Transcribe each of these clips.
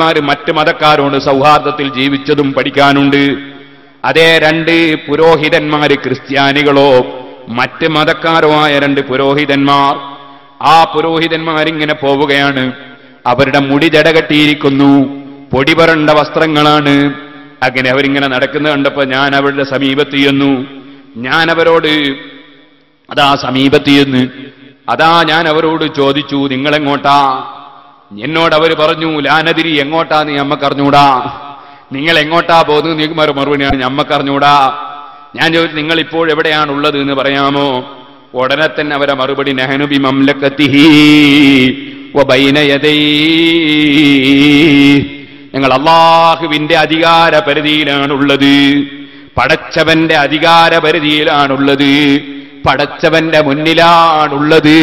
മറ്റ് മതക്കാരോട് സൗഹാർദ്ദത്തിൽ ജീവിച്ചതും പഠിക്കാനുണ്ട്. അതേ രണ്ട് പുരോഹിതന്മാര് ക്രിസ്ത്യാനികളോ മറ്റ് മതക്കാരോ ആയ രണ്ട് പുരോഹിതന്മാർ, ആ പുരോഹിതന്മാരിങ്ങനെ പോവുകയാണ്. അവരുടെ മുടി ജടകെട്ടിയിരിക്കുന്നു, പൊടി പറണ്ട വസ്ത്രങ്ങളാണ്. അങ്ങനെ അവരിങ്ങനെ നടക്കുന്നത് കണ്ടപ്പോ ഞാൻ അവരുടെ സമീപത്ത് ചെന്നു. ഞാൻ അവരോട് സമീപത്ത് ചെന്ന് ഞാൻ അവരോട് ചോദിച്ചു, നിങ്ങളെങ്ങോട്ടാ? എന്നോട് അവർ പറഞ്ഞു, ലാനതിരി, എങ്ങോട്ടാന്ന് ഞമ്മക്കറിഞ്ഞൂടാ. നിങ്ങൾ എങ്ങോട്ടാ പോകുന്നത്? നീ മറുപടിയാണ്, ഞമ്മക്കറിഞ്ഞൂടാ. ഞാൻ ചോദിച്ചു, നിങ്ങൾ ഇപ്പോൾ എവിടെയാണുള്ളത് എന്ന് പറയാമോ? ഉടനെ തന്നെ അവരെ മറുപടി, നഹ്നു ബി മംലകതിഹി വ ബൈന യദൈഹി, ഞങ്ങൾ അല്ലാഹുവിന്റെ അധികാര പരിധിയിലാണുള്ളത്, പടച്ചവന്റെ അധികാര പരിധിയിലാണുള്ളത്, പടച്ചവന്റെ മുന്നിലാണുള്ളത്.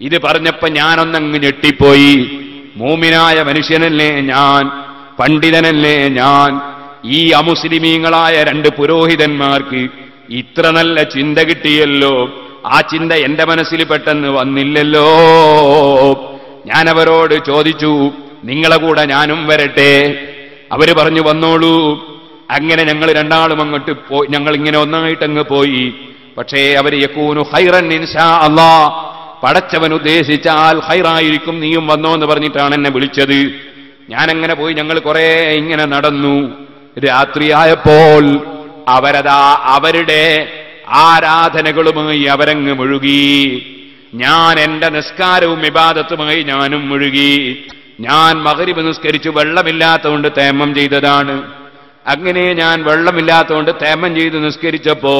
ഇത് പറഞ്ഞപ്പോ ഞാനൊന്നങ്ങ് ഞെട്ടിപ്പോയി. മൂമിനായ മനുഷ്യനല്ലേ ഞാൻ, പണ്ഡിതനല്ലേ ഞാൻ, ഈ അമുസ്ലിമീങ്ങളായ രണ്ട് പുരോഹിതന്മാർക്ക് ഇത്ര നല്ല ചിന്ത കിട്ടിയല്ലോ. ആ ചിന്ത എന്റെ മനസ്സിൽ പെട്ടെന്ന് വന്നില്ലല്ലോ. ഞാൻ അവരോട് ചോദിച്ചു, നിങ്ങളെ കൂടെ ഞാനും വരട്ടെ? അവര് പറഞ്ഞു, വന്നോളൂ. അങ്ങനെ ഞങ്ങൾ രണ്ടാളും അങ്ങോട്ട് പോയി. ഞങ്ങൾ ഇങ്ങനെ ഒന്നായിട്ടങ്ങ് പോയി. പക്ഷേ അവര് യകൂനു ഖൈറൻ ഇൻഷാ അല്ലാഹ്, പടച്ചവൻ ഉദ്ദേശിച്ചാൽ ഖൈറായിരിക്കും, നീയും വന്നോ എന്ന് പറഞ്ഞിട്ടാണ് എന്നെ വിളിച്ചത്. ഞാനങ്ങനെ പോയി. ഞങ്ങൾ കുറെ ഇങ്ങനെ നടന്നു. രാത്രിയായപ്പോൾ അവരുടെ ആരാധനകളുമായി അവരങ്ങ് മുഴുകി. ഞാൻ എന്റെ നിസ്കാരവും ഇബാദത്തുമായി ഞാനും മുഴുകി. ഞാൻ മഗ്രിബ് നിസ്കരിച്ചു, വെള്ളമില്ലാത്തതുകൊണ്ട് തേമം ചെയ്തതാണ്. അങ്ങനെ ഞാൻ വെള്ളമില്ലാത്തതുകൊണ്ട് തേമം ചെയ്ത് നിസ്കരിച്ചപ്പോ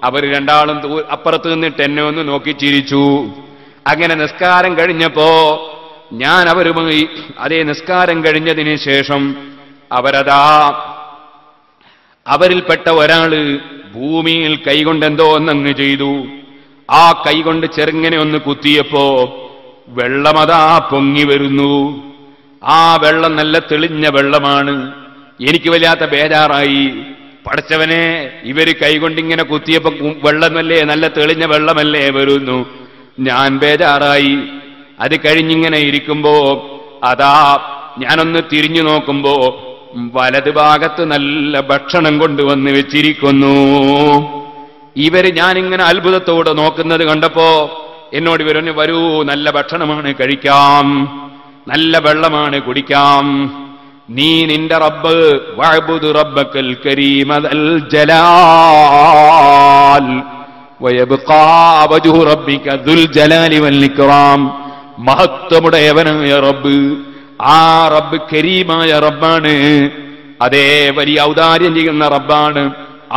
അവർ രണ്ടാളും അപ്പുറത്ത് നിന്നിട്ട് എന്നെ ഒന്ന് നോക്കി ചിരിച്ചു. അങ്ങനെ നിസ്കാരം കഴിഞ്ഞപ്പോ ഞാൻ അവരുമായി അതേ നിസ്കാരം കഴിഞ്ഞതിന് ശേഷം അവരിൽപ്പെട്ട ഒരാള് ഭൂമിയിൽ കൈകൊണ്ടെന്തോ ഒന്നങ്ങ് ചെയ്തു. ആ കൈകൊണ്ട് ചെറുങ്ങനെ ഒന്ന് കുത്തിയപ്പോ വെള്ളമതാ പൊങ്ങി വരുന്നു. ആ വെള്ളം നല്ല തെളിഞ്ഞ വെള്ളമാണ്. എനിക്ക് വല്ലാത്ത ബേജാറായി. പടച്ചവനെ, ഇവര് കൈകൊണ്ടിങ്ങനെ കുത്തിയപ്പോ വെള്ളമല്ലേ, നല്ല തെളിഞ്ഞ വെള്ളമല്ലേ വരുന്നു. ഞാൻ ബേജാറായി. അത് കഴിഞ്ഞിങ്ങനെ ഇരിക്കുമ്പോ ഞാനൊന്ന് തിരിഞ്ഞു നോക്കുമ്പോ വലത് ഭാഗത്ത് നല്ല ഭക്ഷണം കൊണ്ടുവന്ന് വെച്ചിരിക്കുന്നു. ഇവര് ഞാനിങ്ങനെ അത്ഭുതത്തോടെ നോക്കുന്നത് കണ്ടപ്പോ എന്നോട് ഇവരൊന്ന്, വരൂ, നല്ല ഭക്ഷണമാണ്, കഴിക്കാം, നല്ല വെള്ളമാണ്, കുടിക്കാം. നീ നിന്റെ റബ്ബ് വഅബ്ദു റബ്ബക്കൽ കരീമൽ ജലാൽ വയബ്ഖാ വജ്ഹു റബ്ബിക ദുൽ ജലാലി വൽ ഇക്റാം. മഹത്വമുടയവനായ റബ്ബ്, ആ റബ്ബ് കരീമായ റബ്ബാണ്. അതേ, വലിയ ഔദാര്യം ചെയ്യുന്ന റബ്ബാണ്.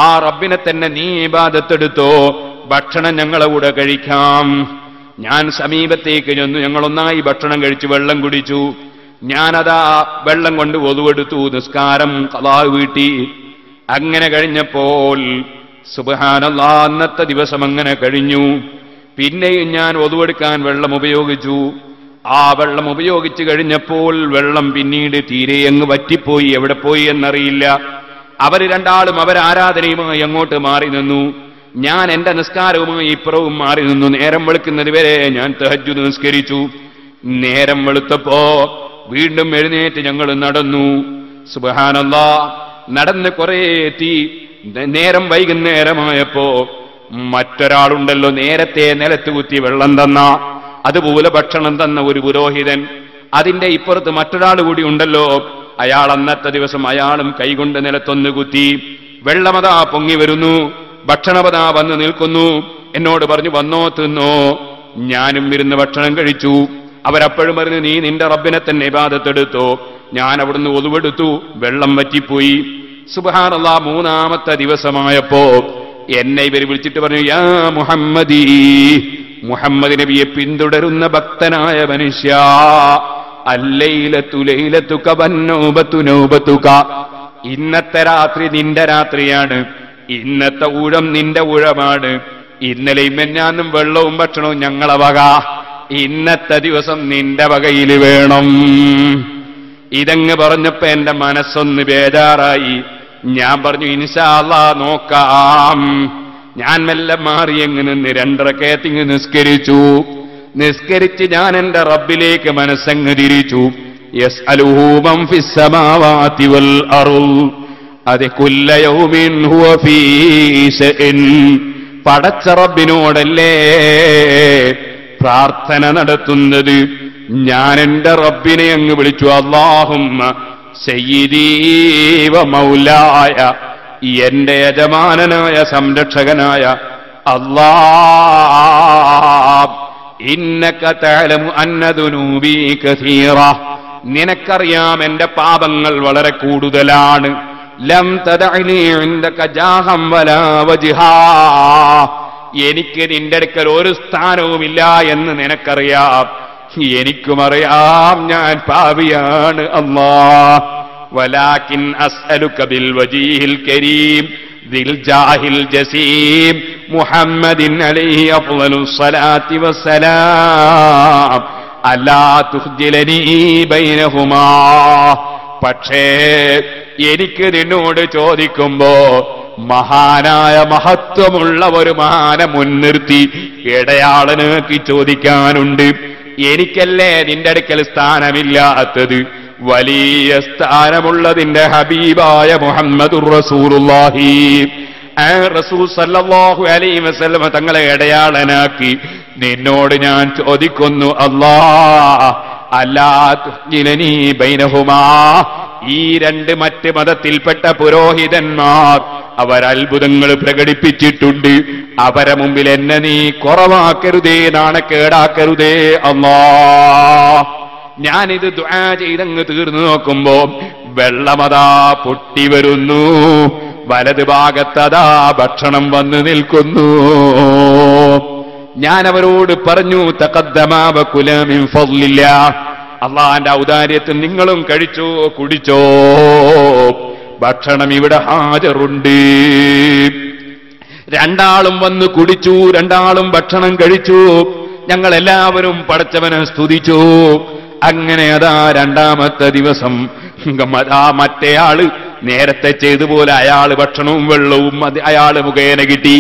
ആ റബ്ബിനെ തന്നെ നീ ഇബാദത്തെടുത്തോ, ഭക്ഷണം ഞങ്ങളെ കൂടെ കഴിക്കാം. ഞാൻ സമീപത്തേക്ക് ചെന്നു. ഞങ്ങളൊന്നായി ഭക്ഷണം കഴിച്ചു, വെള്ളം കുടിച്ചു. ഞാനതാ വെള്ളം കൊണ്ട് ഒതുവെടുത്തു, നിസ്കാരം ഖളാ വീട്ടി. അങ്ങനെ കഴിഞ്ഞപ്പോൾ സുബ്ഹാനല്ലാഹ്, അന്നത്തെ ദിവസം അങ്ങനെ കഴിഞ്ഞു. പിന്നെയും ഞാൻ ഒതുവെടുക്കാൻ വെള്ളം ഉപയോഗിച്ചു. ആ വെള്ളം ഉപയോഗിച്ചു കഴിഞ്ഞപ്പോൾ വെള്ളം പിന്നീട് തീരെ അങ്ങ് വറ്റിപ്പോയി. എവിടെ പോയി എന്നറിയില്ല. അവര് രണ്ടാളും അവരാരാധനയുമായി അങ്ങോട്ട് മാറി നിന്നു. ഞാൻ എന്റെ നിസ്കാരവുമായി ഇപ്പുറവും മാറി നിന്നു. നേരം വെളുക്കുന്നത് വരെ ഞാൻ തഹജ്ജുദ് നിസ്കരിച്ചു. നേരം വെളുത്തപ്പോ വീണ്ടും എഴുന്നേറ്റ് ഞങ്ങൾ നടന്നു. സുബ്ഹാനല്ലാഹ്, നടന്ന് കുറെ എത്തി. നേരം വൈകുന്നേരമായപ്പോ മറ്റൊരാളുണ്ടല്ലോ, നേരത്തെ നിലത്ത് കുത്തി വെള്ളം തന്ന, അതുപോലെ ഭക്ഷണം തന്ന ഒരു പുരോഹിതൻ. അതിന്റെ ഇപ്പുറത്ത് മറ്റൊരാൾ കൂടി ഉണ്ടല്ലോ. അയാൾ അന്നത്തെ ദിവസം അയാളും കൈകൊണ്ട് നിലത്തൊന്ന് കുത്തി. വെള്ളമതാ പൊങ്ങി വരുന്നു, ഭക്ഷണപതാ വന്ന് നിൽക്കുന്നു. എന്നോട് പറഞ്ഞു, വന്നോ, തിന്നോ. ഞാനും ഇരുന്ന് ഭക്ഷണം കഴിച്ചു. അവരപ്പോഴും പറഞ്ഞു, നീ നിന്റെ റബ്ബിനെ തന്നെ ഇബാദത്തെടുത്തോ. ഞാൻ അവിടുന്ന് ഒതുവെടുത്തു, വെള്ളം വറ്റിപ്പോയി. സുബ്ഹാനല്ലാഹ്, മൂന്നാമത്തെ ദിവസമായപ്പോ എന്നെ ഇവർ വിളിച്ചിട്ട് പറഞ്ഞു, യാ മുഹമ്മദീ, മുഹമ്മദ് നബിയെ പിന്തുടരുന്ന ഭക്തനായ മനുഷ്യ, അല്ലൈലത്തു ലൈലത്തുക വന്നൗബത്തു നൗബത്തുക, ഇന്നത്തെ രാത്രി നിന്റെ രാത്രിയാണ്, ഇന്നത്തെ ഊഴം നിന്റെ ഊഴമാണ്. ഇന്നലെയും മെഞ്ഞാന്നും വെള്ളവും ഭക്ഷണവും ഞങ്ങളെ വക, ഇന്നത്തെ ദിവസം നിന്റെ വകയിൽ വേണം. ഇതങ്ങ് പറഞ്ഞപ്പോ എന്റെ മനസ്സൊന്ന് ബേജാറായി. ഞാൻ പറഞ്ഞു, ഇൻഷാ അല്ലാഹ് നോക്കാം. ഞാൻ മെല്ലെ മാറി അങ്ങ് നിന്ന് 2 റക്അത്ത് നിസ്കരിച്ചു. നിസ്കരിച്ച് ഞാൻ എന്റെ റബ്ബിലേക്ക് മനസ്സങ്ങ് തിരിച്ചു. യസ്അലുഹു മൻ ഫിസ് സമാവാതി വൽ അർള് അത് കുല്ല യൗമിൻ ഹുവ ഫീ ശഅൻ. പടച്ച റബ്ബിനോടല്ലേ പ്രാർത്ഥന നടത്തുന്നത്. ഞാൻ എന്റെ റബ്ബിനെ അങ്ങ് വിളിച്ചു, അല്ലാഹുമ്മ സയ്യിദീ വ മൗലായ, എന്റെ യജമാനനായ സംരക്ഷകനായ അല്ലാഹ്, ഇന്നക തഅലമു അന്ന ദുനൂബി കസീറ, നിനക്കറിയാം എന്റെ പാപങ്ങൾ വളരെ കൂടുതലാണ്. ലം തദഅനി ഇൻദക ജാഹം വലാ വജ്ഹാ, എനിക്ക് നിന്റെ അടുക്കൽ ഒരു സ്ഥാനവുമില്ല എന്ന് നിനക്കറിയാം. എനിക്കുമറിയാം ഞാൻ പാപിയാണ് അല്ലാഹ്. വലാകിൻ അസ്അലുക ബിൽ വജീഹിൽ കരീം ദിൽ ജാഹിൽ ജസീം മുഹമ്മദിൻ അലൈഹി അഫ്ളലുസ് സ്വലാത്തി വസ്സലാം അല്ലാ തുഖ്ജിലനി ബൈനഹുമാ. പക്ഷേ എനിക്ക് നിന്നോട് ചോദിക്കുമ്പോ മഹാനായ മഹത്വമുള്ള ഒരു മഹാനെ മുൻനിർത്തി ഇടയാളനക്ക് ചോദിക്കാനുണ്ട്. എനിക്കല്ലേ നിന്റെ അടുക്കൽ സ്ഥാനമില്ലാത്തത്? വലിയ സ്ഥാനമുള്ളതിന്റെ ഹബീബായ മുഹമ്മദുർ റസൂലുള്ളാഹി, റസൂൽ സല്ലല്ലാഹു അലൈഹി വസല്ലം തങ്ങളെ ഇടയാളനാക്കി നിന്നോട് ഞാൻ ചോദിക്കുന്നു, അല്ലാഹ് അല്ലാ തുഖ്ജിലനി ബൈനഹുമാ. ഈ രണ്ട് മറ്റ് മതത്തിൽപ്പെട്ട പുരോഹിതന്മാർ അവർ അത്ഭുതങ്ങൾ പ്രകടിപ്പിച്ചിട്ടുണ്ട്. അവരെ മുമ്പിൽ എന്നെ നീ കുറവാക്കരുതേ, നാണക്കേടാക്കരുതേ അല്ലാഹ്. ഞാനിത് ദുആ ചെയ്തങ്ങ് തീർന്നു നോക്കുമ്പോ വെള്ളമതാ പൊട്ടി വരുന്നു, വലത് ഭാഗത്തതാ ഭക്ഷണം വന്ന് നിൽക്കുന്നു. ഞാൻ അവരോട് പറഞ്ഞു, തഖദ്ദമാ വകുല മിൻ ഫദ്ലില്ലാഹ്, അള്ളാന്റെ ഔദാര്യത്തിൽ നിങ്ങളും കഴിച്ചോ കുടിച്ചോ, ഭക്ഷണം ഇവിടെ ഹാജറുണ്ട്. രണ്ടാളും വന്ന് കുടിച്ചു, രണ്ടാളും ഭക്ഷണം കഴിച്ചു. ഞങ്ങൾ എല്ലാവരും പടച്ചവനെ സ്തുതിച്ചു. അങ്ങനെ അതാ രണ്ടാമത്തെ ദിവസം മറ്റേയാള് നേരത്തെ ചെയ്തുപോലെ അയാള് ഭക്ഷണവും വെള്ളവും അയാള് മുഖേന കിട്ടി.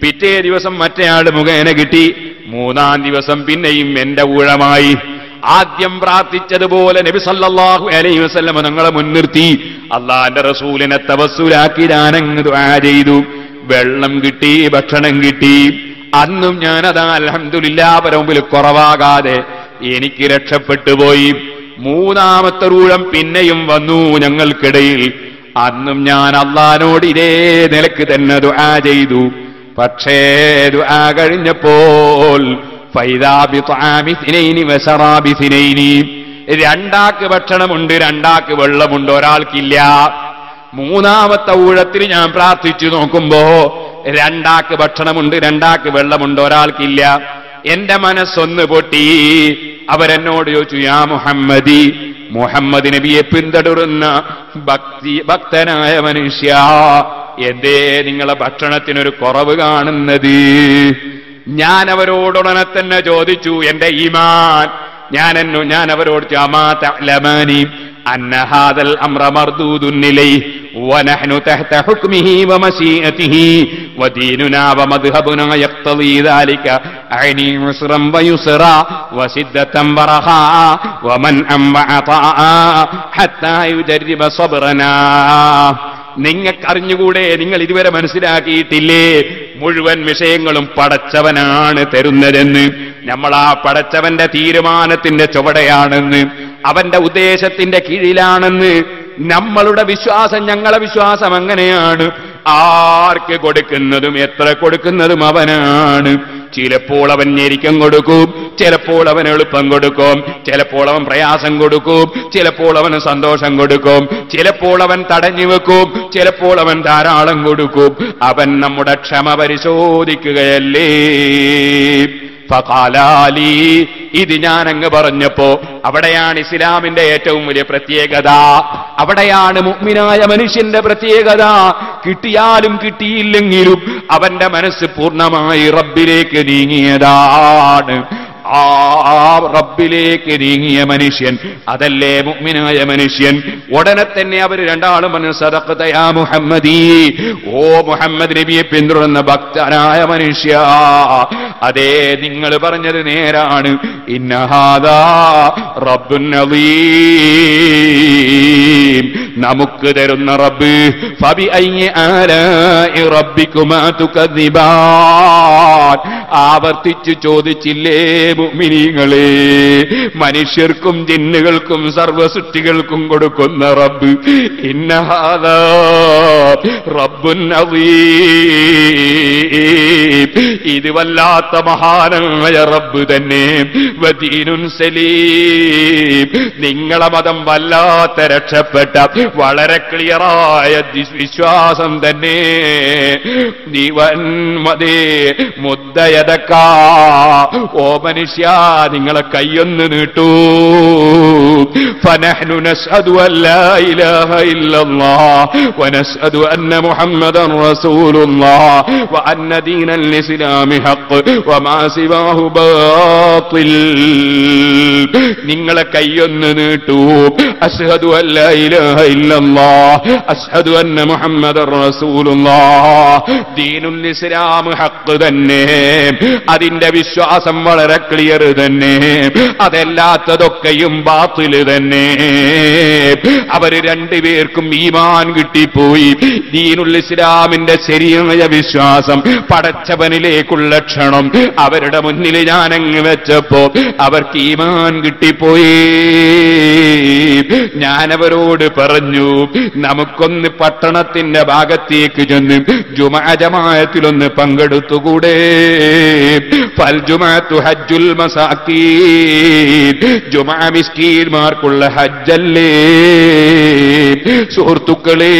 പിറ്റേ ദിവസം മറ്റേയാള് മുഖേന കിട്ടി. മൂന്നാം ദിവസം പിന്നെയും എന്റെ ഊഴമായി. ആദ്യം പ്രാർത്ഥിച്ചതുപോലെ നബി സല്ലല്ലാഹു അലൈഹി വസല്ലം ഞങ്ങളെ മുൻനിർത്തി അള്ളാന്റെ റസൂലിനെ തവസ്സുലാക്കി ഞാനങ്ങ് ദുആ ചെയ്തു. വെള്ളം കിട്ടി, ഭക്ഷണം കിട്ടി. അന്നും ഞാനതാ അൽഹംദുലില്ലാഹ് അവരുടെ മുമ്പിൽ കുറവാകാതെ എനിക്ക് രക്ഷപ്പെട്ടു പോയി. മൂന്നാമത്തെ ഊഴം പിന്നെയും വന്നു ഞങ്ങൾക്കിടയിൽ. അന്നും ഞാൻ അള്ളാനോട് ഇതേ നിലക്ക് തന്നെ ദുആ ചെയ്തു. പക്ഷേ ദുആ കഴിഞ്ഞപ്പോൾ ഫൈദാ ബിത്ആമി ഇസ്നൈനി വശറാബി ഇസ്നൈനി, രണ്ടാക്ക് ഭക്ഷണമുണ്ട്, രണ്ടാക്ക് വെള്ളമുണ്ട്, ഒരാൾക്കില്ല. മൂന്നാമത്തെ ഊഴത്തിൽ ഞാൻ പ്രാർത്ഥിച്ചു നോക്കുമ്പോ രണ്ടാക്ക് ഭക്ഷണമുണ്ട്, രണ്ടാക്ക് വെള്ളമുണ്ട്, ഒരാൾക്കില്ല. എന്റെ മനസ്സൊന്ന് പൊട്ടി. അവരെന്നോട് ചോദിച്ചു, യാ മുഹമ്മദി, മുഹമ്മദ് നബിയെ പിന്തുടരുന്ന ഭക്തനായ മനുഷ്യ, എന്തേ നിങ്ങളെ ഭക്ഷണത്തിനൊരു കുറവ് കാണുന്നത്? ഞാൻ അവരോടുടനെ തന്നെ ചോദിച്ചു എന്റെ ഈമാൻ. ഞാൻ അവരോട് അമാ തഅലമാനി അന്ന ഹാദൽ അംറ മർദൂദുൻ ഇലൈഹി വനഹ്നു തഹ്ത ഹുക്മിഹി വമശീഅതിഹി വദീനുനാ വമദ്ഹബുനാ യഖ്തളീ ദാലിക അയ്നി ഉസ്റൻ വയുസ്റാ വസിദ്ദതൻ വറഹാ വമൻ അംവഅതാ ഹത്താ യുജർരിബ സബ്റനാ. നിങ്ങൾക്കറിഞ്ഞുകൂടെ? നിങ്ങൾ ഇതുവരെ മനസ്സിലാക്കിയിട്ടില്ലേ? മുഴുവൻ വിഷയങ്ങളും പടച്ചവനാണ് തരുന്നതെന്ന്. നമ്മൾ ആ പടച്ചവന്റെ തീരുമാനത്തിന്റെ ചുവടെയാണെന്ന്, അവന്റെ ഉദ്ദേശത്തിന്റെ കീഴിലാണെന്ന് നമ്മളുടെ വിശ്വാസം. ഞങ്ങളെ വിശ്വാസം അങ്ങനെയാണ്. ആർക്ക് കൊടുക്കുന്നതും എത്ര കൊടുക്കുന്നതും അവനാണ്. ചിലപ്പോൾ അവൻ ഞെരിക്കം കൊടുക്കും, ചിലപ്പോൾ അവൻ എളുപ്പം കൊടുക്കും, ചിലപ്പോൾ അവൻ പ്രയാസം കൊടുക്കും, ചിലപ്പോൾ അവന് സന്തോഷം കൊടുക്കും, ചിലപ്പോൾ അവൻ തടഞ്ഞു വെക്കും, ചിലപ്പോൾ അവൻ ധാരാളം കൊടുക്കും. അവൻ നമ്മുടെ ക്ഷമ പരിശോധിക്കുകയല്ലേ. ഫഖാലാലി, ഇത് ഞാൻ അങ്ങ് പറഞ്ഞപ്പോ അവിടെയാണ് ഇസ്ലാമിന്റെ ഏറ്റവും വലിയ പ്രത്യേകത. അവിടെയാണ് മുഅ്മിനായ മനുഷ്യന്റെ പ്രത്യേകത. കിട്ടിയാലും കിട്ടിയില്ലെങ്കിലും അവന്റെ മനസ്സ് പൂർണ്ണമായി റബ്ബിലേക്ക് നീങ്ങിയതാണ്. ആ റബ്ബിലേക്ക് നീങ്ങിയ മനുഷ്യൻ, അതല്ലേ മുഅ്മിനായ മനുഷ്യൻ. ഉടനെ തന്നെ അവർ രണ്ടാളും പറഞ്ഞു, സദഖത യാ മുഹമ്മദി, ഓ മുഹമ്മദ് നബിയെ പിന്തുടർന്ന ഭക്തനായ മനുഷ്യ, അതേ നിങ്ങൾ പറഞ്ഞത് നേരാണ്. ഇന്ന ഹാദാ റബ്ബുൻ അളീം, നമുക്ക് തരുന്ന റബ്ബ്. ഫബി അയ്യി ആലാഇ റബ്ബികുമാ തുകദ്ദിബാൻ, ആവർത്തിച്ച് ചോദിച്ചില്ലേ മുഅ്മിനീങ്ങളെ, മനുഷ്യർക്കും ജിന്നുകൾക്കും സർവ്വസൃഷ്ടികൾക്കും കൊടുക്കുന്ന റബ്ബ്. ഇന്ന ഹാദാ റബ്ബുൻ അളീം, ഇത് വല്ലാത്ത മഹാനായ റബ്ബ് തന്നെ. വദീനുൻ സലീം, നിങ്ങളെ മതം വല്ലാത്ത രക്ഷപ്പെട്ട വളരെ ക്ലിയറായ വിശ്വാസം തന്നെ. മുദ്ദയതക്ക, ഓ മനുഷ്യ നിങ്ങളെ കൈയൊന്ന് നീട്ടൂ. ഫനഹ്നു നശ്ഹദു അല്ലാ ഇലാഹ ഇല്ലല്ലാഹ് വനശ്ഹദു അന്ന മുഹമ്മദൻ റസൂലുള്ളാഹ് വഅന്ന ദീനൽ ഇസ്ലാമി ഹഖ് വമാ സിവാഹു ബാത്തിൽ. നിങ്ങളെ കൈയൊന്ന് നീട്ടൂ. അശ്ഹദു അല്ലാ ഇലാഹ ഇല്ലല്ലാഹ് അശ്ഹദു അന്ന മുഹമ്മദൻ റസൂലുള്ളാഹ്, ദീനുൽ ഇസ്ലാം ഹഖ് തന്നെ, അതിന്റെ വിശ്വാസം വളരെ ക്ലിയർ തന്നെ, അതല്ലാത്തതൊക്കെയും ബാത്തിൽ തന്നെ. അവര് രണ്ടുപേർക്കും ഈമാൻ കിട്ടിപ്പോയി. ദീനുൽ ഇസ്ലാമിന്റെ ശരിയായ വിശ്വാസം, പടച്ചവനിലേക്കുള്ള ക്ഷണം അവരുടെ മുന്നിൽ ഞാനങ്ങ് വെച്ചപ്പോ അവർക്ക് ഈമാൻ കിട്ടിപ്പോയി. ഞാനവരോട് പറഞ്ഞു, നമുക്കൊന്ന് പട്ടണത്തിന്റെ ഭാഗത്തേക്ക് ചെന്ന് ജുമുഅ ജമാഅത്തിലൊന്ന് പങ്കെടുത്തുകൂടെ? ഫൽ ജുമുഅത്തു ഹജ്ജുൽ മസാകീൻ, ജുമുഅ മിസ്കീന്മാർക്കുള്ള ഹജ്ജല്ലേ. സുഹൃത്തുക്കളെ,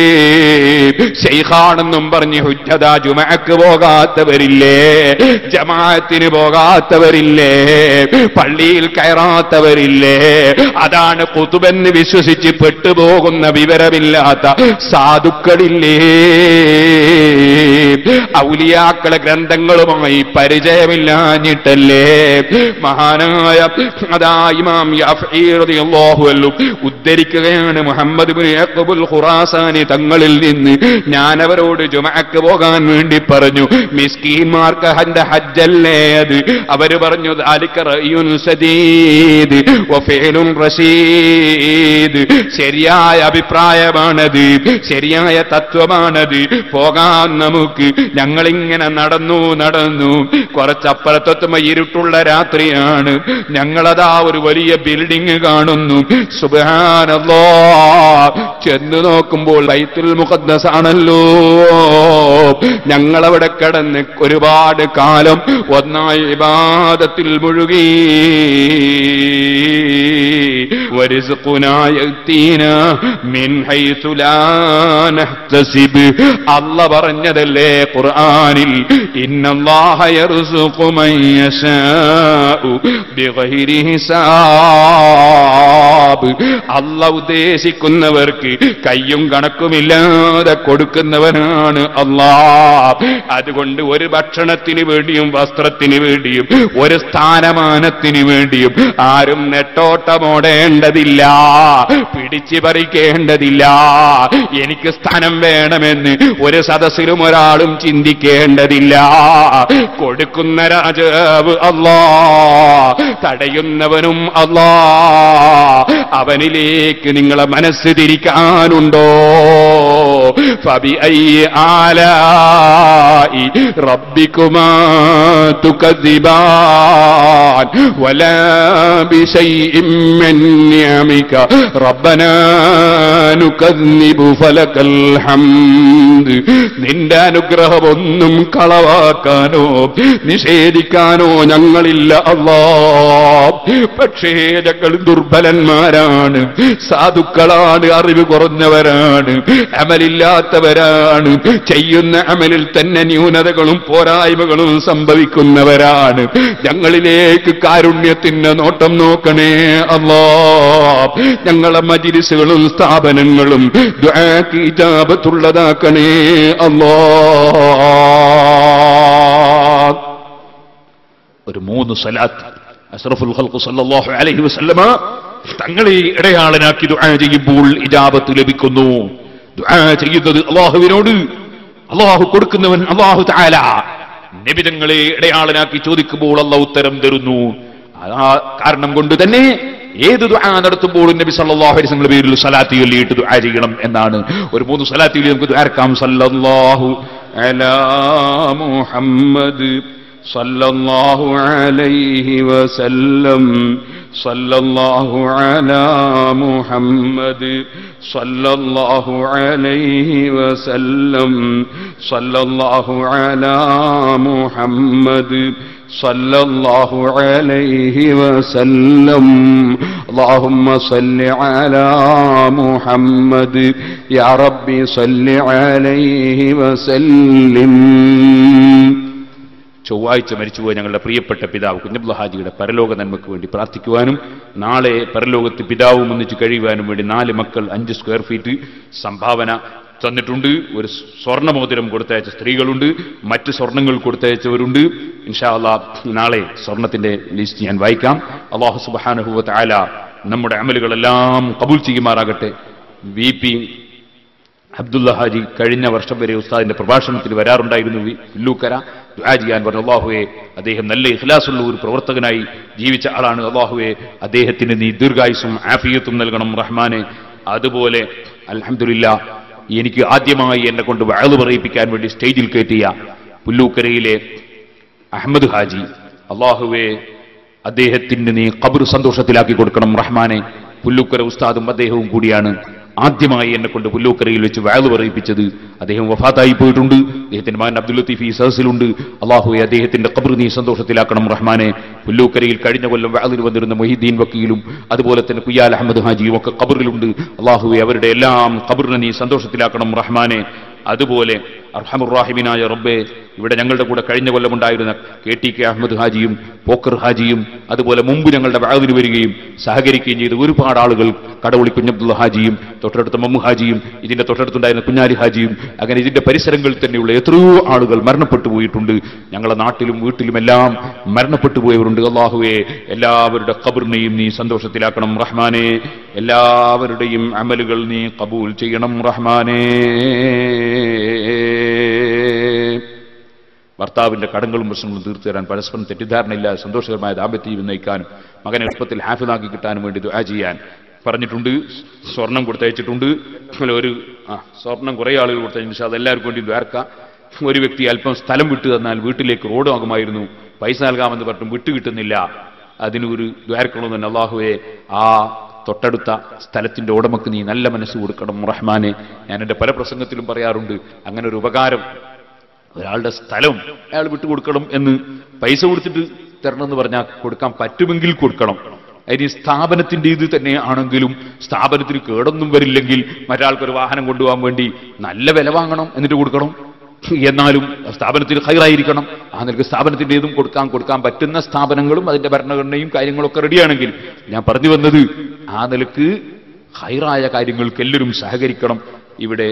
ശൈഖാണെന്നും പറഞ്ഞ് ഹുജ്ജത ജുമുഅക്ക് പോകാത്തവരില്ലേ, ജമാഅത്തിന് പോകാത്തവരില്ലേ, പള്ളിയിൽ കയറാത്തവരില്ലേ? അതാണ് ഖുതുബെന്ന് വിശ്വസിച്ച് പെട്ടുപോകുന്ന വിവരമില്ലാത്ത സാധുക്കളില്ലേ? ഔലിയാക്കളെ ഗ്രന്ഥങ്ങളുമായി പരിചയമില്ലാഞ്ഞിട്ടല്ലേ? മഹാനായ അതാ ഇമാം യാഫഈ റളിയല്ലാഹു അൻഹു ഉദ്ധരിക്കുകയാണ് മുഹമ്മദ് ഇബ്നു യഅ്ഖൂബുൽ ഖുറാസാനി തങ്ങളിൽ നിന്ന്. ഞാനവരോട് ജുമുഅക്ക് പോകാൻ വേണ്ടി പറഞ്ഞു, മിസ്കീന്മാർക്ക് ഹജ്ജല്ലേ അത്? അവര് പറഞ്ഞു, ദാലിക റഅയുൻ സദീദ് വഫഇലുൻ റശീദ്, ശരിയായ അഭിപ്രായമാണത്, ശരിയായ തത്വമാണത്, പോകാൻ നമുക്ക്. ഞങ്ങളിങ്ങനെ നടന്നു കുറച്ചപ്പുറത്തെത്തുമ്പോ ഇരുട്ടുള്ള രാത്രിയാണ്. ഞങ്ങളതാ ഒരു വലിയ ബിൽഡിംഗ് കാണുന്നു. സുബ്ഹാനല്ലാഹ്, ചെന്ന് നോക്കുമ്പോൾ ബൈത്തുൽ മുഖദ്ദസ് ആണല്ലോ. ഞങ്ങളവിടെ കിടന്ന് ഒരുപാട് കാലം ഒന്നായി ഇബാദത്തിൽ മുഴുകി. വരിസ്ഖുനാ യഅ്തീനാ മിൻ ഹൈസു ലാ നഹ്തസിബ്, അല്ലാഹ് പറഞ്ഞതല്ലേ ഖുർആനിൽ, ഇന്നല്ലാഹ യർസുഖു മൻ യശാഉ ബിഗൈരി ഹിസാബ്. അല്ലാഹ് ഉദ്ദേശിക്കുന്നവർക്ക് കയ്യും കണക്കുമില്ലാതെ കൊടുക്കുന്നവനാണ് അല്ലാഹ്. അതുകൊണ്ട് ഒരു ഭക്ഷണത്തിന് വേണ്ടിയും വസ്ത്രത്തിന് വേണ്ടിയും ഒരു സ്ഥാനമാനത്തിന് വേണ്ടിയും ആരും നെട്ടോട്ടമോടേണ്ടതില്ല, പിടിച്ചു പറിക്കേണ്ടതില്ല. എനിക്ക് സ്ഥാനം വേണമെന്ന് ഒരു സദസ്സിലും ഒരാളും ചിന്തിക്കേണ്ടതില്ല. കൊടുക്കുന്ന രാജാവ് അല്ലാഹ്, തടയുന്നവനും അല്ലാഹ്. അവനിലേക്ക് നിങ്ങളെ മനസ്സ് തിരിക്കാനുണ്ടോ? ഫബിഅയ്യി ആലാഇ റബ്ബികുമാ തുകദ്ദിബാൻ വലാ ബിശൈഇൻ മിൻ നിഅമിക റബ്ബനാ നുകദ്ദിബു ഫലകൽ ഹംദ്. നിന്റെ അനുഗ്രഹമൊന്നും കളവാക്കാനോ നിഷേധിക്കാനോ ഞങ്ങളില്ല അല്ലാഹ്. പക്ഷേ ഞങ്ങൾ ദുർബലന്മാരാണ്, സാധുക്കളാണ്, അറിവ് കുറഞ്ഞവരാണ്, അമലില്ലാത്തവരാണ്, ചെയ്യുന്ന അമലിൽ തന്നെ ന്യൂനതകളും പോരായ്മകളും സംഭവിക്കുന്നവരാണ്. ഞങ്ങളിലേക്ക് കാരുണ്യത്തിന്റെ നോട്ടം നോക്കണേ അല്ലാഹ്. ഞങ്ങളെ മജ്‌ലിസുകളും സ്ഥാപനങ്ങളും ദുആക്ക് ഇജാബത്തുള്ളതാക്കണേ അല്ലാഹ്. ഒരു 3 സ്വലാത്ത് അഷ്റഫുൽ ഖൽഖ് സല്ലല്ലാഹു അലൈഹി വസല്ലമ തങ്ങളെ ഇടയാളനാക്കി ദുആ ചെയ്യുമ്പോൾ ഇജാബത്ത് ലഭിക്കുന്നു. ദുആ ചെയ്യുന്നത് അല്ലാഹുവിനോട്, അല്ലാഹു കൊടുക്കുന്നവൻ അല്ലാഹു തആല. നബിതങ്ങളെ ഇടയാളനാക്കി ചോദിക്കുമ്പോൾ അല്ലാഹു ഉത്തരം തരുന്നു. ആ കാരണം കൊണ്ട് തന്നെ ഏത് ദുആ നടത്തുമ്പോഴും നബി സല്ലല്ലാഹു അലൈഹി വസല്ലം പേരിൽ സ്വലാത്ത് ചൊല്ലിയിട്ട് ദുആ ചെയ്യണം എന്നാണ്. ഒരു 3 സ്വലാത്ത് ചൊല്ലി നമുക്ക് ദുആർക്കാം. സല്ലല്ലാഹു അലാ മുഹമ്മദ് സല്ലല്ലാഹു അലൈഹി വസല്ലം സല്ലല്ലാഹു അലാ മുഹമ്മദ് സല്ലല്ലാഹു അലൈഹി വസല്ലം സല്ലല്ലാഹു അലാ മുഹമ്മദ് സല്ലല്ലാഹു അലൈഹി വസല്ലം അല്ലാഹുമ്മ സല്ലി അലാ മുഹമ്മദ് യാ റബ്ബി സല്ലി അലൈഹി വസല്ലിം. ചൊവ്വാഴ്ച മരിച്ചുപോയ ഞങ്ങളുടെ പ്രിയപ്പെട്ട പിതാവ് കുഞ്ഞബ്ദുൽ ഹാജിയുടെ പരലോക നന്മയ്ക്ക് വേണ്ടി പ്രാർത്ഥിക്കുവാനും നാളെ പരലോകത്ത് പിതാവും ഒന്നിച്ച് കഴിയുവാനും വേണ്ടി 4 മക്കൾ 5 സ്ക്വയർ ഫീറ്റ് സംഭാവന തന്നിട്ടുണ്ട്. ഒരു സ്വർണ്ണമോതിരം കൊടുത്തയച്ച സ്ത്രീകളുണ്ട്, മറ്റ് സ്വർണ്ണങ്ങൾ കൊടുത്തയച്ചവരുണ്ട്. ഇൻഷാ അല്ലാഹ് നാളെ സ്വർണത്തിന്റെ ലിസ്റ്റ് ഞാൻ വായിക്കാം. അല്ലാഹു സുബ്ഹാനഹു വ തആല നമ്മുടെ അമലുകളെല്ലാം കബൂൽ ചെയ്യുമാറാകട്ടെ. VP അബ്ദുള്ള ഹാജി കഴിഞ്ഞ വർഷം വരെ ഉസ്താദിന്റെ പ്രഭാഷണത്തിൽ വരാറുണ്ടായിരുന്നു. വില്ലൂക്കര ദുആ ചെയ്യാൻ പറഞ്ഞു. അല്ലാഹുവേ, അദ്ദേഹം നല്ല ഇഖ്ലാസുള്ള ഒരു പ്രവർത്തകനായി ജീവിച്ച ആളാണ്. അല്ലാഹുവേ, അദ്ദേഹത്തിന് നീ ദീർഘായുസ്സും ആഫിയത്തും നൽകണം റഹ്മാനെ. അതുപോലെ അൽഹംദുലില്ലാ എനിക്ക് ആദ്യമായി എന്നെ കൊണ്ട് വഅദ് പറയിപ്പിക്കാൻ വേണ്ടി സ്റ്റേജിൽ കയറ്റിയ പുല്ലൂക്കരയിലെ അഹമ്മദ് ഹാജി, അല്ലാഹുവേ അദ്ദേഹത്തിന് നീ ഖബർ സന്തോഷത്തിലാക്കി കൊടുക്കണം റഹ്മാനെ. പുല്ലൂക്കര ഉസ്താദും അദ്ദേഹവും കൂടിയാണ് ആദ്യമായി എന്നെ കൊണ്ട് പുല്ലൂക്കരയിൽ വെച്ച് വഅദ് പറയിപ്പിച്ചത്. അദ്ദേഹം വഫാത്തായി പോയിട്ടുണ്ട്. അദ്ദേഹത്തിന്റെ മകൻ അബ്ദുൽ ലത്തീഫ് ഈ സദസ്സിലുണ്ട്. അല്ലാഹുവേ, അദ്ദേഹത്തിന്റെ ഖബർ നീ സന്തോഷത്തിലാക്കണം റഹ്മാനെ. പുല്ലൂക്കരയിൽ കഴിഞ്ഞ കൊല്ലം വഅദിന് വന്നിരുന്ന മൊഹീദ്ദീൻ വക്കീലും അതുപോലെ തന്നെ കുയ്യാൽ അഹമ്മദ് ഹാജിയും ഒക്കെ ഖബറിലുണ്ട്. അല്ലാഹുവേ, അവരുടെ എല്ലാം ഖബറിനെ നീ സന്തോഷത്തിലാക്കണം റഹ്മാനെ. അതുപോലെ അർഹമുർ റഹീമിനായ റബ്ബേ, ഇവിടെ ഞങ്ങളുടെ കൂടെ കഴിഞ്ഞ കൊല്ലമുണ്ടായിരുന്ന KTK അഹമ്മദ് ഹാജിയും പോക്കർ ഹാജിയും അതുപോലെ മുമ്പ് ഞങ്ങളുടെ വഅദിന് വരികയും സഹകരിക്കുകയും ചെയ്ത ഒരുപാട് ആളുകൾ, കടവുളി കുഞ്ഞബ്ദുള്ള ഹാജിയും തൊട്ടടുത്ത മമ്മു ഹാജിയും ഇതിന്റെ തൊട്ടടുത്തുണ്ടായിരുന്ന കുഞ്ഞാലി ഹാജിയും, അങ്ങനെ ഇതിന്റെ പരിസരങ്ങളിൽ തന്നെയുള്ള എത്രയോ ആളുകൾ മരണപ്പെട്ടു പോയിട്ടുണ്ട്. ഞങ്ങളുടെ നാട്ടിലും വീട്ടിലുമെല്ലാം മരണപ്പെട്ടു പോയവരുണ്ട്. അല്ലാഹുവേ, എല്ലാവരുടെ ഖബറിനെയും നീ സന്തോഷത്തിലാക്കണം റഹ്മാനെ. എല്ലാവരുടെയും അമലുകൾ നീ ഖബൂൽ ചെയ്യണം റഹ്മാനെ. ഭർത്താവിന്റെ കടങ്ങളും പ്രശ്നങ്ങളും തീർത്തു തരാൻ, പരസ്പരം തെറ്റിദ്ധാരണയില്ലാതെ സന്തോഷകരമായ ദാമ്പത്യം നയിക്കാനും മകനെ എളുപ്പത്തിൽ ഹാഫിളാക്കി കിട്ടാനും വേണ്ടി ദുആ ചെയ്യാൻ പറഞ്ഞിട്ടുണ്ട്. സ്വർണം കൊടുത്തയച്ചിട്ടുണ്ട്. ഒരു സ്വർണം കുറേ ആളുകൾ കൊടുത്തയച്ചു. അതെല്ലാവർക്കും വേണ്ടി ദ്വാർക്കാം. ഒരു വ്യക്തി അല്പം സ്ഥലം വിട്ടു തന്നാൽ വീട്ടിലേക്ക് റോഡ് ആകുമായിരുന്നു, പൈസ നൽകാമെന്ന് പറഞ്ഞും വിട്ടു കിട്ടുന്നില്ല. അതിന് ഒരു ദ്വാർക്കണമെന്ന് തന്നെ. അല്ലാഹുവേ, ആ തൊട്ടടുത്ത സ്ഥലത്തിന്റെ ഉടമക്ക് നീ നല്ല മനസ്സ് കൊടുക്കണം റഹ്മാനെ. ഞാൻ എൻ്റെ പല പ്രസംഗത്തിലും പറയാറുണ്ട്, അങ്ങനെ ഒരു ഉപകാരം, ഒരാളുടെ സ്ഥലം അയാൾ വിട്ടുകൊടുക്കണം എന്ന് പൈസ കൊടുത്തിട്ട് തരണമെന്ന് പറഞ്ഞാൽ കൊടുക്കാൻ പറ്റുമെങ്കിൽ കൊടുക്കണം. അതിന് സ്ഥാപനത്തിന്റെ ഇത് തന്നെ ആണെങ്കിലും സ്ഥാപനത്തിന് കേടൊന്നും വരില്ലെങ്കിൽ മറ്റൊരാൾക്കൊരു വാഹനം കൊണ്ടുപോകാൻ വേണ്ടി നല്ല വില വാങ്ങണം, എന്നിട്ട് കൊടുക്കണം. എന്നാലും സ്ഥാപനത്തിന് ഖൈറായിരിക്കണം. ആ നിലക്ക് സ്ഥാപനത്തിന്റെ ഇതും കൊടുക്കാൻ പറ്റുന്ന സ്ഥാപനങ്ങളും അതിന്റെ ഭരണഘടനയും കാര്യങ്ങളൊക്കെ റെഡിയാണെങ്കിൽ, ഞാൻ പറഞ്ഞു വന്നത് ആ നിലക്ക് ഖൈറായ കാര്യങ്ങൾക്ക് എല്ലാവരും സഹകരിക്കണം. ഇവിടെ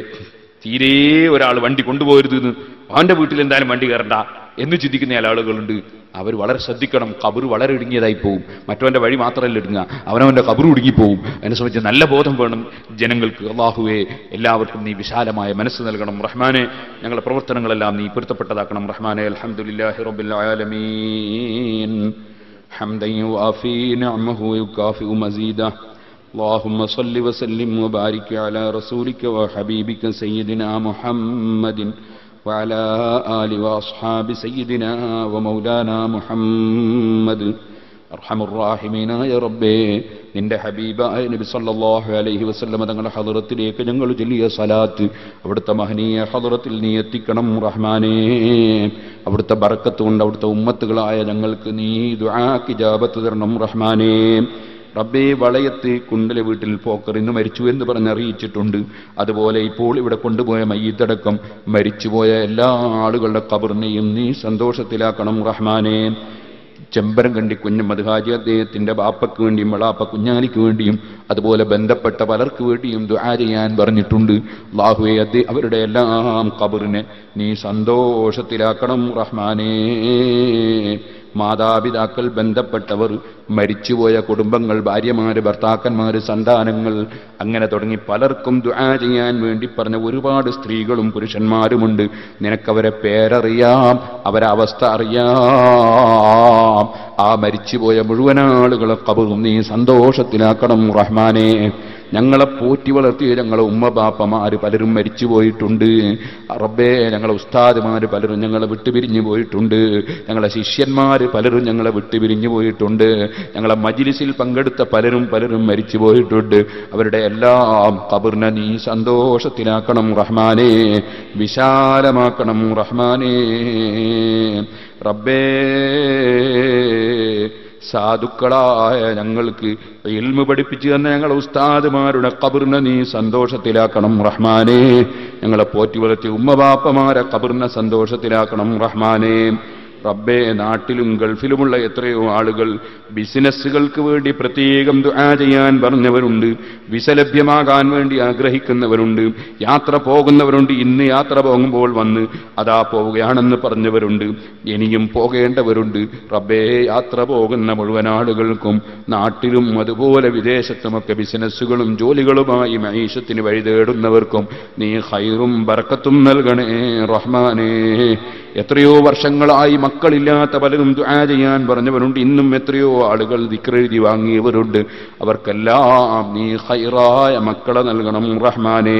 തീരെ ഒരാൾ വണ്ടി കൊണ്ടുപോകരുത് എന്ന്, അവന്റെ വീട്ടിൽ എന്തായാലും വണ്ടി കയറണ്ട എന്ന് ചിന്തിക്കുന്ന ആളുകളുണ്ട്. അവർ വളരെ ശ്രദ്ധിക്കണം. ഖബർ വളരെ ഇടുങ്ങിയതായി പോകും. മറ്റവന്റെ വഴി മാത്രമല്ല ഇടുങ്ങുക, അവനവന്റെ ഖബർ ഇടുങ്ങിപ്പോവും. അതിനെ സംബന്ധിച്ച് നല്ല ബോധം വേണം ജനങ്ങൾക്ക്. അല്ലാഹുവേ, എല്ലാവർക്കും നീ വിശാലമായ മനസ്സ് നൽകണം റഹ്മാനെ. ഞങ്ങളുടെ പ്രവർത്തനങ്ങളെല്ലാം നീ പൊരുത്തപ്പെട്ടതാക്കണം റഹ്മാനെ. അൽഹംദുലില്ലാഹി റബ്ബിൽ ആലമീൻ ഹംദൻ യുആഫി നിഅമഹു വയുകാഫിഉ മസീദഹു. اللهم صل وسلم وبارك على رسولك وحبيبك سيدنا محمد وعلى آل وأصحاب سيدنا ومولانا محمد. അർഹമുർറാഹിമീനായ റബ്ബേ, നിന്റെ ഹബീബായ നബി സല്ലല്ലാഹു അലൈഹി വസല്ലം തങ്ങളുടെ ഹദറത്തിലേക്ക് ഞങ്ങൾ ചൊല്ലിയ സലാത്ത് അവിടുത്തെ മഹനീയ ഹദറത്തിൽ നീ എത്തിക്കണം റഹ്മാനേ. അവിടുത്തെ ബറക്കത്ത് കൊണ്ട് അവിടുത്തെ ഉമ്മത്തുകളായ ഞങ്ങൾക്ക് നീ ദുആക്ക് ഇജാബത്ത് തരണം റഹ്മാനേ. റബ്ബേ, വളയത്ത് കുണ്ടല വീട്ടിൽ പോക്കർ ഇന്ന് മരിച്ചു എന്ന് പറഞ്ഞറിയിച്ചിട്ടുണ്ട്. അതുപോലെ ഇപ്പോൾ ഇവിടെ കൊണ്ടുപോയ മയ്യിത്തടക്കം മരിച്ചുപോയ എല്ലാ ആളുകളുടെ ഖബറിനെയും നീ സന്തോഷത്തിലാക്കണം റഹ്മാനേ. ചെമ്പരം കണ്ടി കുഞ്ഞമ്മദ് ഹാജി അദ്ദേഹത്തിന്റെ ബാപ്പയ്ക്ക് വേണ്ടിയും വളാപ്പ കുഞ്ഞാലിക്ക് വേണ്ടിയും അതുപോലെ ബന്ധപ്പെട്ട പലർക്ക് വേണ്ടിയും ദുആ ചെയ്യാൻ പറഞ്ഞിട്ടുണ്ട്. അല്ലാഹുവേ അവരുടെ എല്ലാം ഖബറിനെ നീ സന്തോഷത്തിലാക്കണം റഹ്മാനേ. മാതാപിതാക്കൾ, ബന്ധപ്പെട്ടവർ, മരിച്ചുപോയ കുടുംബങ്ങൾ, ഭാര്യമാര്, ഭർത്താക്കന്മാര്, സന്താനങ്ങൾ, അങ്ങനെ തുടങ്ങി പലർക്കും ദുആ ചെയ്യാൻ വേണ്ടി പറഞ്ഞ ഒരുപാട് സ്ത്രീകളും പുരുഷന്മാരുമുണ്ട്. നിനക്കവരെ പേരറിയാം, അവരെ അവസ്ഥ അറിയാം. ആ മരിച്ചുപോയ മുഴുവൻ ആളുകളെ ഖബറും നീ സന്തോഷത്തിലാക്കണം റഹ്മാനേ. ഞങ്ങളെ പോറ്റി വളർത്തിയ ഞങ്ങളെ ഉമ്മ ബാപ്പമാര് പലരും മരിച്ചു പോയിട്ടുണ്ട് റബ്ബേ. ഞങ്ങളെ ഉസ്താദുമാര് പലരും ഞങ്ങളെ വിട്ടുപിരിഞ്ഞു പോയിട്ടുണ്ട്. ഞങ്ങളെ ശിഷ്യന്മാര് പലരും ഞങ്ങളെ വിട്ടുപിരിഞ്ഞു പോയിട്ടുണ്ട്. ഞങ്ങളെ മജ്ലിസിൽ പങ്കെടുത്ത പലരും മരിച്ചു പോയിട്ടുണ്ട്. അവരുടെ എല്ലാം ഖബറിനെ നീ സന്തോഷത്തിലാക്കണം റഹ്മാനേ, വിശാലമാക്കണം റഹ്മാനേ. റബ്ബേ, സാധുക്കളായ ഞങ്ങൾക്ക് ഇൽമു പഠിപ്പിച്ചു തന്ന ഞങ്ങളെ ഉസ്താദുമാരുടെ ഖബറിനെ നീ സന്തോഷത്തിലാക്കണം റഹ്മാനേ. ഞങ്ങളെ പോറ്റി വളർത്തിയ ഉമ്മ ബാപ്പമാരെ ഖബറിനെ സന്തോഷത്തിലാക്കണം റഹ്മാനേ. റബ്ബേ, നാട്ടിലും ഗൾഫിലുമുള്ള എത്രയോ ആളുകൾ ബിസിനസ്സുകൾക്ക് വേണ്ടി പ്രത്യേകം ദുആ ചെയ്യാൻ പറഞ്ഞവരുണ്ട്. വിസ ലഭ്യമാകാൻ വേണ്ടി ആഗ്രഹിക്കുന്നവരുണ്ട്. യാത്ര പോകുന്നവരുണ്ട്. ഇന്ന് യാത്ര പോകുമ്പോൾ വന്ന് അതാ പോവുകയാണെന്ന് പറഞ്ഞവരുണ്ട്. ഇനിയും പോകേണ്ടവരുണ്ട്. റബ്ബേ, യാത്ര പോകുന്ന മുഴുവൻ ആളുകൾക്കും നാട്ടിലും അതുപോലെ വിദേശത്തുമൊക്കെ ബിസിനസ്സുകളും ജോലികളുമായി മഈശത്തിന് വഴി തേടുന്നവർക്കും നീ ഖൈറും ബർക്കത്തും നൽകണേ റഹ്മാനേ. എത്രയോ വർഷങ്ങളായി മക്കളില്ലാത്ത പലരും ദുആ ചെയ്യാൻ പറഞ്ഞവരുണ്ട്. ഇന്നും എത്രയോ ആളുകൾ ദിക്ർ എഴുതി വാങ്ങിയവരുണ്ട്. അവർക്കെല്ലാം നീ ഖൈറായ മക്കളെ നൽകണം റഹ്മാനേ.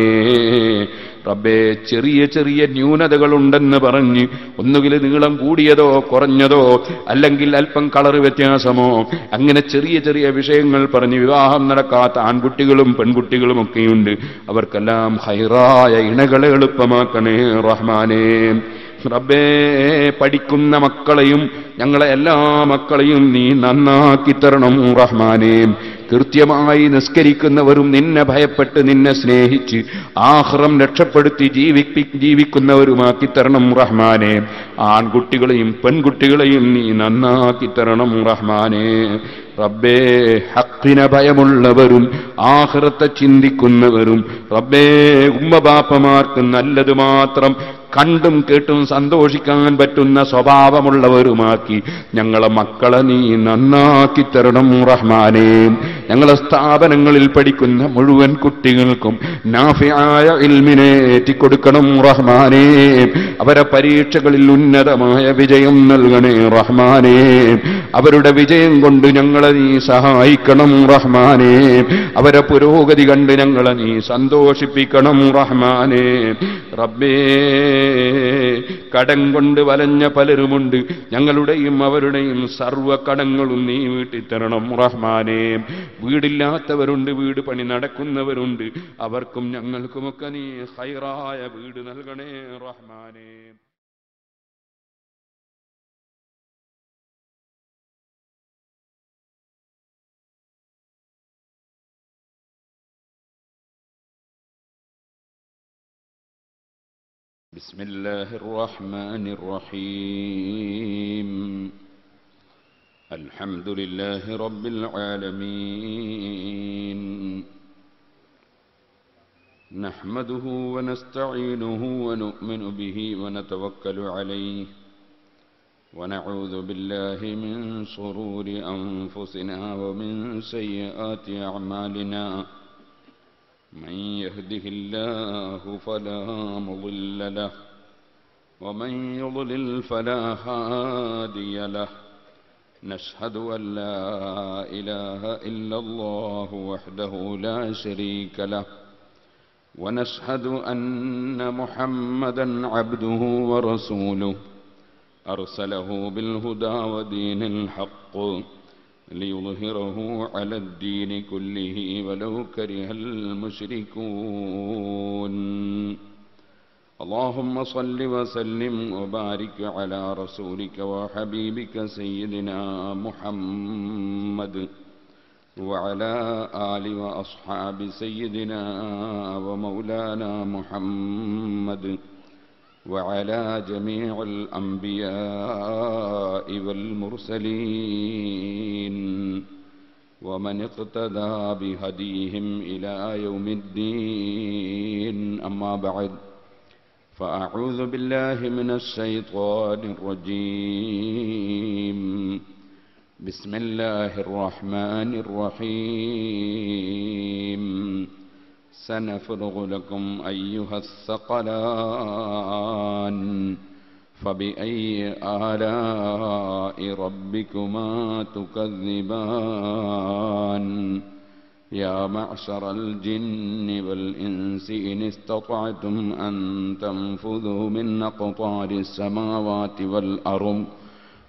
റബ്ബേ, ചെറിയ ചെറിയ ന്യൂനതകളുണ്ടെന്ന് പറഞ്ഞ് ഒന്നുകിൽ നീളം കൂടിയതോ കുറഞ്ഞതോ അല്ലെങ്കിൽ അല്പം കളർ വ്യത്യാസമോ അങ്ങനെ ചെറിയ ചെറിയ വിഷയങ്ങൾ പറഞ്ഞ് വിവാഹം നടക്കാത്ത ആൺകുട്ടികളും പെൺകുട്ടികളും ഒക്കെയുണ്ട്. അവർക്കെല്ലാം ഖൈറായ ഇണകളെ എളുപ്പമാക്കണേ റഹ്മാനേ. റബ്ബേ, പഠിക്കുന്ന മക്കളെയും ഞങ്ങളെ എല്ലാ മക്കളെയും നീ നന്നാക്കി തരണം റഹ്മാനേ. കൃത്യമായി നിസ്കരിക്കുന്നവരും നിന്നെ ഭയപ്പെട്ട് നിന്നെ സ്നേഹിച്ച് ആഖിറം രക്ഷപ്പെടുത്തി ജീവിക്കുന്നവരുമാക്കി തരണം റഹ്മാനേ. ആൺകുട്ടികളെയും പെൺകുട്ടികളെയും നീ നന്നാക്കി തരണം റഹ്മാനേ. റബ്ബേ, ഹഖിനെ ഭയമുള്ളവരും ആഖിറത്തെ ചിന്തിക്കുന്നവരും റബ്ബേ, ഉമ്മ ബാപ്പമാർക്ക് നല്ലത് മാത്രം കണ്ടും കേട്ടും സന്തോഷിക്കാൻ പറ്റുന്ന സ്വഭാവമുള്ളവരുമാക്കി ഞങ്ങളെ മക്കളെ നീ നന്നാക്കി തരണം റഹ്മാനേ. ഞങ്ങളെ സ്ഥാപനങ്ങളിൽ പഠിക്കുന്ന മുഴുവൻ കുട്ടികൾക്കും നാഫിയായ ഇൽമിനെ ഏറ്റിക്കൊടുക്കണം റഹ്മാനേ. അവരെ പരീക്ഷകളിൽ ഉന്നതമായ വിജയം നൽകണേ റഹ്മാനേ. അവരുടെ വിജയം കൊണ്ട് ഞങ്ങളെ നീ സഹായിക്കണം റഹ്മാനേ. അവരെ പുരോഗതി കണ്ട് ഞങ്ങളെ നീ സന്തോഷിപ്പിക്കണം റഹ്മാനേ. റബ്ബേ, കടം കൊണ്ട് വലഞ്ഞ പലരുമുണ്ട്. ഞങ്ങളുടെയും അവരുടെയും സർവ്വ കടങ്ങളും നീ വീട്ടിത്തരണം റഹ്മാനേ. വീടില്ലാത്തവരുണ്ട്, വീട് പണി നടക്കുന്നവരുണ്ട്. അവർക്കും ഞങ്ങൾക്കുമൊക്കെ നീ ഖൈറായ വീട് നൽകണേ റഹ്മാനേ. بسم الله الرحمن الرحيم. الحمد لله رب العالمين. نحمده ونستعينه ونؤمن به ونتوكل عليه ونعوذ بالله من شرور أنفسنا ومن سيئات أعمالنا. من يهده الله فلا مضل له ومن يضلل فلا هادي له. نشهد أن لا إله إلا الله وحده لا شريك له ونشهد أن محمدا عبده ورسوله أرسله بالهدى ودين الحق ليظهره على الدين كله ولو كره المشركون. اللهم صل وسلم وبارك على رسولك وحبيبك سيدنا محمد وعلى آل وأصحاب سيدنا ومولانا محمد وعلى جميع الأنبياء والمرسلين. ومن اقتدى بهديهم إلى يوم الدين. أما بعد، فأعوذ بالله من الشيطان الرجيم. بسم الله الرحمن الرحيم. سنفرغ لكم أيها الثقلان فبأي آلاء ربكما تكذبان. يا معشر الجن والإنس إن استطعتم أن تنفذوا من أقطار السماوات والأرض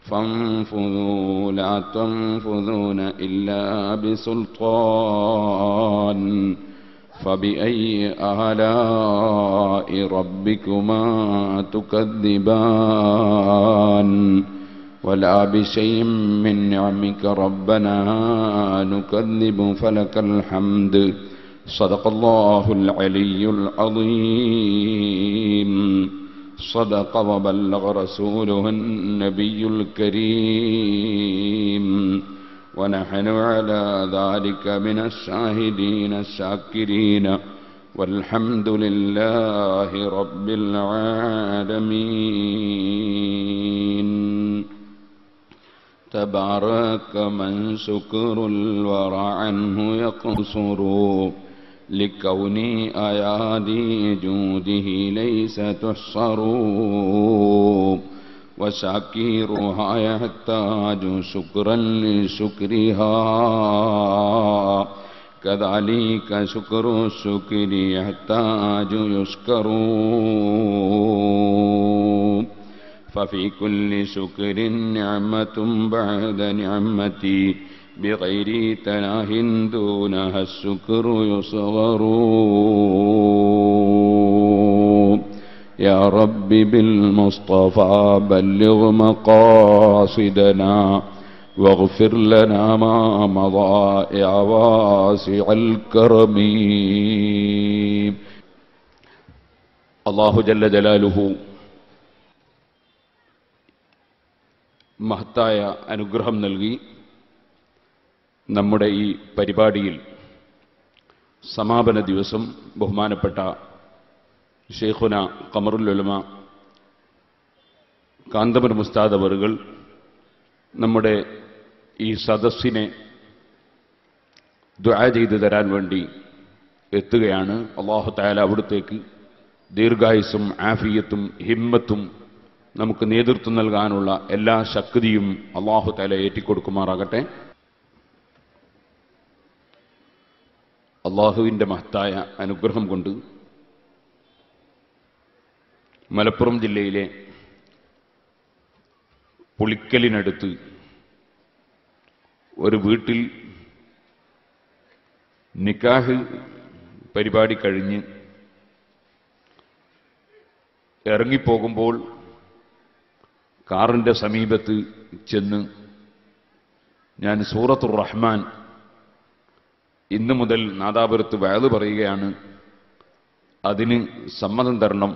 فانفذوا لا تنفذون إلا بسلطان. فبأي آلاء ربكما تكذبان. ولا بشيء من نعمك ربنا نكذب فلك الحمد. صدق الله العلي العظيم. صدق وبلغ رسوله النبي الكريم. ونحن على ذلك من الشاهدين الشاكرين والحمد لله رب العالمين. تبارك من شكر الورى عنه يقصر لكون أيادي جوده ليس تحصر. وشاكرها يحتاج شكرا لشكرها كذلك شكر الشكر يحتاج يشكر. ففي كل شكر نعمة بعد نعمتي بغير تناه دونها الشكر يصغر. يا رب بالمصطفى بلغ مقاصدنا واغفر لنا ما مضى يا واسع الكرم. അല്ലാഹു ജല്ല ജലാലുഹു മഹത്തായ അനുഗ്രഹം നൽകി നമ്മുടെ ഈ പരിപാടിയിൽ സമാപന ദിവസം ബഹുമാനപ്പെട്ട ഷെയ്ഖുന ഖമറുൽ ഉലമ കാന്തപുരം ഉസ്താദ് അവറുകൾ നമ്മുടെ ഈ സദസ്സിനെ ദുആ ചെയ്തു തരാൻ വേണ്ടി എത്തുകയാണ്. അല്ലാഹു തആല അവിടുത്തേക്ക് ദീർഘായുസ്സും ആഫിയത്തും ഹിമ്മത്തും നമുക്ക് നേതൃത്വം നൽകാനുള്ള എല്ലാ ശക്തിയും അല്ലാഹു തആല ഏറ്റിക്കൊടുക്കുമാറാകട്ടെ. അല്ലാഹുവിൻ്റെ മഹത്തായ അനുഗ്രഹം കൊണ്ട് മലപ്പുറം ജില്ലയിലെ പുളിക്കലിനടുത്ത് ഒരു വീട്ടിൽ നിക്കാഹ് പരിപാടി കഴിഞ്ഞ് ഇറങ്ങിപ്പോകുമ്പോൾ കാറിൻ്റെ സമീപത്ത് ചെന്ന് ഞാൻ സൂറത്തുർ റഹ്മാൻ ഇന്നു മുതൽ നാദാപുരത്ത് വഅദ് പറയുകയാണ്, അതിന് സമ്മതം തരണം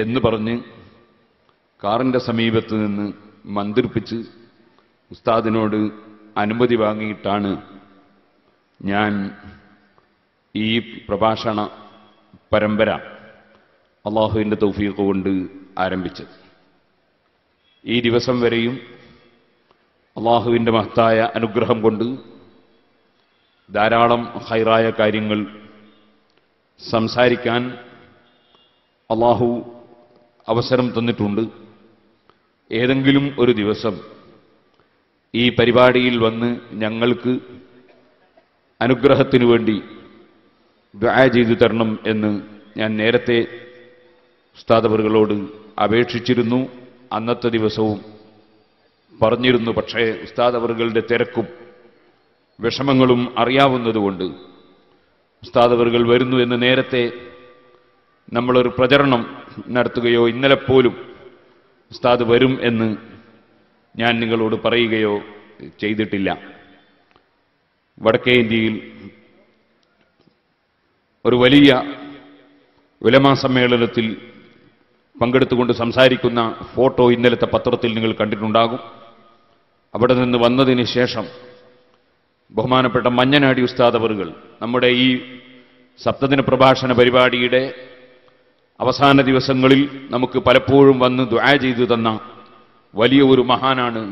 എന്ന് പറഞ്ഞ് കാറിൻ്റെ സമീപത്ത് നിന്ന് മന്ത്രിപ്പിച്ച് ഉസ്താദിനോട് അനുമതി വാങ്ങിയിട്ടാണ് ഞാൻ ഈ പ്രഭാഷണ പരമ്പര അള്ളാഹുവിൻ്റെ തൗഫീഖ് കൊണ്ട് ആരംഭിച്ചത്. ഈ ദിവസം വരെയും അള്ളാഹുവിൻ്റെ മഹത്തായ അനുഗ്രഹം കൊണ്ട് ധാരാളം ഖൈറായ കാര്യങ്ങൾ സംസാരിക്കാൻ അള്ളാഹു അവസരം തന്നിട്ടുണ്ട്. ഏതെങ്കിലും ഒരു ദിവസം ഈ പരിപാടിയിൽ വന്ന് ഞങ്ങൾക്ക് അനുഗ്രഹത്തിനു വേണ്ടി ദുആ ചെയ്തു തരണം എന്ന് ഞാൻ നേരത്തെ ഉസ്താദ് അവറുകളോട് അപേക്ഷിച്ചിരുന്നു. അന്നത്തെ ദിവസവും പറഞ്ഞിരുന്നു. പക്ഷേ ഉസ്താദ് അവറുകളുടെ തിരക്കും വിഷമങ്ങളും അറിയാവുന്നതുകൊണ്ട് ഉസ്താദ് അവറുകൾ വരുന്നു എന്ന് നേരത്തെ നമ്മളൊരു പ്രചരണം നടത്തുകയോ ഇന്നലെ പോലും ഉസ്താദ് വരും എന്ന് ഞാൻ നിങ്ങളോട് പറയുകയോ ചെയ്തിട്ടില്ല. വടക്കേ ഇന്ത്യയിൽ ഒരു വലിയ ഉലമാ സമ്മേളനത്തിൽ പങ്കെടുത്തുകൊണ്ട് സംസാരിക്കുന്ന ഫോട്ടോ ഇന്നലത്തെ പത്രത്തിൽ നിങ്ങൾ കണ്ടിട്ടുണ്ടാകും. അവിടെ നിന്ന് വന്നതിന് ശേഷം ബഹുമാനപ്പെട്ട മഞ്ഞനാടി ഉസ്താദ് അവറുകൾ നമ്മുടെ ഈ സപ്തദിന പ്രഭാഷണ പരിപാടിയുടെ അവസാന ദിവസങ്ങളിൽ നമുക്ക് പലപ്പോഴും വന്ന് ദുആ ചെയ്തു തന്ന വലിയ ഒരു മഹാനാണ്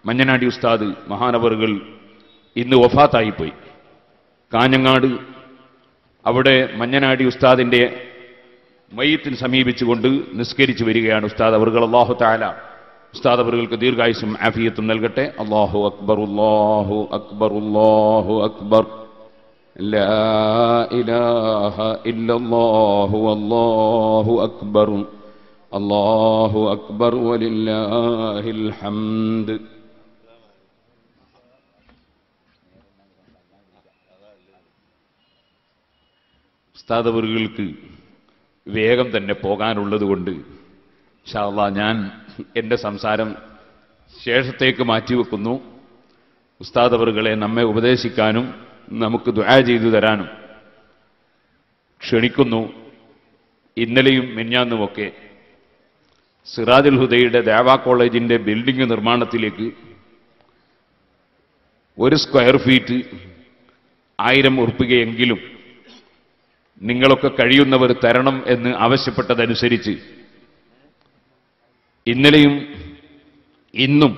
മഞ്ഞനാടി ഉസ്താദ് മഹാനവറുകൾ. ഇന്ന് വഫാത്തായിപ്പോയി. കാഞ്ഞങ്ങാട് അവിടെ മഞ്ഞനാടി ഉസ്താദിന്റെ മയ്യിത്തിന് സമീപിച്ചുകൊണ്ട് നിസ്കരിച്ചു വരികയാണ് ഉസ്താദ് അവറുകൾ. അല്ലാഹു തആല ഉസ്താദ് അവറുകൾക്ക് ദീർഘായുസ്സും ആഫിയത്തും നൽകട്ടെ. അല്ലാഹു അക്ബർ, അല്ലാഹു അക്ബർ, അല്ലാഹു അക്ബർ, ലാ ഇലാഹ ഇല്ലല്ലാഹു അല്ലാഹു അക്ബർ, അല്ലാഹു അക്ബർ വലില്ലാഹിൽ ഹംദ്. ഉസ്താദ് അവറുകൾക്ക് വേഗം തന്നെ പോകാനുള്ളത് കൊണ്ട് ഇൻഷാ അല്ലാഹ് ഞാൻ എൻ്റെ സംസാരം ശേഷത്തേക്ക് മാറ്റിവെക്കുന്നു. ഉസ്താദ് അവറുകളെ നമ്മെ ഉപദേശിക്കാനും നമുക്ക് ദുആ ചെയ്തു തരാനും ക്ഷണിക്കുന്നു. ഇന്നലെയും മിനിഞ്ഞാന്നുമൊക്കെ സിറാജുൽ ഹുദയുടെ ദേവാ കോളേജിന്റെ ബിൽഡിംഗ് നിർമ്മാണത്തിലേക്ക് 1 സ്ക്വയർ ഫീറ്റ് 1000 ഉറുപ്പികയെങ്കിലും നിങ്ങളൊക്കെ കഴിയുന്നവർ തരണം എന്ന് ആവശ്യപ്പെട്ടതനുസരിച്ച് ഇന്നലെയും ഇന്നും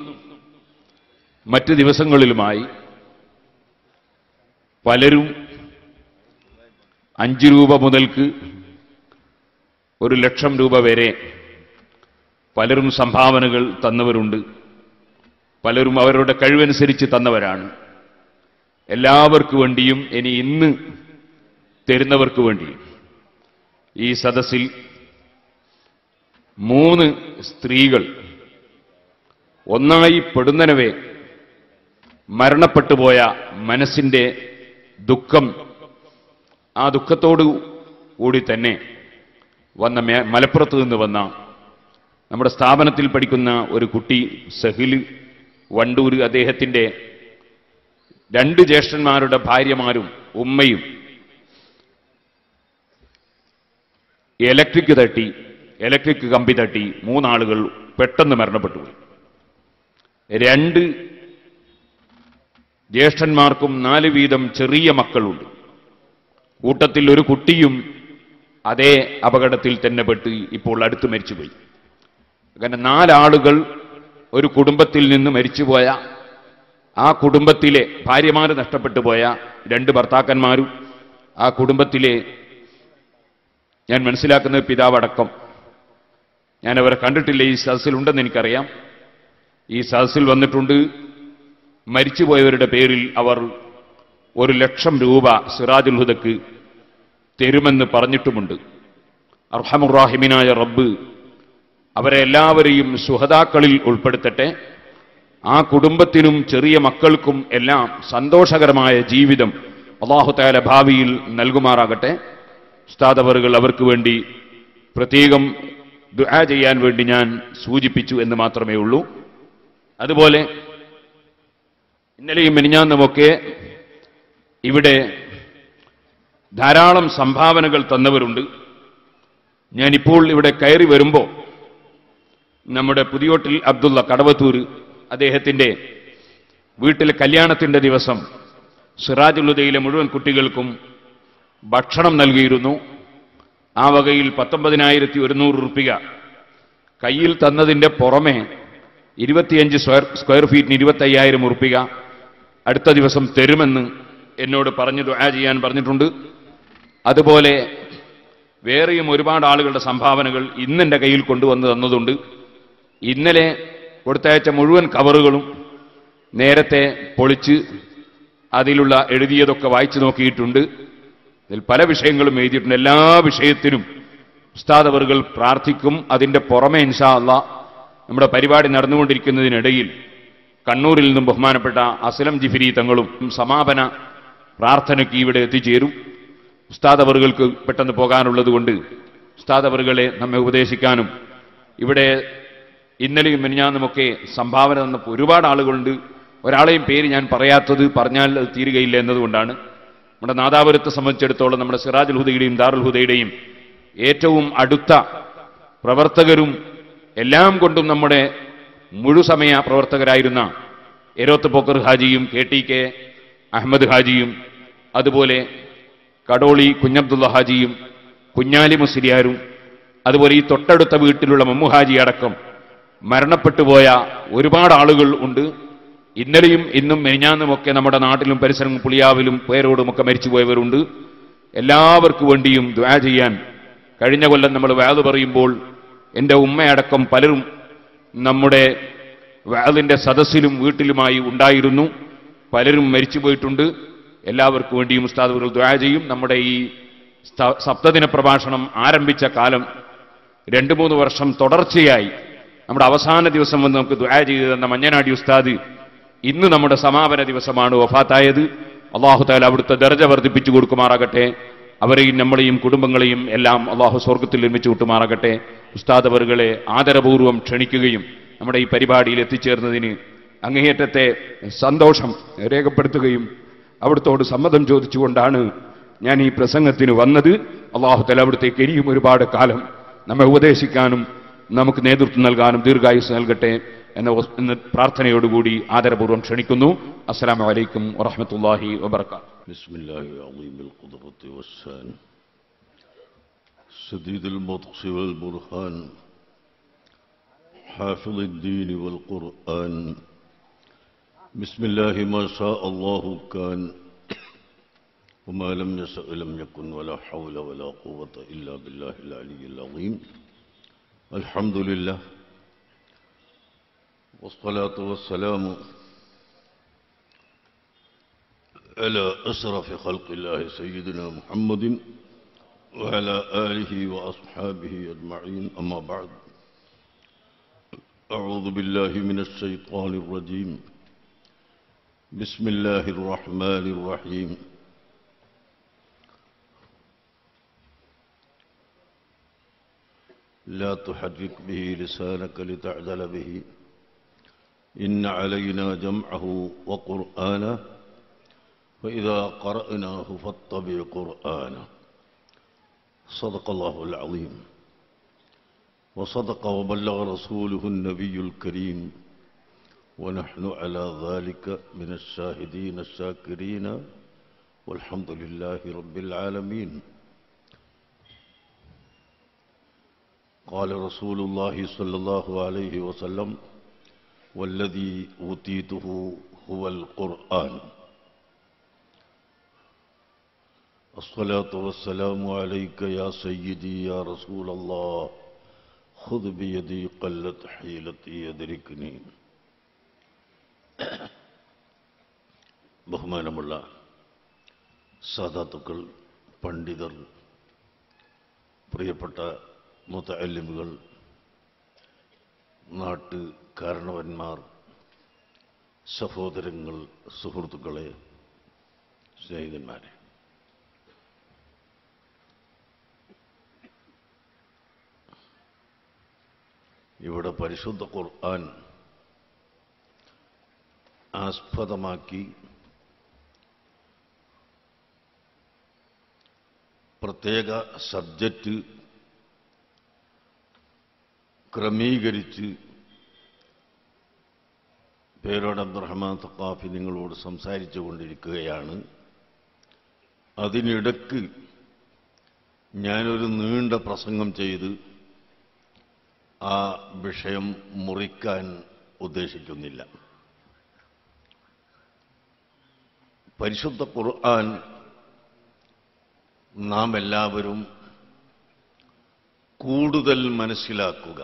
മറ്റ് ദിവസങ്ങളിലുമായി പലരും 5 രൂപ മുതൽക്ക് 1,00,000 രൂപ വരെ പലരും സംഭാവനകൾ തന്നവരുണ്ട്. പലരും അവരുടെ കഴിവനുസരിച്ച് തന്നവരാണ്. എല്ലാവർക്കു വേണ്ടിയും ഇനി ഇന്ന് തരുന്നവർക്ക് വേണ്ടി ഈ സദസ്സിൽ 3 സ്ത്രീകൾ ഒന്നായി പെടുന്നനവേ മരണപ്പെട്ടുപോയ മനസ്സിന്റെ ദുഃഖം, ആ ദുഃഖത്തോടു കൂടി തന്നെ വന്ന മലപ്പുറത്ത് നിന്ന് വന്ന നമ്മുടെ സ്ഥാപനത്തിൽ പഠിക്കുന്ന ഒരു കുട്ടി സഹിൽ വണ്ടൂർ, അദ്ദേഹത്തിന്റെ 2 ജ്യേഷ്ഠന്മാരുടെ ഭാര്യമാരും ഉമ്മയും ഇലക്ട്രിക് കമ്പി തട്ടി 3 ആളുകൾ പെട്ടെന്ന് മരണപ്പെട്ടുപോയി. 2 ജ്യേഷ്ഠന്മാർക്കും 4 വീതം ചെറിയ മക്കളുണ്ട്. കൂട്ടത്തിൽ ഒരു കുട്ടിയും അതേ അപകടത്തിൽ തന്നെ പെട്ട് ഇപ്പോൾ അടുത്ത് മരിച്ചുപോയി. അങ്ങനെ 4 ആളുകൾ ഒരു കുടുംബത്തിൽ നിന്ന് മരിച്ചുപോയ, ആ കുടുംബത്തിലെ ഭാര്യമാര് നഷ്ടപ്പെട്ടു പോയ 2 ഭർത്താക്കന്മാരും ആ കുടുംബത്തിലെ, ഞാൻ മനസ്സിലാക്കുന്നത് പിതാവടക്കം, ഞാൻ അവരെ കണ്ടിട്ടില്ല, ഈ സദസ്സിലുണ്ടെന്ന് എനിക്കറിയാം. ഈ സദസ്സിൽ വന്നിട്ടുണ്ട്. മരിച്ചുപോയവരുടെ പേരിൽ അവർ 1,00,000 രൂപ സിറാജുൽ ഹുദക്ക് തരുമെന്ന് പറഞ്ഞിട്ടുമുണ്ട്. അർഹമുർ-റാഹിമീനായ റബ്ബ് അവരെ എല്ലാവരെയും ശുഹദാക്കളിൽ ഉൾപ്പെടുത്തട്ടെ. ആ കുടുംബത്തിനും ചെറിയ മക്കൾക്കും എല്ലാം സന്തോഷകരമായ ജീവിതം അല്ലാഹു തആല ഭാവിയിൽ നൽകുമാറാകട്ടെ. ഉസ്താദ് അവറുകൾ അവർക്ക് വേണ്ടി പ്രത്യേകം ദുആ ചെയ്യാൻ വേണ്ടി ഞാൻ സൂചിപ്പിച്ചു എന്ന് മാത്രമേ ഉള്ളൂ. അതുപോലെ ഇന്നലെയും മിനിഞ്ഞാന്നുമൊക്കെ ഇവിടെ ധാരാളം സംഭാവനകൾ തന്നവരുണ്ട്. ഞാനിപ്പോൾ ഇവിടെ കയറി വരുമ്പോൾ നമ്മുടെ പുതിയോട്ടിൽ അബ്ദുള്ള കടവത്തൂർ, അദ്ദേഹത്തിന്റെ വീട്ടിലെ കല്യാണത്തിന്റെ ദിവസം സിറാജുൽ ഹുദയിലെ മുഴുവൻ കുട്ടികൾക്കും ഭക്ഷണം നൽകിയിരുന്നു. ആ വകയിൽ 19,100 റുപ്പിക കയ്യിൽ തന്നതിന്റെ പുറമെ 25 സ്ക്വയർ ഫീറ്റിന് 25,000 ഉറുപ്പിക അടുത്ത ദിവസം തരുമെന്ന് എന്നോട് പറഞ്ഞു ദുആ ചെയ്യാൻ പറഞ്ഞിട്ടുണ്ട്. അതുപോലെ വേറെയും ഒരുപാട് ആളുകളുടെ സംഭാവനകൾ ഇന്നെന്റെ കയ്യിൽ കൊണ്ടുവന്ന് തന്നതുണ്ട്. ഇന്നലെ കൊടുത്തയച്ച മുഴുവൻ കവറുകളും നേരത്തെ പൊളിച്ച് അതിലുള്ള എഴുതിയതൊക്കെ വായിച്ചു നോക്കിയിട്ടുണ്ട്. ഇതിൽ പല വിഷയങ്ങളും എഴുതിയിട്ടുണ്ട്. എല്ലാ വിഷയത്തിനും ഉസ്താദ് അവറുകൾ പ്രാർത്ഥിക്കും. അതിന്റെ പുറമെ ഇൻഷാ അല്ലാഹ് നമ്മുടെ പരിപാടി നടന്നുകൊണ്ടിരിക്കുന്നതിനിടയിൽ കണ്ണൂരിൽ നിന്നും ബഹുമാനപ്പെട്ട അസ്ലം ജിഫിരി തങ്ങളും സമാപന പ്രാർത്ഥനയ്ക്ക് ഇവിടെ എത്തിച്ചേരും. ഉസ്താദ് അവറുകൾക്ക് പെട്ടെന്ന് പോകാനുള്ളത് കൊണ്ട് ഉസ്താദ് അവറുകളെ നമ്മെ ഉപദേശിക്കാനും ഇവിടെ ഇന്നലെയും മിനിഞ്ഞാന്നുമൊക്കെ സംഭാവന തന്ന ഒരുപാട് ആളുകളുണ്ട്. ഒരാളെയും പേര് ഞാൻ പറയാത്തത് പറഞ്ഞാൽ അത് തീരുകയില്ല എന്നതുകൊണ്ടാണ്. നമ്മുടെ നാദാപുരത്തെ സംബന്ധിച്ചിടത്തോളം നമ്മുടെ സിറാജുൽ ഹുദയുടെയും ദാറുൽ ഹുദയുടെയും ഏറ്റവും അടുത്ത പ്രവർത്തകരും എല്ലാം കൊണ്ടും നമ്മുടെ മുഴുസമയ പ്രവർത്തകരായിരുന്ന എരോത്ത് പോക്കർ ഹാജിയും KTK അഹമ്മദ് ഹാജിയും അതുപോലെ കടോളി കുഞ്ഞബ്ദുള്ള ഹാജിയും കുഞ്ഞാലി മുസ്ലിയാരും അതുപോലെ ഈ തൊട്ടടുത്ത വീട്ടിലുള്ള മമ്മു ഹാജി അടക്കം മരണപ്പെട്ടുപോയ ഒരുപാട് ആളുകൾ ഉണ്ട്. ഇന്നലെയും ഇന്നും മെനിഞ്ഞാന്നുമൊക്കെ നമ്മുടെ നാട്ടിലും പരിസരം പുളിയാവിലും പേരോടുമൊക്കെ മരിച്ചുപോയവരുണ്ട്. എല്ലാവർക്കു വേണ്ടിയും ദുആ ചെയ്യാൻ കഴിഞ്ഞ കൊല്ലം നമ്മൾ വഅദ് പറയുമ്പോൾ എൻ്റെ ഉമ്മയടക്കം പലരും നമ്മുടെ വഅദിന്റെ സദസ്സിലും വീട്ടിലുമായി ഉണ്ടായിരുന്നു. പലരും മരിച്ചുപോയിട്ടുണ്ട്. എല്ലാവർക്കു വേണ്ടിയും ഉസ്താദുകൾ ദുആ ചെയ്യും. നമ്മുടെ ഈ സപ്തദിന പ്രഭാഷണം ആരംഭിച്ച കാലം 2-3 വർഷം തുടർച്ചയായി നമ്മുടെ അവസാന ദിവസം വന്ന് നമുക്ക് ദുആ ചെയ്തു തന്ന മഞ്ഞനാടി ഉസ്താദ് ഇന്ന് നമ്മുടെ സമാപന ദിവസമാണ് വഫാത്തായത്. അല്ലാഹു തആല അവിടുത്തെ ദർജ വർദ്ധിപ്പിച്ചു കൊടുക്കുമാറാകട്ടെ. അവരെയും നമ്മളെയും കുടുംബങ്ങളെയും എല്ലാം അല്ലാഹു സ്വർഗ്ഗത്തിൽ നിർമ്മിച്ചു കൂട്ടുമാറാകട്ടെ. ഉസ്താദ് അവറുകളെ ആദരപൂർവ്വം ക്ഷണിക്കുകയും നമ്മുടെ ഈ പരിപാടിയിൽ എത്തിച്ചേർന്നതിന് അങ്ങേയറ്റത്തെ സന്തോഷം രേഖപ്പെടുത്തുകയും അവിടുത്തോട് സമ്മതം ചോദിച്ചുകൊണ്ടാണ് ഞാൻ ഈ പ്രസംഗത്തിന് വന്നത്. അല്ലാഹു തആല അവിടുത്തെ കരിയും ഒരുപാട് കാലം നമ്മെ ഉപദേശിക്കാനും നമുക്ക് നേതൃത്വം നൽകാനും ദീർഘായുസ് നൽകട്ടെ എന്ന പ്രാർത്ഥനയോടുകൂടി ആദരപൂർവ്വം ക്ഷണിക്കുന്നു. അസ്സലാമു അലൈക്കും വറഹ്മത്തുള്ളാഹി വബറകാതുഹു. ബിസ്മില്ലാഹിൽ അളീമിൽ ഖുദ്റത്തി വസ്സാൻ സദീദുൽ മുത്ഖി വൽ ബുർഹാൻ ഹാഫിളുദ് ദീൻ വൽ ഖുർആൻ ബിസ്മില്ലാഹി മാ ശാ അല്ലാഹു കാൻ വമാ ലം യശഅ ലം യകുൻ വലാ ഹൗല വലാ ഖുവത ഇല്ലാ ബില്ലാഹിൽ അലിയിൽ അളീം. അൽഹംദുലില്ലാഹ് والصلاة والسلام على أشرف خلق الله سيدنا محمد وعلى آله وأصحابه أجمعين. أما بعد، أعوذ بالله من الشيطان الرجيم. بسم الله الرحمن الرحيم. لا تحرك به لسانك لتعجل به إن علينا جمعه وقرآنه فإذا قرأناه فاتبع قرآنه. صدق الله العظيم وصدق وبلغ رسوله النبي الكريم ونحن على ذلك من الشاهدين الشاكرين والحمد لله رب العالمين. قال رسول الله صلى الله عليه وسلم: والذي أوتيته هو القرآن. الصلاة والسلام عليك يا سيدي يا رسول الله خذ بيدي قلت حيلتي يدركني. ബഹുമാനമുള്ള സാദാത്തുക്കൾ, പണ്ഡിതർ, പ്രിയപ്പെട്ട മുതഅല്ലിമുകൾ, നാട്ട് കാരണവന്മാർ, സഹോദരങ്ങൾ, സുഹൃത്തുക്കളെ, സ്നേഹിതന്മാരെ, ഇവിടെ പരിശുദ്ധ ഖുർആൻ ആസ്പദമാക്കി പ്രത്യേക സബ്ജക്റ്റ് ക്രമീകരിച്ച് പേരോട് അബ്ദുറഹ്മാൻ തഖാഫി നിങ്ങളോട് സംസാരിച്ചു കൊണ്ടിരിക്കുകയാണ്. അതിനിടക്ക് ഞാനൊരു നീണ്ട പ്രസംഗം ചെയ്ത് ആ വിഷയം മുറിക്കാൻ ഉദ്ദേശിക്കുന്നില്ല. പരിശുദ്ധ ഖുർആൻ നാം എല്ലാവരും കൂടുതൽ മനസ്സിലാക്കുക.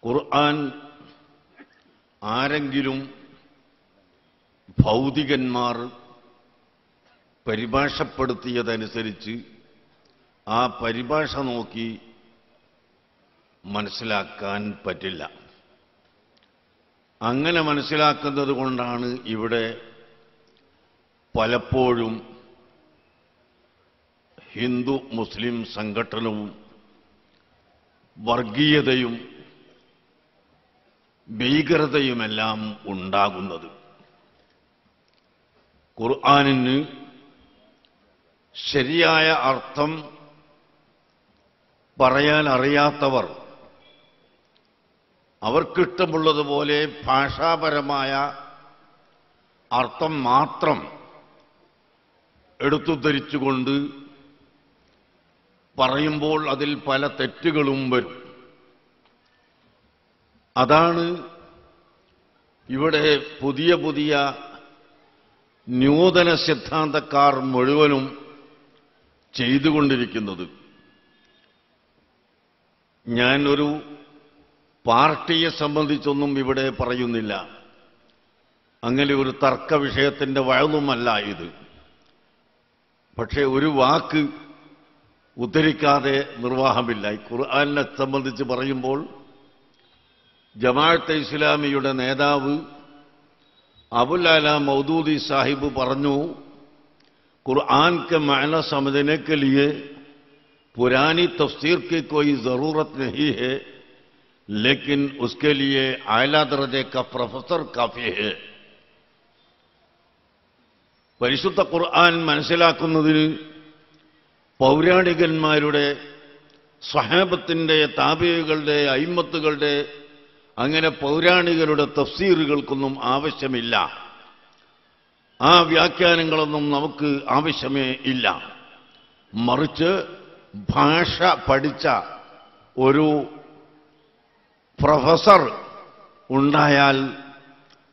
ഖുർആൻ ആരെങ്കിലും ഭൗതികന്മാർ പരിഭാഷപ്പെടുത്തിയതനുസരിച്ച് ആ പരിഭാഷ നോക്കി മനസ്സിലാക്കാൻ പറ്റില്ല. അങ്ങനെ മനസ്സിലാക്കുന്നത് കൊണ്ടാണ് ഇവിടെ പലപ്പോഴും ഹിന്ദു മുസ്ലിം സംഘട്ടനവും വർഗീയതയും ഭീകരതയുമെല്ലാം ഉണ്ടാകുന്നത്. ഖുർആനിന് ശരിയായ അർത്ഥം പറയാൻ അറിയാത്തവർ അവർക്കിഷ്ടമുള്ളതുപോലെ ഭാഷാപരമായ അർത്ഥം മാത്രം എടുത്തുദ്ധരിച്ചുകൊണ്ട് പറയുമ്പോൾ അതിൽ പല തെറ്റുകളും വരും. അതാണ് ഇവിടെ പുതിയ പുതിയ നൂതന സിദ്ധാന്തക്കാർ മുഴുവനും ചെയ്തുകൊണ്ടിരിക്കുന്നത്. ഞാൻ ഒരു പാർട്ടിയെ സംബന്ധിച്ചൊന്നും ഇവിടെ പറയുന്നില്ല. അങ്ങനെ ഒരു തർക്ക വിഷയത്തിന്റെ വഴലുമല്ല ഇത്. പക്ഷേ ഒരു വാക്ക് ഉദ്ധരിക്കാതെ നിർവാഹമില്ല. ഖുർആനെ സംബന്ധിച്ച് പറയുമ്പോൾ ജമാഅത്തെ ഇസ്ലാമിയുടെ നേതാവ് അബുൽ അല മൗദൂദി സാഹിബ് പറഞ്ഞു, ഖുർആൻ के मायना समझने के लिए पुरानी तफसीर की कोई जरूरत नहीं है, लेकिन उसके लिए आला दर्जे का प्रोफेसर काफी है. പരിശുദ്ധ ഖുർആൻ മനസ്സിലാക്കുന്നതിന് പൗരാണികന്മാരുടെ, സ്വഹാബത്തിന്റെ, താബിഈകളുടെ, അയിമ്മത്തുകളുടെ, അങ്ങനെ പൗരാണികരുടെ തഫ്സീറുകൾക്കൊന്നും ആവശ്യമില്ല. ആ വ്യാഖ്യാനങ്ങളൊന്നും നമുക്ക് ആവശ്യമേ ഇല്ല. മറിച്ച് ഭാഷ പഠിച്ച ഒരു പ്രൊഫസർ ഉണ്ടായാൽ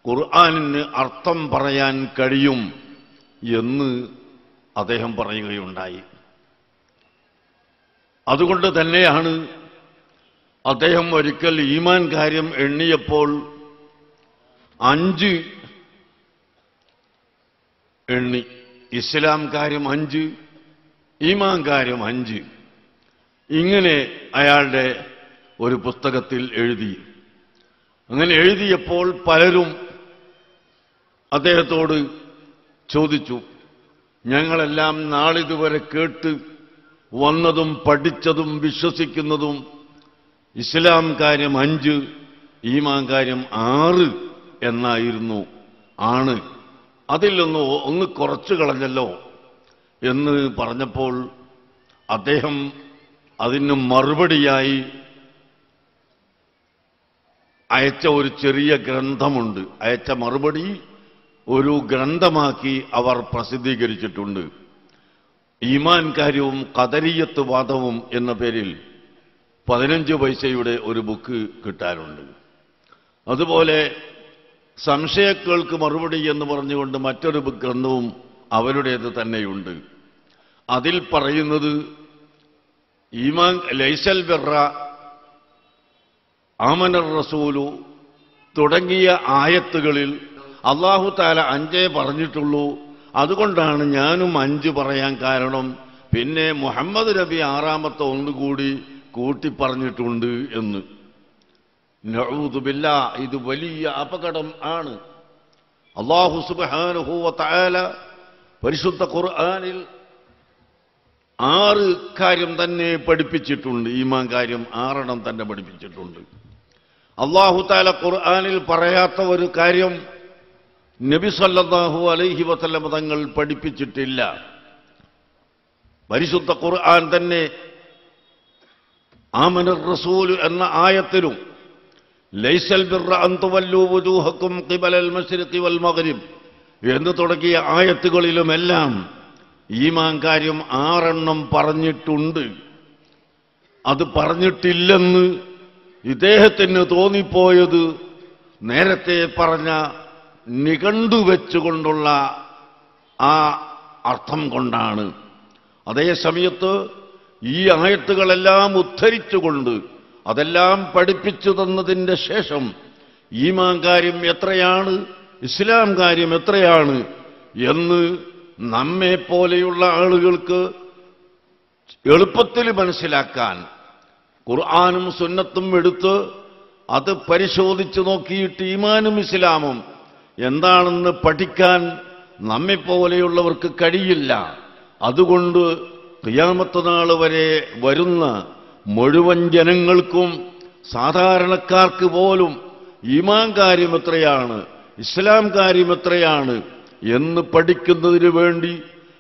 ഖുർആനിന് അർത്ഥം പറയാൻ കഴിയും എന്ന് അദ്ദേഹം പറയുകയുണ്ടായി. അതുകൊണ്ട് തന്നെയാണ് അദ്ദേഹം ഒരിക്കൽ ഈമാൻ കാര്യം എണ്ണിയപ്പോൾ 5 എണ്ണി. ഇസ്ലാം കാര്യം 5, ഈമാൻ കാര്യം 5, ഇങ്ങനെ അയാളുടെ ഒരു പുസ്തകത്തിൽ എഴുതി. അങ്ങനെ എഴുതിയപ്പോൾ പലരും അദ്ദേഹത്തോട് ചോദിച്ചു, ഞങ്ങളെല്ലാം നാളിതുവരെ കേട്ട് വന്നതും പഠിച്ചതും വിശ്വസിക്കുന്നതും ഇസ്ലാം കാര്യം 5, ഈമാൻ കാര്യം 6 എന്നായിരുന്നു. ആണ്, അതിൽ ഒന്ന് കുറച്ചു കളഞ്ഞല്ലോ എന്ന് പറഞ്ഞപ്പോൾ അദ്ദേഹം അതിന് മറുപടിയായി അയച്ച ഒരു ചെറിയ ഗ്രന്ഥമുണ്ട്. അയച്ച മറുപടി ഒരു ഗ്രന്ഥമാക്കി അവർ പ്രസിദ്ധീകരിച്ചിട്ടുണ്ട്. ഈമാൻ കാര്യവും ഖദരിയ്യത്ത് വാദവും എന്ന പേരിൽ 15 പൈസയുടെ ഒരു ബുക്ക് കിട്ടാറുണ്ട്. അതുപോലെ സംശയങ്ങൾക്ക് മറുപടി എന്ന് പറഞ്ഞുകൊണ്ട് മറ്റൊരു ഗ്രന്ഥവും അവരുടേത് തന്നെയുണ്ട്. അതിൽ പറയുന്നത് ഈമാൻ ലൈസൽ ബിർറ, ആമനർ റസൂലു തുടങ്ങിയ ആയത്തുകളിൽ അല്ലാഹു തആല 5 പറഞ്ഞിട്ടുള്ളൂ. അതുകൊണ്ടാണ് ഞാനും 5 പറയാൻ കാരണം. പിന്നെ മുഹമ്മദ് നബി 6ാമത്തെ ഒന്നുകൂടി കൂട്ടി പറഞ്ഞിട്ടുണ്ട് എന്ന്. നഊദു ബില്ലാഹ്, ഇത് വലിയ അപകടം ആണ്. അല്ലാഹു സുബ്ഹാനഹു വ തആല പരിശുദ്ധ ഖുർആനിൽ 6 കാര്യം തന്നെ പഠിപ്പിച്ചിട്ടുണ്ട്. ഈമാൻ കാര്യം 6 തന്നെ പഠിപ്പിച്ചിട്ടുണ്ട്. അല്ലാഹു തആല ഖുർആനിൽ പറയാത്ത ഒരു കാര്യം നബി സല്ലല്ലാഹു അലൈഹി വസല്ലം തങ്ങൾ പഠിപ്പിച്ചിട്ടില്ല. പരിശുദ്ധ ഖുർആൻ തന്നെ ആമനർ റസൂൽ എന്ന ആയത്തിലും ലൈസൽ ബിർറ അൻ തുവല്ലൂ വുജൂഹക്കും ഖിബലൽ മശ്രിഖി വൽ മഗ്രിബ് എന്ന് തുടങ്ങിയ ആയത്തുകളിലുമെല്ലാം ഈമാൻ കാര്യം 6 പറഞ്ഞിട്ടുണ്ട്. അത് പറഞ്ഞിട്ടില്ലെന്ന് ഇദ്ദേഹത്തിന് തോന്നിപ്പോയത് നേരത്തെ പറഞ്ഞ നിഘണ്ടു വെച്ചുകൊണ്ടുള്ള ആ അർത്ഥം കൊണ്ടാണ്. അതേ സമയത്ത് ഈ ആയത്തുകളെല്ലാം ഉദ്ധരിച്ചുകൊണ്ട് അതെല്ലാം പഠിപ്പിച്ചു തന്നതിൻ്റെ ശേഷം ഈമാൻ കാര്യം എത്രയാണ്, ഇസ്ലാം കാര്യം എത്രയാണ് എന്ന് നമ്മെ പോലെയുള്ള ആളുകൾക്ക് എളുപ്പത്തിൽ മനസ്സിലാക്കാൻ ഖുർആനും സുന്നത്തും എടുത്ത് അത് പരിശോധിച്ചു നോക്കിയിട്ട് ഈമാനും ഇസ്ലാമും എന്താണെന്ന് പഠിക്കാൻ നമ്മെപ്പോലെയുള്ളവർക്ക് കഴിയില്ല. അതുകൊണ്ട് ഖിയാമത്ത് നാൾ വരെ വരുന്ന മുഴുവൻ ജനങ്ങൾക്കും സാധാരണക്കാർക്ക് പോലും ഈമാൻ കാര്യം എത്രയാണ്, ഇസ്ലാം കാര്യം എത്രയാണ് എന്ന് പഠിക്കുന്നതിന് വേണ്ടി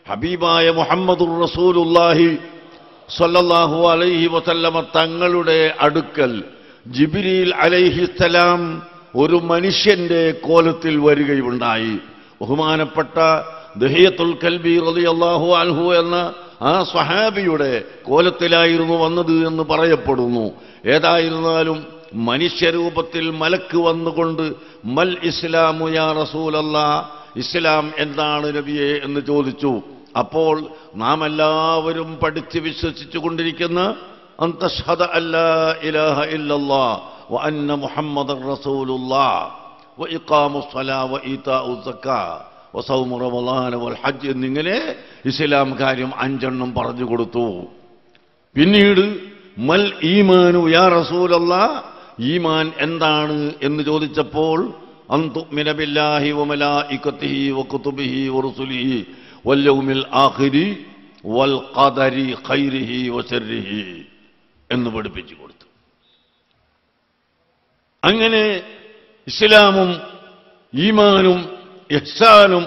ഹബീബായ മുഹമ്മദുർ റസൂലുള്ളാഹി സ്വല്ലല്ലാഹു അലൈഹി വസല്ലമ തങ്ങളുടെ അടുക്കൽ ജിബ്രീൽ അലൈഹിസ്സലാം ഒരു മനുഷ്യന്റെ കോലത്തിൽ വരികയുണ്ടായി. ബഹുമാനപ്പെട്ട ദഹിയത്തുൽ കൽബി റളിയല്ലാഹു അൻഹു എന്ന ആ സ്വഹാബിയുടെ കോലത്തിലായിരുന്നു വന്നത് എന്ന് പറയപ്പെടുന്നു. ഏതായിരുന്നാലും മനുഷ്യരൂപത്തിൽ മലക്ക് വന്നുകൊണ്ട് മൽ ഇസ്ലാമു യാ റസൂലല്ലാഹ്, ഇസ്ലാം എന്താണ് നബിയെ എന്ന് ചോദിച്ചു. അപ്പോൾ നാം എല്ലാവരും പഠിച്ച് വിശ്വസിച്ചു കൊണ്ടിരിക്കുന്ന അൻ തശ്ഹദ അല്ലാ ഇലാഹ ഇല്ലല്ലാഹ് വ അന്ന മുഹമ്മദർ റസൂലുള്ളാഹ് വ ഇഖാമുസ് സ്വലാ വ ഈതാഉസ് സക്കാ വ സൗമു റമളാന വൽ ഹജ്ജ് എന്നിങ്ങനെ ഇസ്ലാം കാര്യം 5 പറഞ്ഞു കൊടുത്തു. പിന്നീട് മൽ ഈമാനു യാ റസൂലല്ലാഹ്, ഈമാൻ എന്താണ് എന്ന് ചോദിച്ചപ്പോൾ അൻ തുഅ്മിന ബില്ലാഹി വ മലായികതിഹി വ കുതുബിഹി വ റുസുലിഹി വൽ യൗമിൽ ആഖിരി വൽ ഖദരി ഖൈരിഹി വ ശർരിഹി എന്ന് പഠിപ്പിച്ചു കൊടുത്തു. അങ്ങനെ ഇസ്ലാമും ഈമാനും ഇഹ്സാനും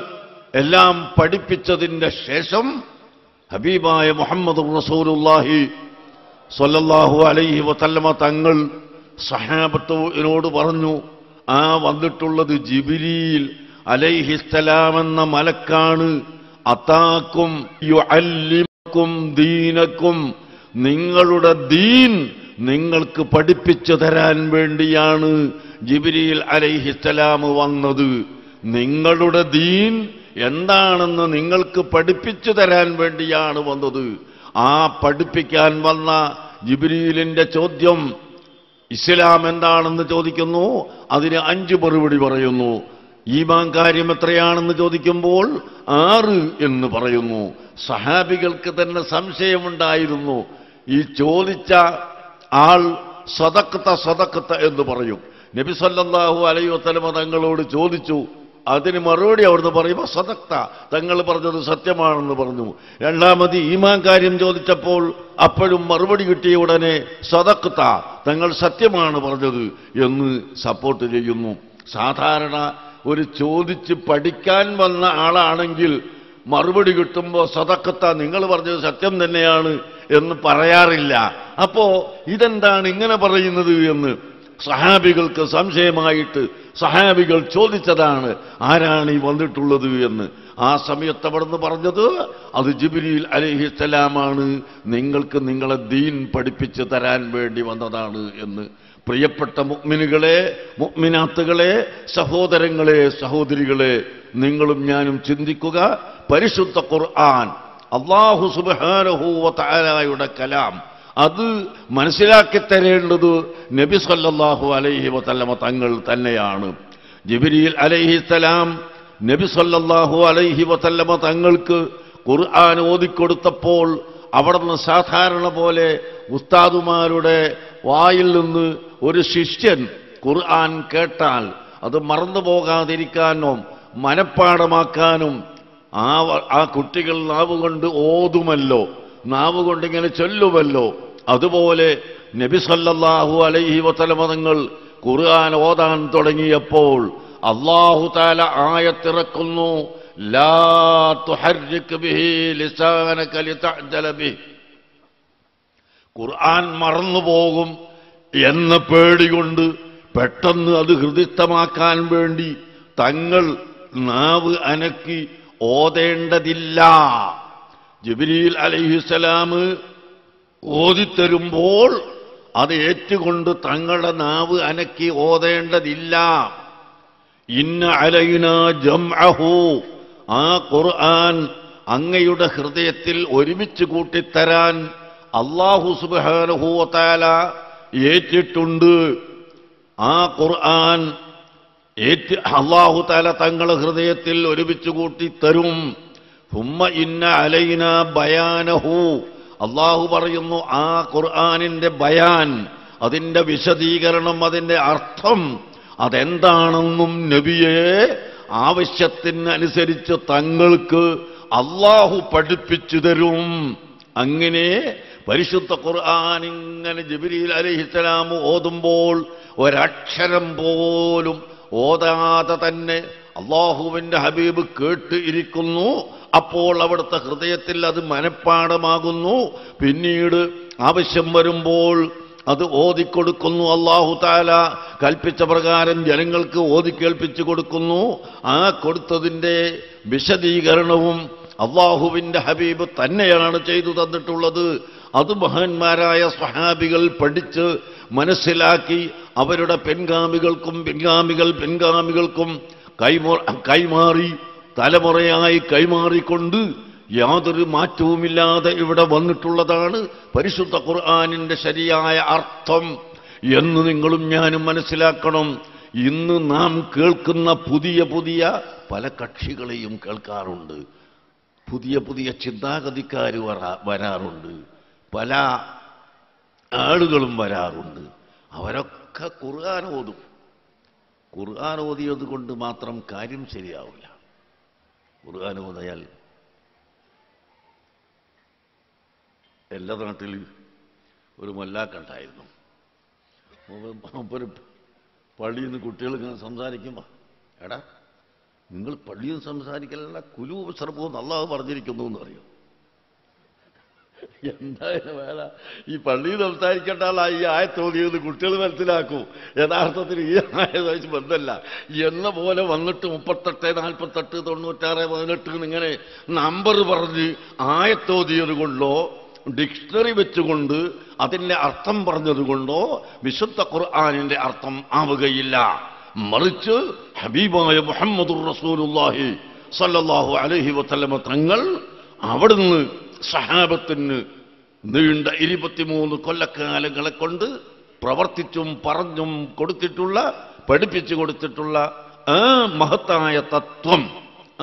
എല്ലാം പഠിപ്പിച്ചതിന്റെ ശേഷം ഹബീബായ മുഹമ്മദ് റസൂലുള്ളാഹി സ്വല്ലല്ലാഹു അലൈഹി വസല്ലമ തങ്ങൾ സഹാബത്തിനോട് പറഞ്ഞു, ആ വന്നിട്ടുള്ളത് ജിബ്രീൽ അലൈഹിസ്സലാം എന്ന മലക്കാണ്. അതാക്കും യുഅല്ലിമുക്കും ദീനക്കും, നിങ്ങളുടെ ദീൻ നിങ്ങൾക്ക് പഠിപ്പിച്ചു തരാൻ വേണ്ടിയാണ് ജിബ്രീൽ അലൈഹിസ്സലാം വന്നത്. നിങ്ങളുടെ ദീൻ എന്താണെന്ന് നിങ്ങൾക്ക് പഠിപ്പിച്ചു തരാൻ വേണ്ടിയാണ് വന്നത്. ആ പഠിപ്പിക്കാൻ വന്ന ജിബ്രീലിന്റെ ചോദ്യം ഇസ്ലാം എന്താണെന്ന് ചോദിക്കുന്നു, അതിന് 5 മറുപടി പറയുന്നു. ഈമാൻ കാര്യം എത്രയാണെന്ന് ചോദിക്കുമ്പോൾ 6 എന്ന് പറയുന്നു. സഹാബികൾക്ക് തന്നെ സംശയമുണ്ടായിരുന്നു. ഈ ചോദിച്ച ആൾ സദഖത എന്ന് പറയും. നബി സല്ലല്ലാഹു അലൈഹി വസല്ലമ തങ്ങളോട് ചോദിച്ചു, അതിന് മറുപടി അവിടുന്ന് പറയുമ്പോൾ സദഖത, തങ്ങൾ പറഞ്ഞത് സത്യമാണെന്ന് പറഞ്ഞു. രണ്ടാമത് ഈമാൻ കാര്യം ചോദിച്ചപ്പോൾ അപ്പോഴും മറുപടി കിട്ടിയ ഉടനെ സദഖത, തങ്ങൾ സത്യമാണ് പറഞ്ഞത് എന്ന് സപ്പോർട്ട് ചെയ്യുന്നു. സാധാരണ ഒരു ചോദിച്ച് പഠിക്കാൻ വന്ന ആളാണെങ്കിൽ മറുപടി കിട്ടുമ്പോൾ സദഖത, നിങ്ങൾ പറഞ്ഞത് സത്യം തന്നെയാണ് എന്ന് പറയാറില്ല. അപ്പോ ഇതെന്താണ് ഇങ്ങനെ പറയുന്നത് എന്ന് സഹാബികൾക്ക് സംശയമായിട്ട് സഹാബികൾ ചോദിച്ചതാണ്, ആരാണ് ഈ വന്നിട്ടുള്ളത് എന്ന്. ആ സമയത്ത് അവിടുന്ന് പറഞ്ഞത് അത് ജിബ്രീൽ അലൈഹിസ്സലാമാണ്, നിങ്ങൾക്ക് നിങ്ങളെ ദീൻ പഠിപ്പിച്ചു തരാൻ വേണ്ടി വന്നതാണ് എന്ന്. പ്രിയപ്പെട്ട മുഅ്മിനുകളെ, മുഅ്മിനാത്തുകളെ, സഹോദരങ്ങളെ, സഹോദരികളെ, നിങ്ങളും ഞാനും ചിന്തിക്കുക. പരിശുദ്ധ ഖുർആൻ അല്ലാഹു സുബ്ഹാനഹു വ തആലയുടെ കലാം, അത് മനസ്സിലാക്കി തരേണ്ടത് നബി സല്ലല്ലാഹു അലൈഹി വസല്ലമ തങ്ങൾ തന്നെയാണ്. ജിബ്രീൽ അലൈഹിസ്സലാം നബി സല്ലല്ലാഹു അലൈഹി വസല്ലമ തങ്ങൾക്ക് ഖുർആൻ ഓതിക്കൊടുത്തപ്പോൾ അവിടുന്ന് സാധാരണ പോലെ ഉസ്താദുമാരുടെ വായിൽ നിന്ന് ഒരു ശിഷ്യൻ ഖുർആൻ കേട്ടാൽ അത് മറന്നു പോകാതിരിക്കാനും മനഃപ്പാടമാക്കാനും ആ കുട്ടികൾ നാവുകൊണ്ട് ഓതുമല്ലോ, നാവുകൊണ്ടിങ്ങനെ ചൊല്ലുമല്ലോ. അതുപോലെ നബി സല്ലല്ലാഹു അലൈഹി വസല്ലമ തങ്ങൾ ഖുർആൻ ഓതാൻ തുടങ്ങിയപ്പോൾ അല്ലാഹു തആല ആയത്തിറക്കുന്നു, ലാ തുഹർരിക് ബിഹി ലിസാനക ലിതഅജല ബിഹി. ഖുർആൻ മറന്നുപോകും എന്ന പേടികൊണ്ട് പെട്ടെന്ന് അത് ഹൃദിസ്ഥമാക്കാൻ വേണ്ടി തങ്ങൾ നാവ് അനക്കി ഓതേണ്ടതില്ല. ജിബ്രീൽ അലൈഹിസ്സലാം ഓതിത്തരുമ്പോൾ അത് ഏറ്റുകൊണ്ട് തങ്ങളുടെ നാവ് അനക്കി ഓതേണ്ടതില്ല. ഇന്ന അലൈനാ ജംഅഹു, ആ ഖുർആൻ അങ്ങയുടെ ഹൃദയത്തിൽ ഒരുമിച്ച് കൂട്ടിത്തരാൻ അല്ലാഹു സുബ്ഹാനഹു വ തആല ഏറ്റിട്ടുണ്ട്. ആ ഖുർആൻ അല്ലാഹു തആല തങ്ങളുടെ ഹൃദയത്തിൽ ഒരുമിച്ച് കൂട്ടിത്തരും. ഹുമ്മ ഇന്ന അലൈന ബയാനഹു, അല്ലാഹു പറയുന്നു ആ ഖുർആനിന്റെ ബയാൻ, അതിന്റെ വിശദീകരണം, അതിന്റെ അർത്ഥം അതെന്താണെന്നും നബിയെ ആവശ്യത്തിനനുസരിച്ച് തങ്ങൾക്ക് അല്ലാഹു പഠിപ്പിച്ചു തരും. അങ്ങനെ പരിശുദ്ധ ഖുർആൻ ഇങ്ങനെ ജിബ്രീൽ അലൈഹിസ്സലാം ഓതുമ്പോൾ ഒരക്ഷരം പോലും ഓതാതെ തന്നെ അല്ലാഹുവിന്റെ ഹബീബ് കേട്ട് ഇരിക്കുന്നു. അപ്പോൾ അവിടുത്തെ ഹൃദയത്തിൽ അത് മനഃപ്പാടമാകുന്നു. പിന്നീട് ആവശ്യം വരുമ്പോൾ അത് ഓതിക്കൊടുക്കുന്നു. അല്ലാഹു തആല കൽപ്പിച്ച പ്രകാരം ജനങ്ങൾക്ക് ഓതിക്കേൾപ്പിച്ചു കൊടുക്കുന്നു. ആ കൊടുത്തതിൻ്റെ വിശദീകരണവും അല്ലാഹുവിൻ്റെ ഹബീബ് തന്നെയാണ് ചെയ്തു തന്നിട്ടുള്ളത്. അത് മഹാന്മാരായ സ്വഹാബികൾ പഠിച്ച് മനസ്സിലാക്കി അവരുടെ പിൻഗാമികൾക്കും കൈമാറി തലമുറയായി കൈമാറിക്കൊണ്ട് യാതൊരു മാറ്റവുമില്ലാതെ ഇവിടെ വന്നിട്ടുള്ളതാണ് പരിശുദ്ധ ഖുർആനിന്റെ ശരിയായ അർത്ഥം എന്ന് നിങ്ങളും ഞാനും മനസ്സിലാക്കണം. ഇന്ന് നാം കേൾക്കുന്ന പുതിയ പുതിയ പല കക്ഷികളെയും കേൾക്കാറുണ്ട്. പുതിയ പുതിയ ചിന്താഗതിക്കാർ വരാറുണ്ട്. പല ആളുകളും വരാറുണ്ട്. അവരൊക്കെ ഖുർആൻ ഓതും. ഖുർആൻ ഓതിയത് കൊണ്ട് മാത്രം കാര്യം ശരിയാവില്ല. ഖുർആൻ ഓതിയാൽ എല്ലാ നാട്ടിൽ ഒരു മൊല്ലാക്കുണ്ടായിരുന്നു. ഒരു പള്ളിയിൽ നിന്ന് കുട്ടികൾ ഇങ്ങനെ സംസാരിക്കുമ്പോൾ, എടാ നിങ്ങൾ പള്ളിയിൽ സംസാരിക്കലല്ല കുലൂബ് സർബൂന്ന് അല്ലാഹു പറഞ്ഞിരിക്കുന്നു എന്ന് പറയും. എന്തായാലും വേല ഈ പള്ളിയിൽ സംസാരിക്കേണ്ട ഈ ആയത്തോതിയത് കുട്ടികൾ മനസ്സിലാക്കൂ. യഥാർത്ഥത്തിൽ ഈ ആയതായിട്ട് ബന്ധമല്ല എന്ന പോലെ വന്നിട്ട് 38, 48, 96, 18 എന്നിങ്ങനെ നമ്പർ പറഞ്ഞ് ആയത്തോതിയത് കൊണ്ടോ ഡിക്ഷണറി വെച്ചുകൊണ്ട് അതിൻ്റെ അർത്ഥം പറഞ്ഞതുകൊണ്ടോ വിശുദ്ധ ഖുർആനിന്റെ അർത്ഥം ആവുകയില്ല. മറിച്ച് ഹബീബായ മുഹമ്മദുർ റസൂലുള്ളാഹി സ്വല്ലല്ലാഹു അലൈഹി വസല്ലമ തങ്ങൾ അവിടുന്ന് സഹാബത്തിന് നീണ്ട 23 കൊല്ലക്കാലങ്ങളെ കൊണ്ട് പ്രവർത്തിച്ചും പറഞ്ഞും കൊടുത്തിട്ടുള്ള പഠിപ്പിച്ചു കൊടുത്തിട്ടുള്ള ആ മഹത്തായ തത്വം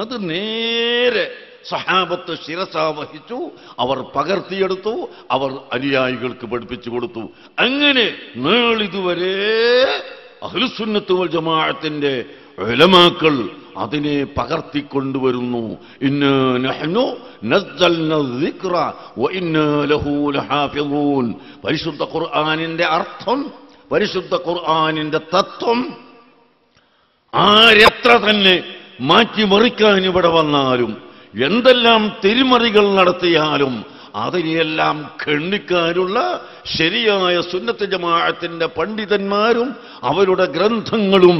അത് നേരെ സഹാബത്ത് ശിരസാ വഹിച്ചു. അവർ പകർത്തിയെടുത്തു. അവർ അനുയായികൾക്ക് പഠിപ്പിച്ചു കൊടുത്തു. അങ്ങനെ നാളിതുവരെ അഹ്ലുസുന്നത്ത് വൽ ജമാഅത്തിന്റെ ഉലമാക്കൾ അതിനെ പകർത്തിക്കൊണ്ടുവരുന്നു. ഇന്നാ നഹ്നു നസ്സൽന الذിക്റ വഇന്നാ ലഹു ലഹാഫിളൂൻ. പരിശുദ്ധ ഖുർആനിന്റെ അർത്ഥം, പരിശുദ്ധ ഖുർആനിന്റെ തത്വം ആരെത്ര തന്നെ മാറ്റിമറിക്കാൻ ഇവിടെ വന്നാലും എന്തെല്ലാം തിരിമറികൾ നടത്തിയാലും അതിനെയെല്ലാം ഖണ്ഡിക്കാനുള്ള ശരിയായ സുന്നത്ത് ജമാഅത്തിന്റെ പണ്ഡിതന്മാരും അവരുടെ ഗ്രന്ഥങ്ങളും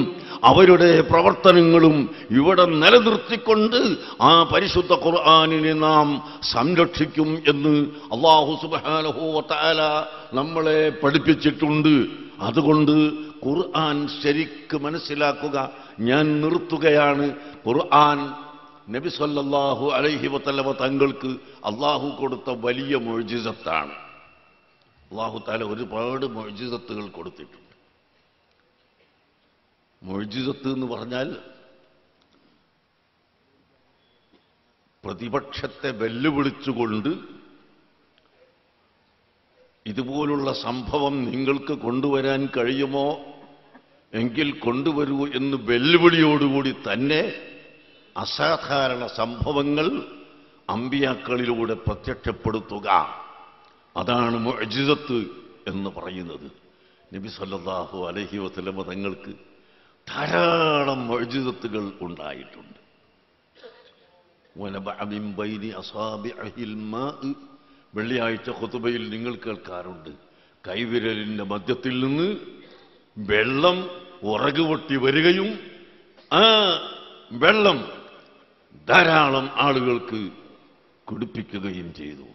അവരുടെ പ്രവർത്തനങ്ങളും ഇവിടെ നിലനിർത്തിക്കൊണ്ട് ആ പരിശുദ്ധ ഖുർആനിനെ നാം സംരക്ഷിക്കും എന്ന് അല്ലാഹു സുബ്ഹാനഹു വ തആല നമ്മളെ പഠിപ്പിച്ചിട്ടുണ്ട്. അതുകൊണ്ട് ഖുർആൻ ശരിക്ക് മനസ്സിലാക്കുക. ഞാൻ നിർത്തുകയാണ്. ഖുർആൻ നബി സല്ലല്ലാഹു അലൈഹി വസല്ലമ തങ്ങൾക്ക് അള്ളാഹു കൊടുത്ത വലിയ മുഅ്ജിസത്താണ്. അള്ളാഹു തആല ഒരുപാട് മുഅ്ജിസത്തുകൾ കൊടുത്തിട്ടുണ്ട്. മുഅ്ജിസത്ത് എന്ന് പറഞ്ഞാൽ പ്രതിപക്ഷത്തെ വെല്ലുവിളിച്ചുകൊണ്ട് ഇതുപോലുള്ള സംഭവം നിങ്ങൾക്ക് കൊണ്ടുവരാൻ കഴിയുമോ എങ്കിൽ കൊണ്ടുവരൂ എന്ന് വെല്ലുവിളിയോടുകൂടി തന്നെ അസാധാരണ സംഭവങ്ങൾ അമ്പിയാക്കളിലൂടെ പ്രത്യക്ഷപ്പെടുത്തുക, അതാണ് മുഅ്ജിസത്ത് എന്ന് പറയുന്നത്. നബി സല്ലല്ലാഹു അലൈഹി വസല്ലമ തങ്ങൾക്ക് ധാരാളം മുഅ്ജിസത്തുകൾ ഉണ്ടായിട്ടുണ്ട്. വനബഅ മിൻ ബൈനി അസാബിഇൽ മാഇ, വെള്ളിയാഴ്ച ഖുതുബയിൽ നിങ്ങൾ കേൾക്കാറുണ്ട്, കൈവിരലിന്റെ മധ്യത്തിൽ നിന്ന് വെള്ളം ഉറകുപൊട്ടി വരികയും ആ വെള്ളം ധാരാളം ആളുകൾക്ക് കുടിപ്പിക്കുകയും ചെയ്തു.